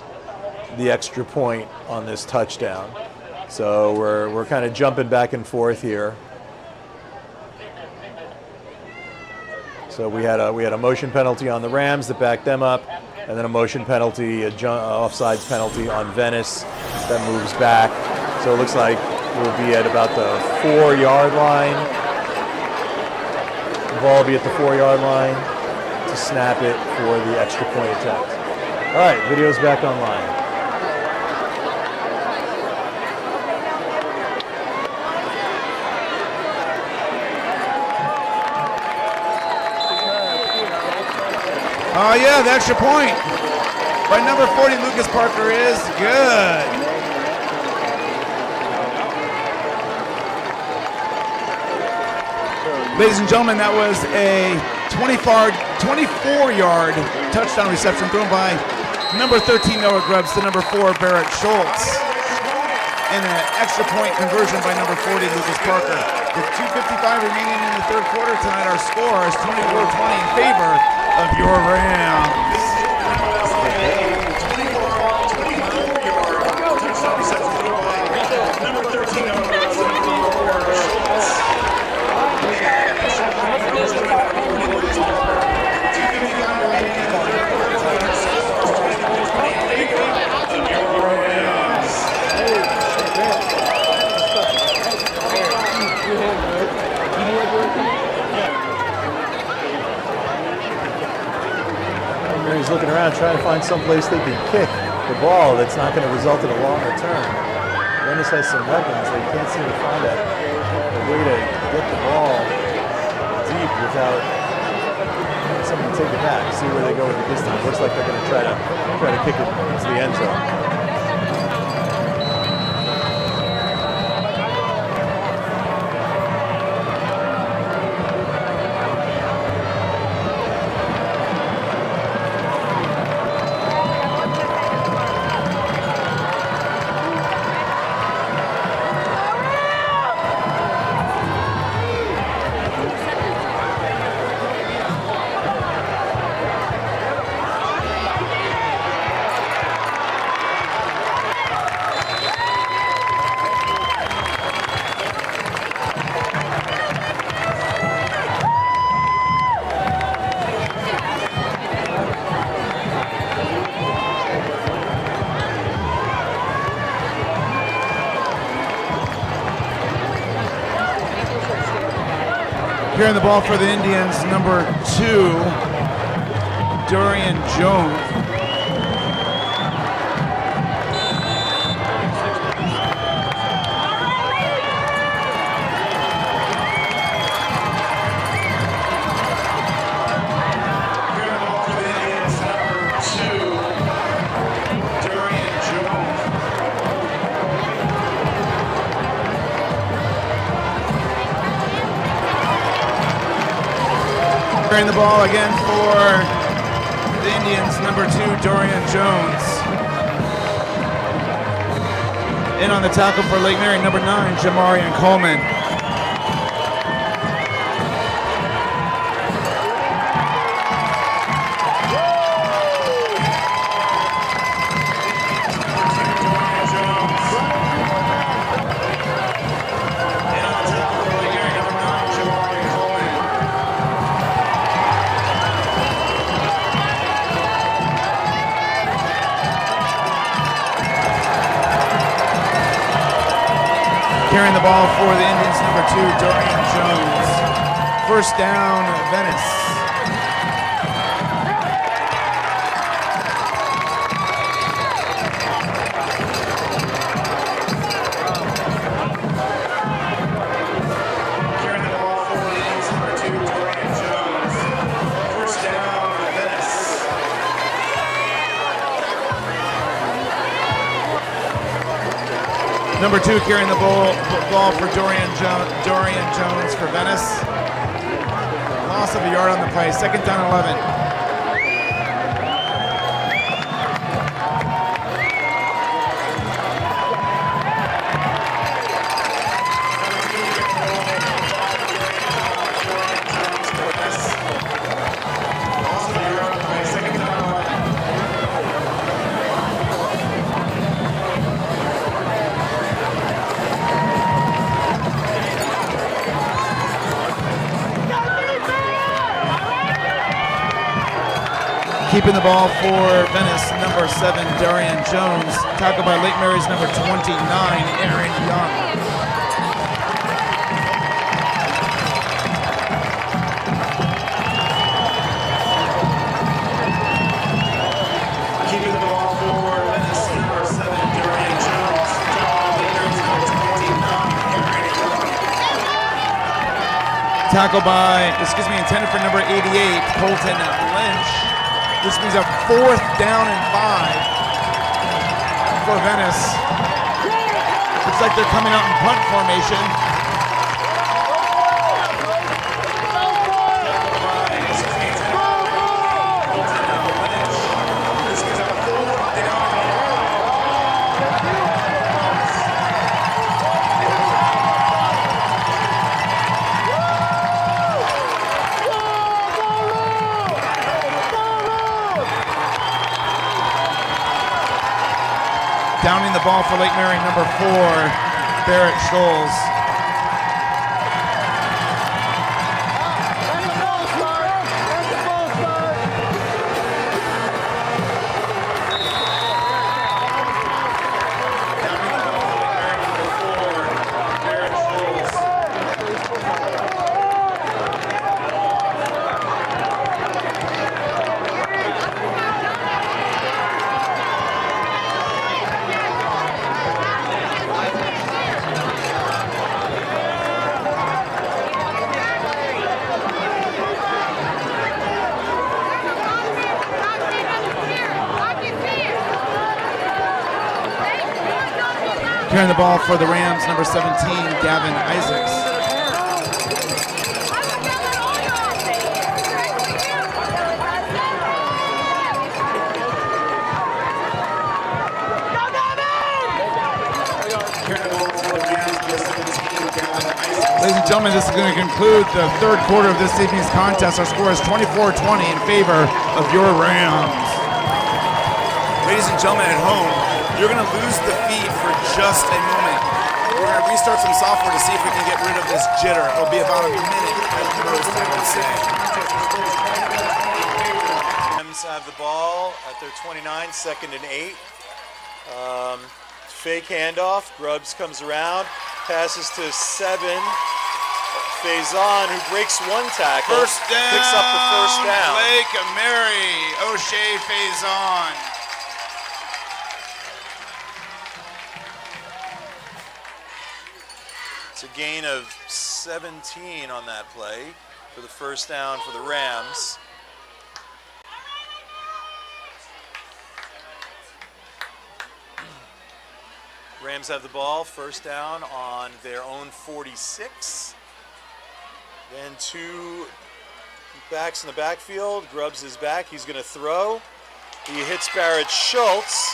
the extra point on this touchdown. So we're kind of jumping back and forth here. So we had a motion penalty on the Rams that backed them up, and then a motion penalty, offsides penalty on Venice that moves back. So it looks like we'll be at about the 4-yard line. The ball will be at the 4-yard line to snap it for the extra point attempt. All right, video's back online. Oh yeah, the extra point by number 40, Lucas Parker, is good. Ladies and gentlemen, that was a 24-yard touchdown reception thrown by Number 13, Noah Grubbs, to number 4, Barrett Schultz. And an extra point conversion by number 40, Lucas Parker. With 2:55 remaining in the third quarter tonight, our score is 24-20 in favor of your Rams. Number 13, Noah Grubbs, number 4, Schultz. Mary's looking around trying to find some place they can kick the ball that's not going to result in a long return. Venice has some weapons. They can't seem to find a way to get the ball deep without someone to take it back. See where they go with the distance. Looks like they're going to try to kick it to the end zone. Carrying the ball for the Indians, number 2, Dorian Jones. Carrying the ball again for the Indians, number 2, Dorian Jones. In on the tackle for Lake Mary, number 9, Jamarian Coleman. Carrying the ball for the Indians, number 2, Dorian Jones. First down, Venice. Carrying the ball for the Indians, number 2, Dorian Jones. First down, Venice. Number 2 carrying the ball for Dorian Jones for Venice. Loss of a yard on the play. Second down, 11. Keeping the ball for Venice, number 7, Dorian Jones. Tackled by Lake Mary's number 29, Aaron Young. Keeping the ball for Venice, number 7, Dorian Jones. Tackled by, intended for number 88, Colton Lynch. This means a 4th down and 5 for Venice. Looks like they're coming out in punt formation. This means a 4th the ball for Lake Mary, number 4, Barrett Scholes. Carrying the ball for the Rams, number 17, Gavin Isaacs. Ladies and gentlemen, this is going to conclude the third quarter of this evening's contest. Our score is 24-20 in favor of your Rams. Ladies and gentlemen at home, you're going to lose the feed for just a moment. We're going to restart some software to see if we can get rid of this jitter. It'll be about a minute at most, I would say. Rams have the ball at their 29, 2nd and 8. Fake handoff. Grubbs comes around, passes to 7. Faison, who breaks one tackle, First down, picks up the first down. Lake Mary, O'Shea Faison. It's a gain of 17 on that play for the first down for the Rams. Rams have the ball, first down on their own 46. Then 2 backs in the backfield. Grubbs is back, he's gonna throw. He hits Barrett Schultz.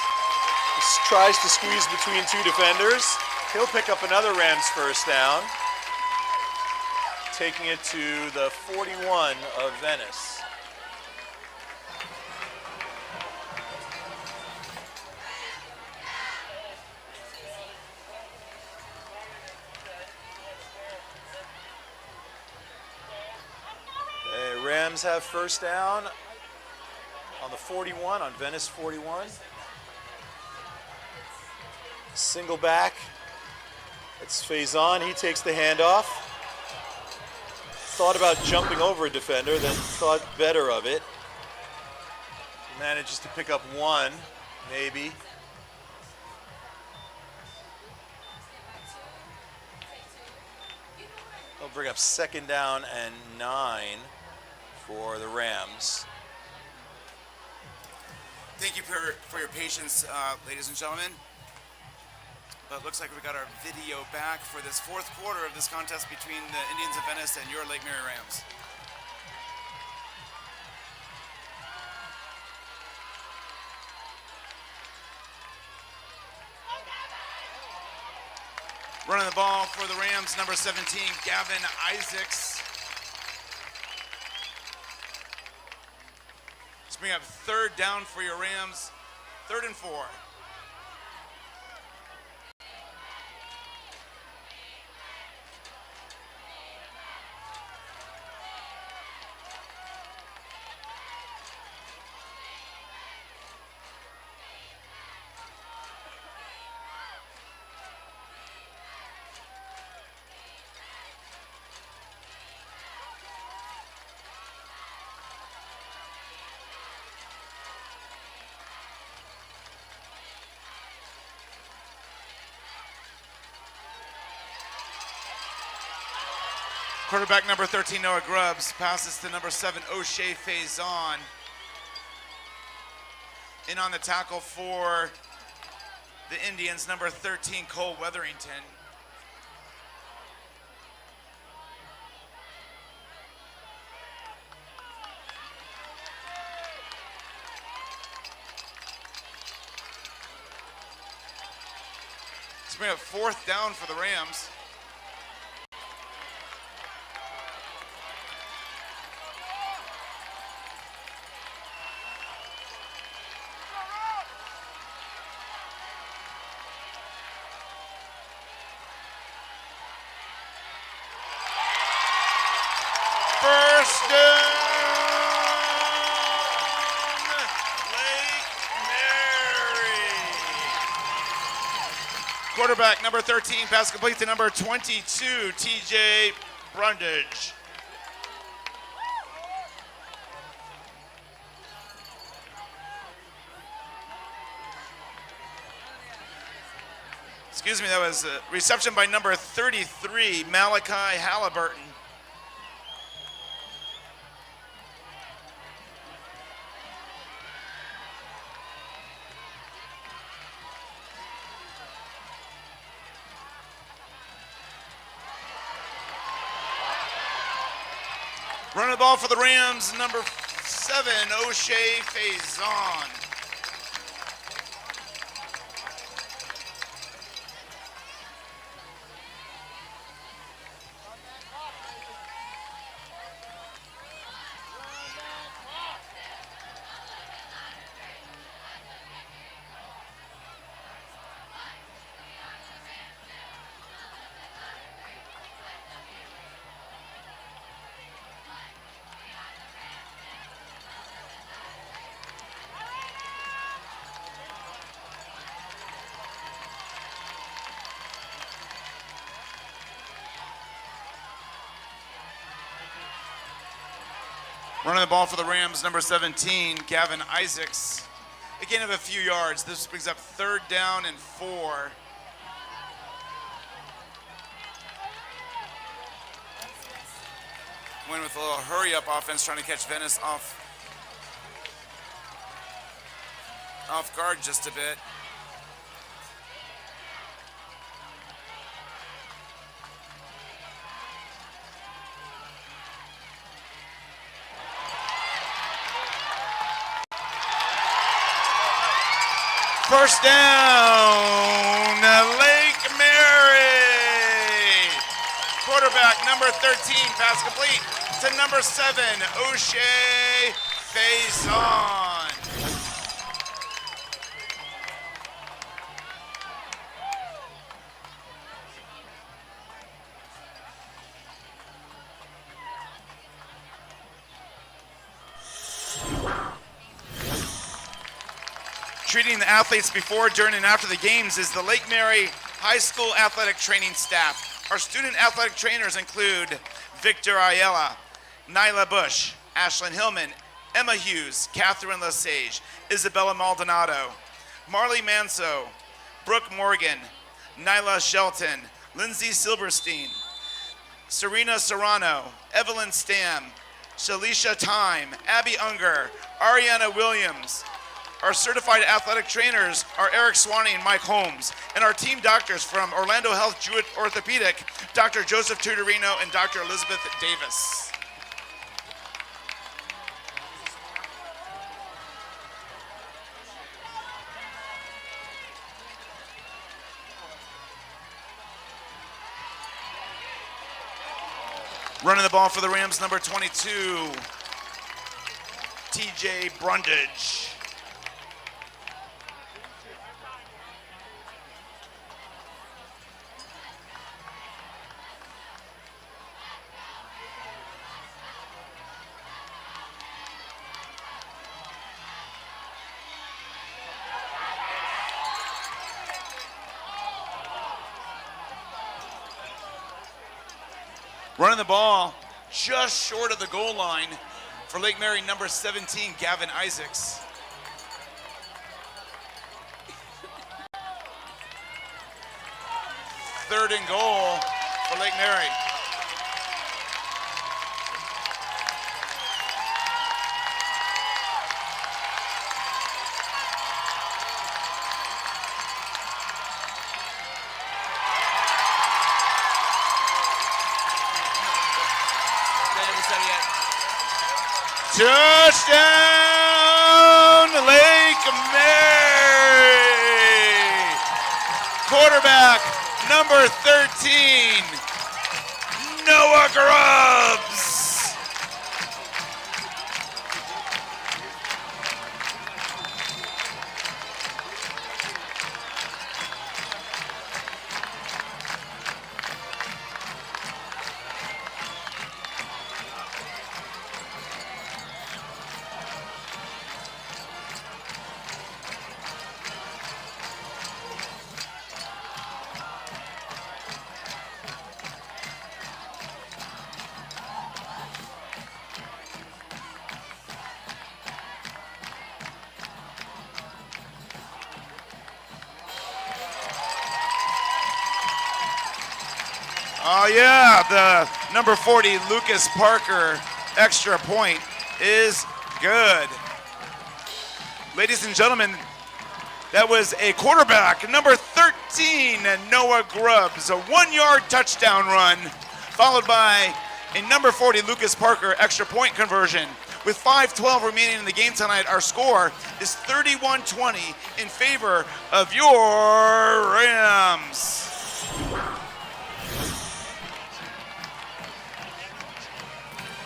He tries to squeeze between 2 defenders. He'll pick up another Rams first down, taking it to the 41 of Venice. Rams have first down on the 41, on Venice 41. Single back. It's Faison, he takes the handoff. Thought about jumping over a defender, then thought better of it. Manages to pick up 1, maybe. They'll bring up 2nd down and 9 for the Rams. Thank you for your patience, ladies and gentlemen. But it looks like we got our video back for this 4th quarter of this contest between the Indians of Venice and your Lake Mary Rams. Running the ball for the Rams, number 17, Gavin Isaacs. Let's bring up 3rd down for your Rams, 3rd and 4. Quarterback number 13, Noah Grubbs, passes to number 7, O'Shea Faison. In on the tackle for the Indians, number 13, Cole Wetherington. Let's bring up 4th down for the Rams. First down, Lake Mary. Quarterback number 13, pass complete to number 22, TJ Brundage. Excuse me, that was a reception by number 33, Malachi Halliburton. Running the ball for the Rams, number 7, O'Shea Faison. Running the ball for the Rams, number 17, Gavin Isaacs. A gain of a few yards. This brings up 3rd down and 4. Went with a little hurry-up offense, trying to catch Venice off guard just a bit. First down, Lake Mary. Quarterback number 13, pass complete to number 7, O'Shea Faison. Treating the athletes before, during, and after the games is the Lake Mary High School athletic training staff. Our student athletic trainers include Victor Ayala, Nyla Bush, Ashlyn Hillman, Emma Hughes, Catherine Lesage, Isabella Maldonado, Marley Manso, Brooke Morgan, Nyla Shelton, Lindsay Silverstein, Serena Serrano, Evelyn Stam, Shalisha Time, Abby Unger, Ariana Williams. Our certified athletic trainers are Eric Swanee and Mike Holmes, and our team doctors from Orlando Health Jewett Orthopedic, Dr. Joseph Tutorino and Dr. Elizabeth Davis. Running the ball for the Rams, number 22, TJ Brundage. Running the ball just short of the goal line for Lake Mary, number 17, Gavin Isaacs. Third and goal for Lake Mary. Touchdown, Lake Mary. Quarterback number 13, Noah Grubbs. Oh yeah, the number 40, Lucas Parker, extra point is good. Ladies and gentlemen, that was a quarterback, number 13, Noah Grubbs, a 1-yard touchdown run, followed by a number 40, Lucas Parker, extra point conversion. With 5:12 remaining in the game tonight, our score is 31-20 in favor of your Rams.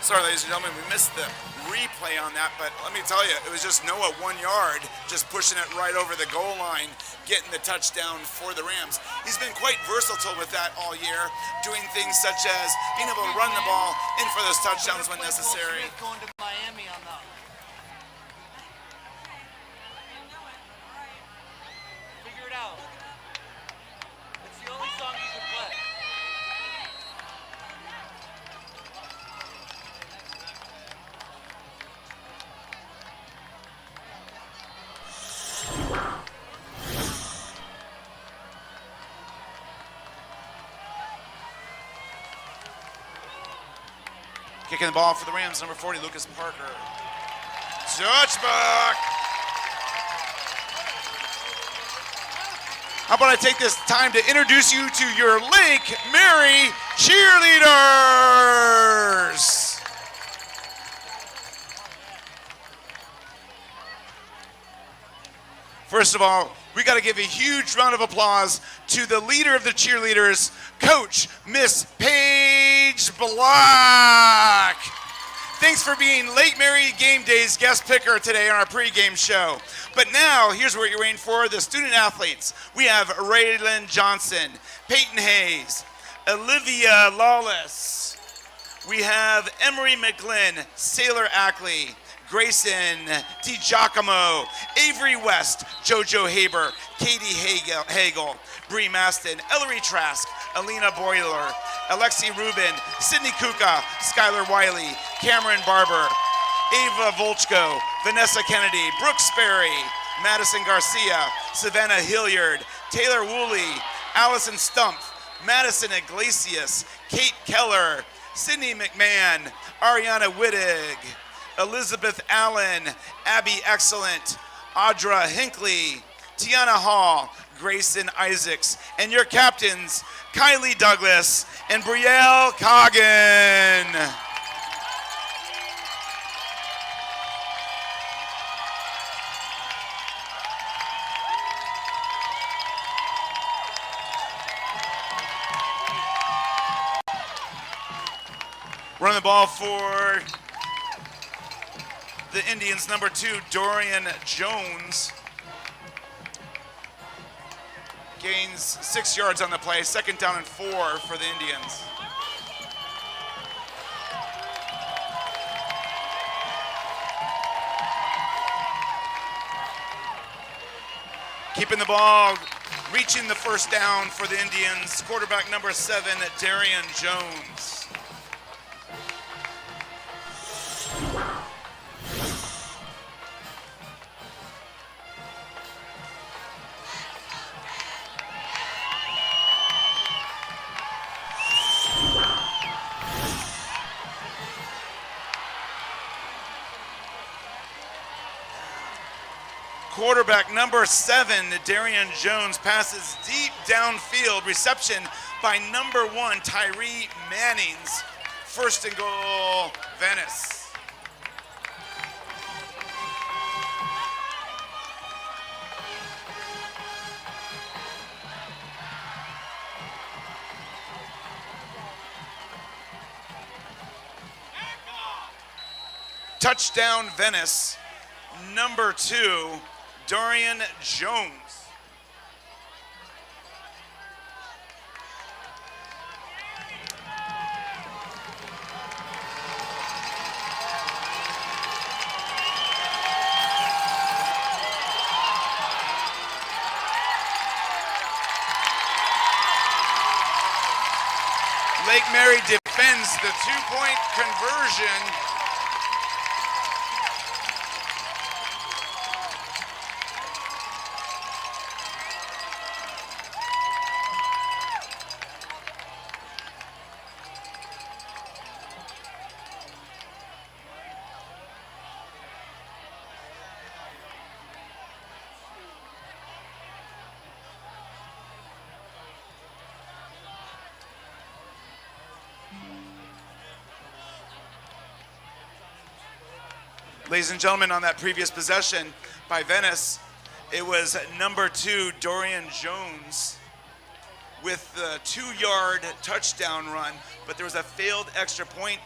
Sorry, ladies and gentlemen, we missed the replay on that, but let me tell you, it was just Noah 1 yard, just pushing it right over the goal line, getting the touchdown for the Rams. He's been quite versatile with that all year, doing things such as being able to run the ball in for those touchdowns when necessary. Going to Miami on that. Figure it out. It's the only song you can play. Kicking the ball for the Rams, number 40, Lucas Parker. Touchback! How about I take this time to introduce you to your Lake Mary cheerleaders? First of all, we got to give a huge round of applause to the leader of the cheerleaders, Coach Miss Paige Black. Thanks for being Lake Mary Game Day's guest picker today on our pregame show. But now, here's what you're waiting for, the student athletes. We have Raylan Johnson, Peyton Hayes, Olivia Lawless. We have Emery McGlynn, Sailor Ackley, Grayson DiGiacomo, Avery West, JoJo Haber, Katie Hagel, Bree Maston, Ellery Trask, Alina Boiler, Alexi Rubin, Sydney Kuka, Skylar Wiley, Cameron Barber, Ava Volchko, Vanessa Kennedy, Brooke Sperry, Madison Garcia, Savannah Hilliard, Taylor Woolley, Allison Stump, Madison Iglesias, Kate Keller, Sydney McMahon, Ariana Wittig, Elizabeth Allen, Abby Excellent, Audra Hinckley, Tiana Hall, Grayson Isaacs, and your captains, Kylie Douglas and Brielle Coggin. Running the ball for the Indians, number 2, Dorian Jones. Gains 6 yards on the play, 2nd down and 4 for the Indians. Keeping the ball, reaching the 1st down for the Indians, quarterback number 7, Darian Jones. Quarterback number 7, Darian Jones, passes deep downfield. Reception by number 1, Tyree Mannings. 1st and goal, Venice. Touchdown, Venice. Number 2, Dorian Jones. Lake Mary defends the 2-point conversion. Ladies and gentlemen, on that previous possession by Venice, it was number 2, Dorian Jones, with the 2-yard touchdown run, but there was a failed extra point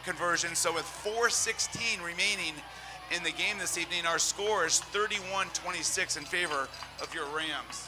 conversion. So with 4:16 remaining in the game this evening, our score is 31-26 in favor of your Rams.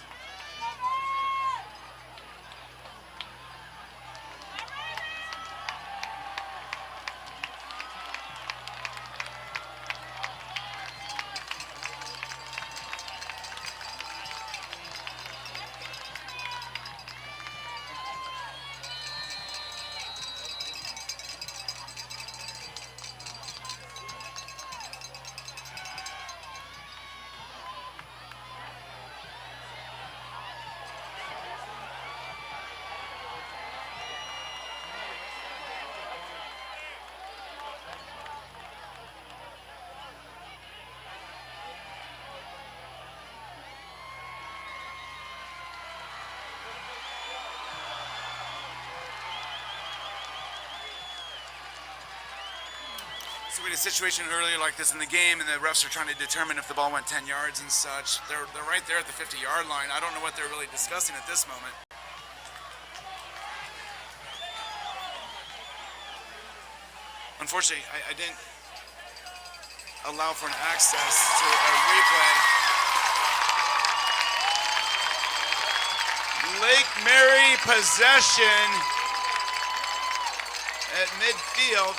So we had a situation earlier like this in the game, and the refs are trying to determine if the ball went 10 yards and such. They're right there at the 50-yard line. I don't know what they're really discussing at this moment. Unfortunately, I didn't allow for an access to a replay. Lake Mary possession at midfield.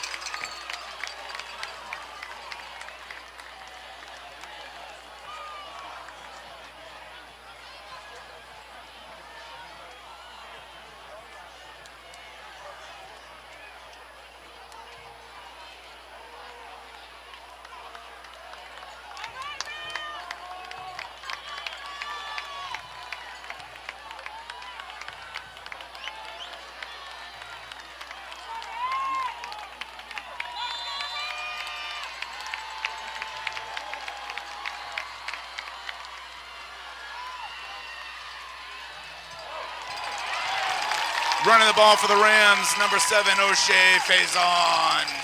Running the ball for the Rams, number 7, O'Shea Faison.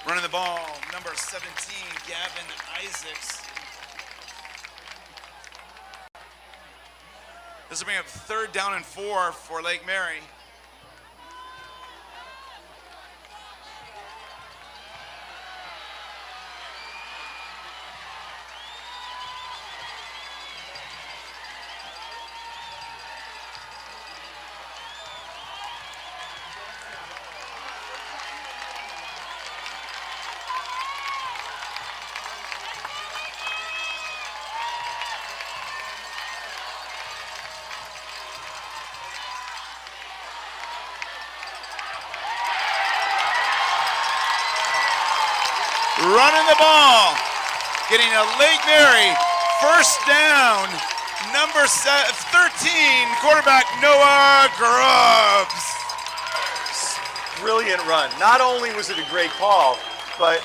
Running the ball, number 17, Gavin Isaacs. This will bring up 3rd down and 4 for Lake Mary. Running the ball, getting a Lake Mary first down, number 13, quarterback Noah Grubbs. Brilliant run. Not only was it a great call, but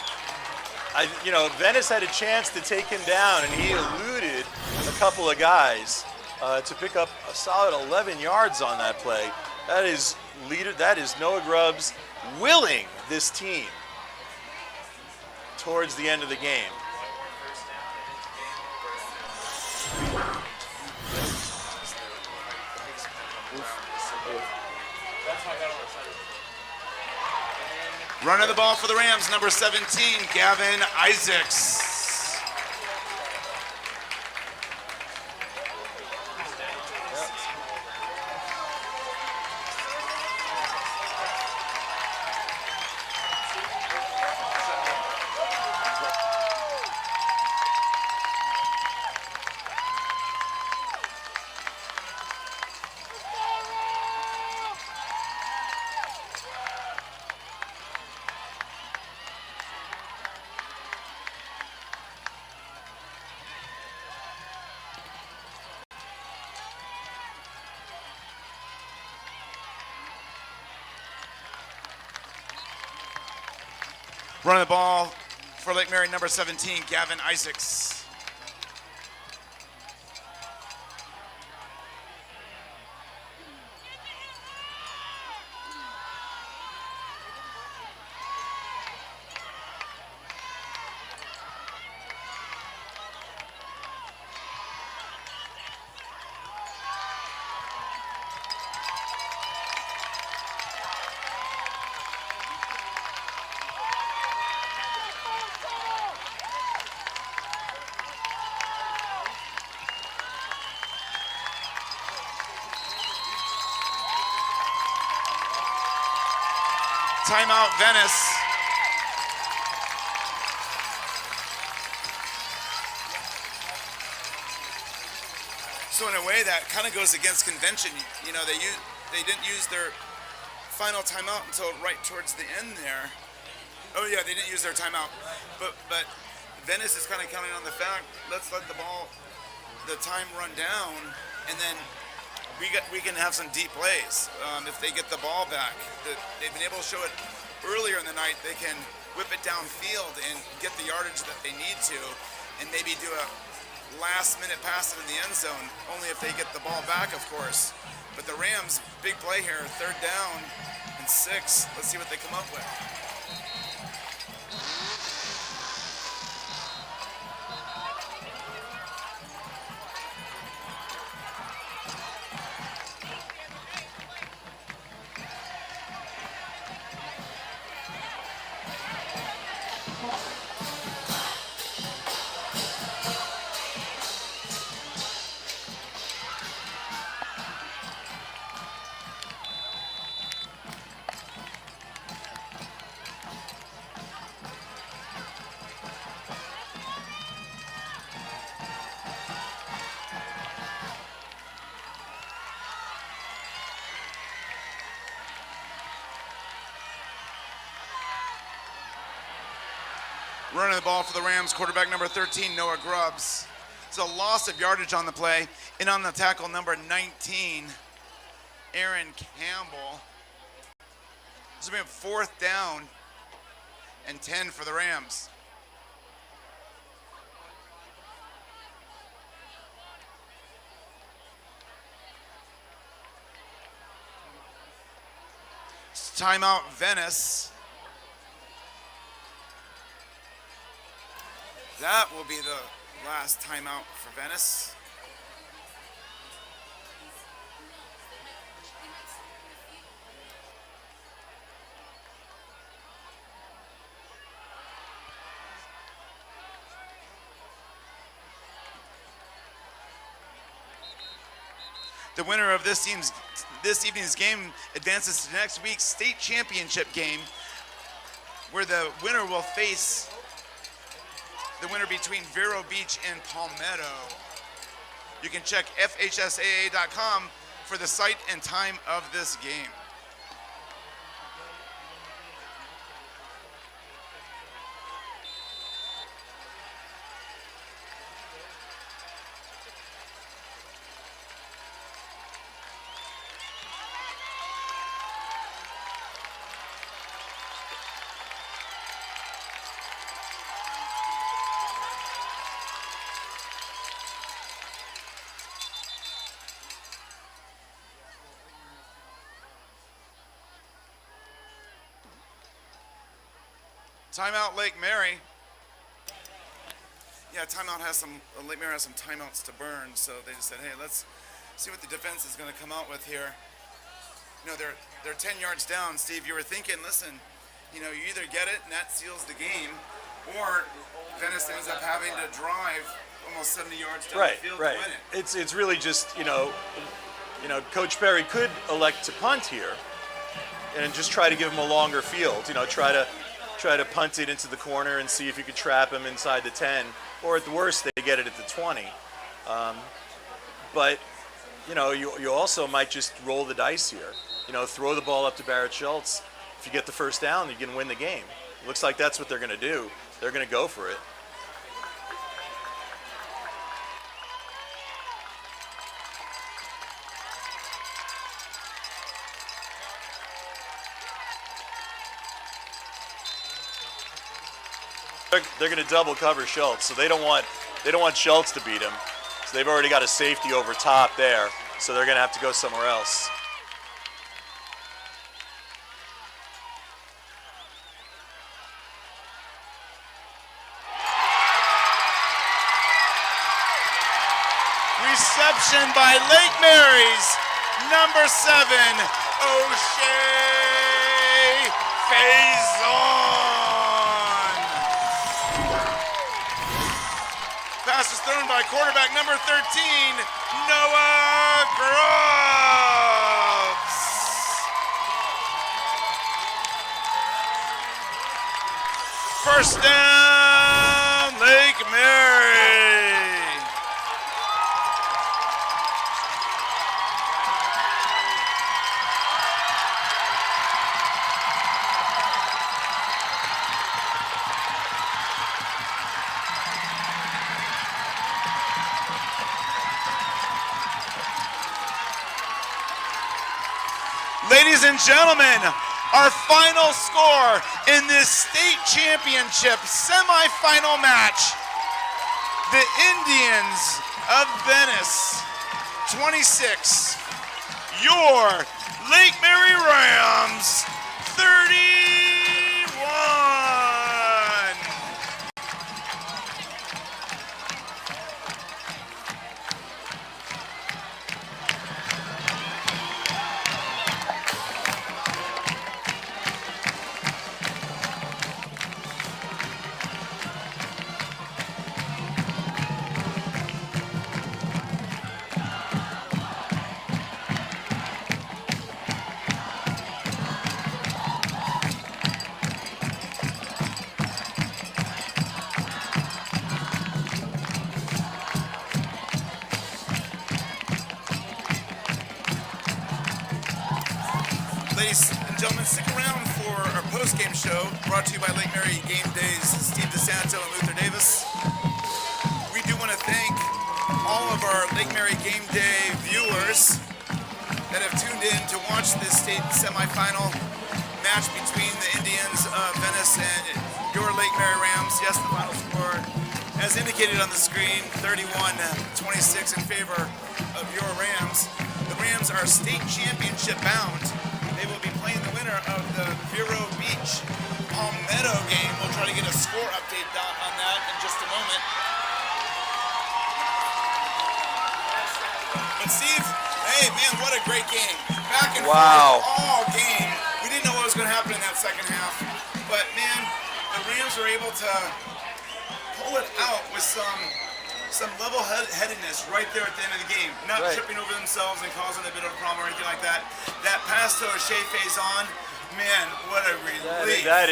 Venice had a chance to take him down, and he eluded a couple of guys to pick up a solid 11 yards on that play. That is Noah Grubbs willing this team towards the end of the game. Running the ball for the Rams, number 17, Gavin Isaacs. Running the ball for Lake Mary, number 17, Gavin Isaacs. Timeout, Venice. So in a way, that kind of goes against convention. You know, they didn't use their final timeout until right towards the end there. Oh yeah, they didn't use their timeout. But Venice is kind of counting on the fact, let's let the time run down, and then we can have some deep plays if they get the ball back. They've been able to show it earlier in the night. They can whip it downfield and get the yardage that they need to, and maybe do a last-minute pass into the end zone, only if they get the ball back, of course. But the Rams, big play here, 3rd down and 6. Let's see what they come up with. Running the ball for the Rams, quarterback number 13, Noah Grubbs. It's a loss of yardage on the play. And on the tackle, number 19, Aaron Campbell. This will be a 4th down and 10 for the Rams. It's timeout, Venice. That will be the last timeout for Venice. The winner of this evening's game advances to next week's state championship game, where the winner will face the winner between Vero Beach and Palmetto. You can check FHSAA.com for the site and time of this game. Timeout, Lake Mary. Yeah, Lake Mary has some timeouts to burn, so they just said, hey, let's see what the defense is going to come out with here. You know, they're 10 yards down. Steve, you were thinking, listen, you know, you either get it and that seals the game, or Venice ends up having to drive almost 70 yards down the field to win it. It's really just, you know, Coach Perry could elect to punt here and just try to give him a longer field. You know, try to punt it into the corner and see if you could trap him inside the 10, or at the worst they get it at the 20. But you know, you also might just roll the dice here. You know, throw the ball up to Barrett Schultz. If you get the 1st down, you can win the game. Looks like that's what they're going to do. They're going to go for it. they're going to double cover Schultz, so they don't want Schultz to beat him. So they've already got a safety over top there, so they're going to have to go somewhere else. Reception by Lake Mary's number 7, O'Shea Faison. Pass is thrown by quarterback number 13, Noah Grubbs. First down, Lake Mary. Ladies and gentlemen, our final score in this state championship semifinal match, the Indians of Venice 26, your Lake Mary Rams 31. Ladies and gentlemen, stick around for our post-game show brought to you by Lake Mary Game Days, Steve DeSanto and Luther Davis. We do want to thank all of our Lake Mary Game Day viewers that have tuned in to watch this state semifinal match between the Indians of Venice and your Lake Mary Rams. Yes, the final score, as indicated on the screen, 31-26 in favor of your Rams. The Rams are state championship bound. They will be playing the winner of the Vero Beach Palmetto game. We'll try to get a score update on that in just a moment. But Steve, hey man, what a great game. Back and forth all game. We didn't know what was going to happen in that second half. But man, the Rams were able to pull it out with some level-headedness right there at the end of the game. Not tripping over themselves and causing a bit of a problem or anything like that. That pass to O'Shea Faison, man, what a relief. That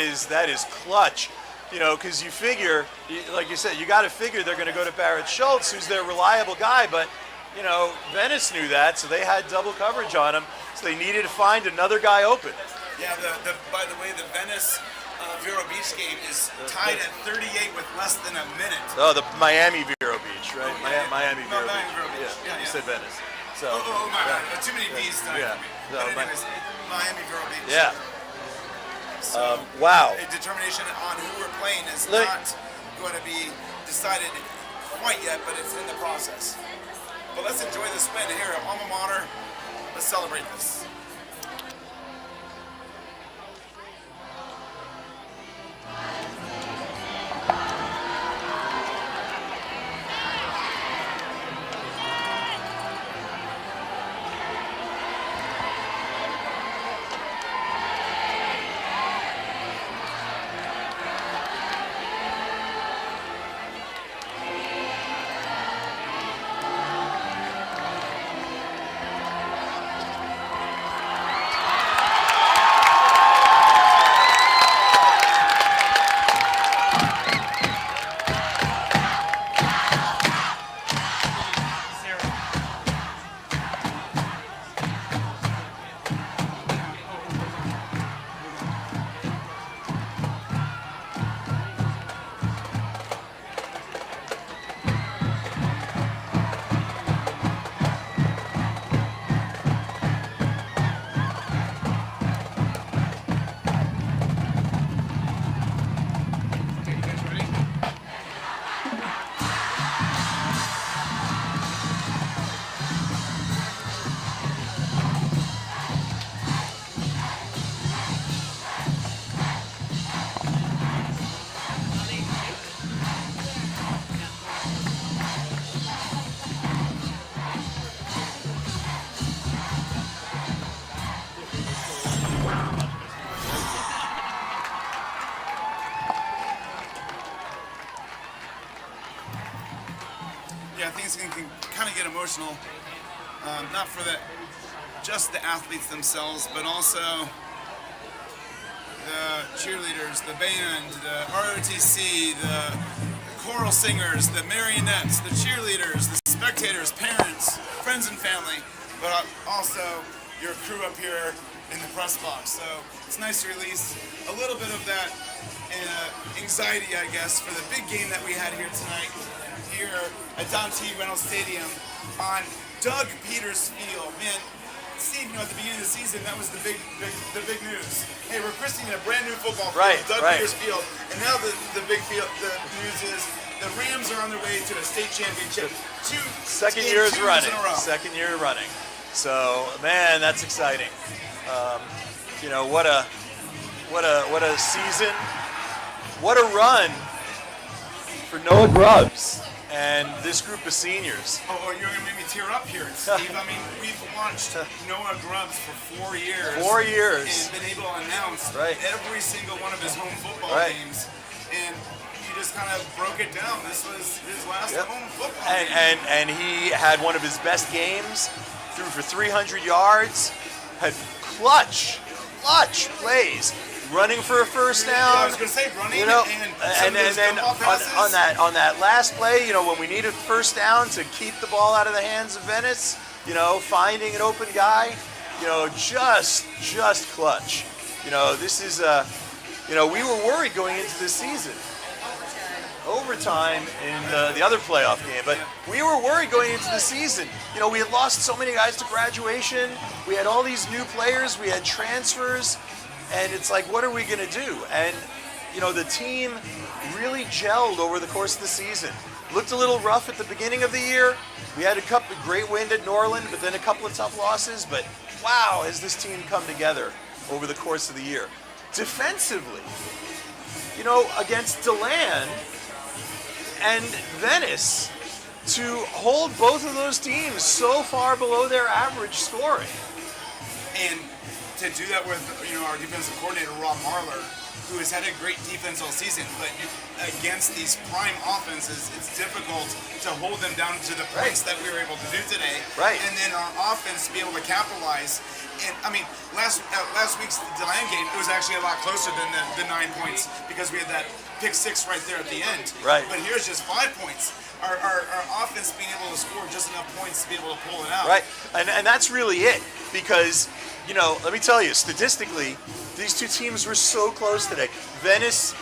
is clutch. You know, because you figure, like you said, you got to figure they're going to go to Barrett Schultz, who's their reliable guy. But, you know, Venice knew that, so they had double coverage on him. So they needed to find another guy open. Yeah, by the way, the Venice Vero Beach game is tied at 38 with less than a minute. Oh, the Miami Vero Beach, right? Miami Vero Beach. Yeah, you said Venice. So, oh my God, too many V's tonight for me. So, but anyways, Miami Vero Beach. Yeah. So, wow. A determination on who we're playing is not going to be decided quite yet, but it's in the process. But let's enjoy this win here at Alma Mater. Let's celebrate this. Yeah, things can kind of get emotional, not for just the athletes themselves, but also the cheerleaders, the band, the ROTC, the choral singers, the marionettes, the cheerleaders, the spectators, parents, friends and family, but also your crew up here in the press box. So it's nice to release a little bit of that anxiety, I guess, for the big game that we had here tonight, here at Reynolds Stadium on Doug Peters Field. Man, Steve, at the beginning of the season, that was the big news. Hey, we're christening a brand new football field, Doug Peters Field, and now the news is the Rams are on their way to a state championship. Second year running. So, man, that's exciting. What a season, what a run for Noah Grubbs and this group of seniors. Oh, you're going to make me tear up here, Steve. I mean, we've watched Noah Grubbs for 4 years. 4 years. And been able to announce every single one of his home football games. And you just kind of broke it down. This was his last home football game. And he had one of his best games, threw for 300 yards, had clutch plays. Running for a first down. I was going to say running, and then on that last play, when we needed first down to keep the ball out of the hands of Venice, finding an open guy, just clutch. This is we were worried going into this season. Overtime in the other playoff game, but we were worried going into the season. We had lost so many guys to graduation. We had all these new players. We had transfers. And it's like, what are we going to do? And, the team really gelled over the course of the season. Looked a little rough at the beginning of the year. We had a great win at Norland, but then a couple of tough losses. But wow, has this team come together over the course of the year. Defensively, against DeLand and Venice, to hold both of those teams so far below their average scoring. And to do that with our defensive coordinator Rob Marler, who has had a great defense all season, but against these prime offenses, it's difficult to hold them down to the points that we were able to do today. Right. And then our offense to be able to capitalize. And I mean, last week's DeLand game, it was actually a lot closer than the 9 points because we had that pick six right there at the end. Right. But here's just 5 points. Our offense being able to score just enough points to be able to pull it out. Right, and that's really it, because, let me tell you, statistically, these two teams were so close today. Venice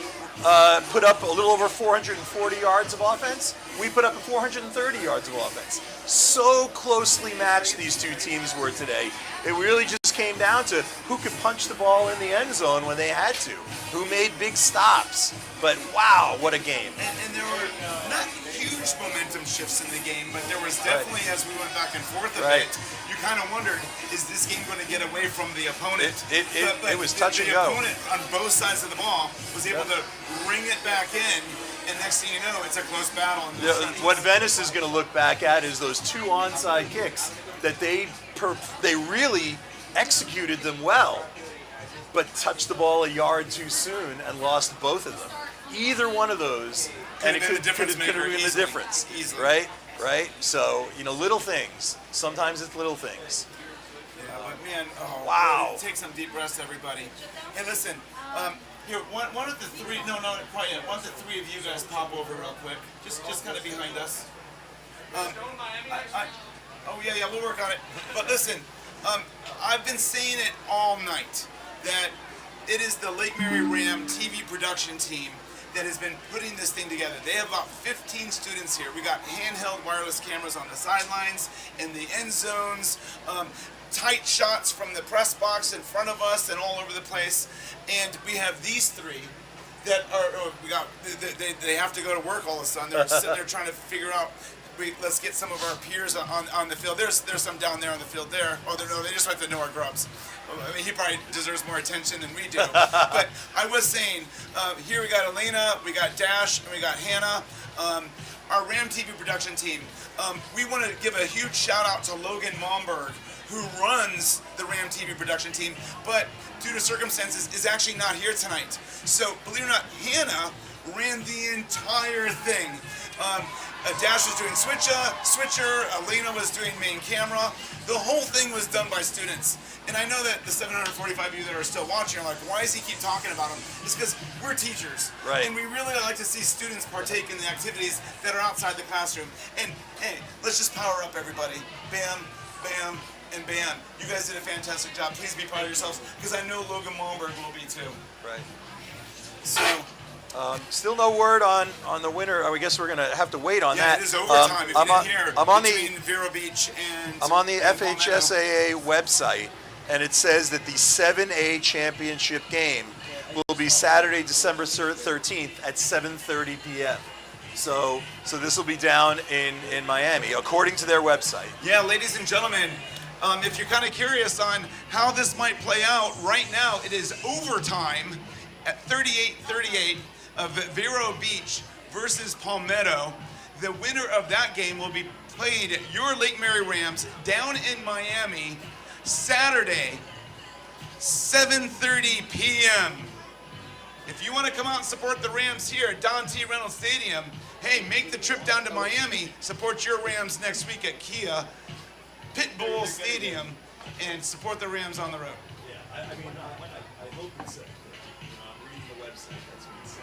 put up a little over 440 yards of offense. We put up 430 yards of offense. So closely matched these two teams were today. It really just came down to who could punch the ball in the end zone when they had to, who made big stops. But wow, what a game. And there were not huge momentum shifts in the game, but there was definitely, as we went back and forth a bit, you kind of wondered, is this game going to get away from the opponent? It was touch and go. The opponent on both sides of the ball was able to bring it back in, and next thing you know, it's a close battle. What Venice is going to look back at is those 2 onside kicks that they really executed them well, but touched the ball a yard too soon and lost both of them. Either one of those, and it could have been the difference. Easily. Right? So, little things. Sometimes it's little things. Yeah, but man, wow. Take some deep breaths, everybody. Hey, listen, here, one of the three, no, not quite yet. One of the three of you guys pop over real quick. Just kind of behind us. We'll work on it. But listen, I've been saying it all night that it is the Lake Mary WRAM TV production team that has been putting this thing together. They have about 15 students here. We got handheld wireless cameras on the sidelines, in the end zones, tight shots from the press box in front of us and all over the place. And we have these three that they have to go to work all of a sudden. They're sitting there trying to figure out, let's get some of our peers on the field. There's some down there on the field there. They just like to know our Grubbs. I mean, he probably deserves more attention than we do. But I was saying, here we got Elena, we got Dash, and we got Hannah. Our WRAM TV production team. We want to give a huge shout out to Logan Malmberg, who runs the WRAM TV production team, but due to circumstances is actually not here tonight. So believe it or not, Hannah ran the entire thing. Dash was doing switcher, Elena was doing main camera. The whole thing was done by students. And I know that the 745 of you that are still watching are like, why does he keep talking about them? It's because we're teachers. Right. And we really like to see students partake in the activities that are outside the classroom. And hey, let's just power up everybody. Bam, bam, and bam. You guys did a fantastic job. Please be proud of yourselves, because I know Logan Malmberg will be too. Right. So. Still no word on the winner. I guess we're gonna have to wait on that. Yeah, it is overtime. If you didn't hear, I'm on between Vero Beach and I'm on the and FHSAA website, and it says that the 7A championship game will be Saturday, December 13th at 7:30 p.m. So this will be down in Miami, according to their website. Yeah, ladies and gentlemen, if you're kind of curious on how this might play out, right now it is overtime at 38-38 of Vero Beach versus Palmetto. The winner of that game will be played at your Lake Mary Rams down in Miami Saturday, 7:30 p.m. If you want to come out and support the Rams here at Reynolds Stadium, hey, make the trip down to Miami, support your Rams next week at Kehr, Pitbull Stadium, and support the Rams on the road. Yeah, I hope it's said. I'm reading the website, that's what it says.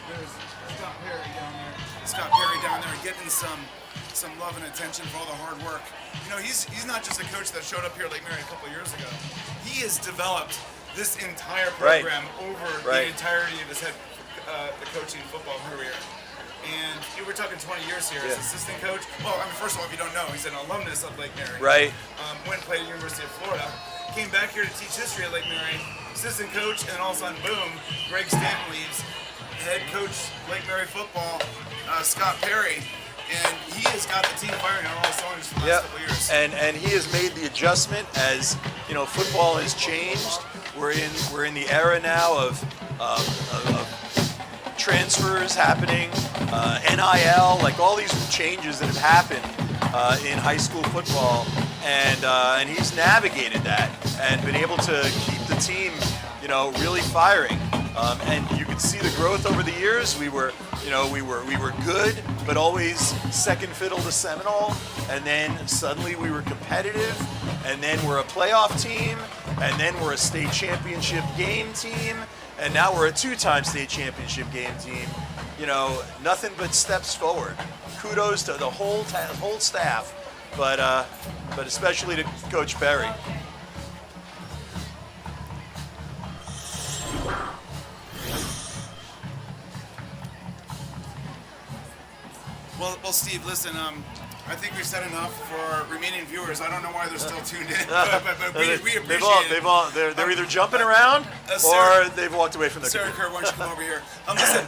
There's Scott Perry down there getting some love and attention for all the hard work. You know, he's not just a coach that showed up here at Lake Mary a couple years ago. He has developed this entire program over the entirety of his the coaching football career. And we're talking 20 years here as assistant coach. Well, I mean, first of all, if you don't know, he's an alumnus of Lake Mary. Right. Went and played at the University of Florida. Came back here to teach history at Lake Mary, assistant coach, and all of a sudden, boom, Greg Stanton leaves. Head coach, Lake Mary football, Scott Perry. And he has got the team firing on all cylinders for the last couple of years. And he has made the adjustment as, you know, football has changed. We're in the era now of transfers happening, NIL, like all these changes that have happened in high school football, and he's navigated that and been able to keep the team, you know, really firing. And you can see the growth over the years. We were good, but always second fiddle to Seminole, and then suddenly we were competitive, and then we're a playoff team, and then we're a state championship game team, and now we're a two-time state championship game team. You know, nothing but steps forward. Kudos to the whole staff, but especially to Coach Perry. Well, Steve, listen, I think we've said enough for our remaining viewers. I don't know why they're still tuned in, but we appreciate it. They're either jumping around or they've walked away from the Sara, Kehr, why don't you come over here? Listen,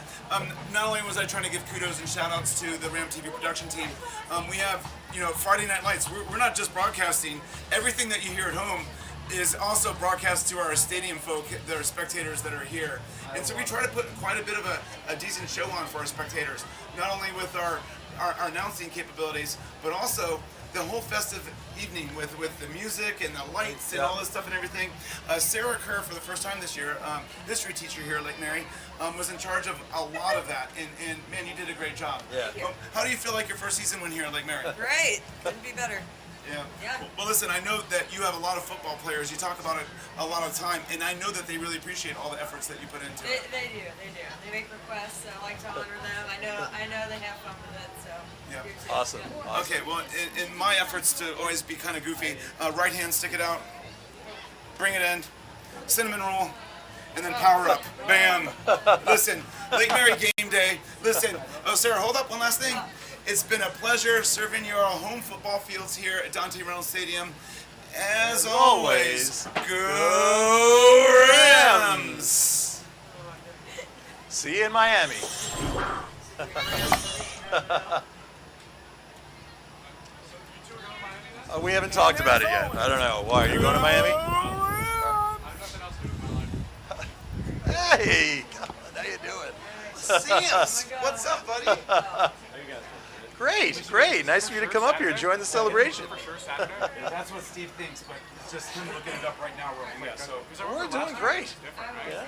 not only was I trying to give kudos and shout outs to the RAM TV production team, we have, you know, Friday Night Lights. We're not just broadcasting. Everything that you hear at home is also broadcast to our stadium folk, that are spectators that are here. And so we try to put quite a bit of a decent show on for our spectators, not only with our announcing capabilities, but also the whole festive evening with the music and the lights and all this stuff and everything. Sara Kehr, for the first time this year, history teacher here at Lake Mary, was in charge of a lot of that. And man, you did a great job. Yeah. How do you feel like your first season went here at Lake Mary? Great. Couldn't be better. Yeah. Well, listen, I know that you have a lot of football players. You talk about it a lot of time, and I know that they really appreciate all the efforts that you put into it. They do. They make requests. I like to honor them. I know they have fun with it. So. Yeah. Awesome. Okay. Well, in my efforts to always be kind of goofy, right hand, stick it out, bring it in, cinnamon roll, and then power up. Bam. Listen, Lake Mary game day. Listen. Oh, Sara, hold up. One last thing. It's been a pleasure serving your home football fields here at Reynolds Stadium. As always, go Rams! See you in Miami. We haven't talked about it yet. I don't know. Why? Are you going to Miami? Hey! How you doing? Sam's! What's up, buddy? Great, great. Nice of you to come up here and join the celebration. That's what Steve thinks, but it's just him looking it up right now real quick. So we're doing great. Yeah.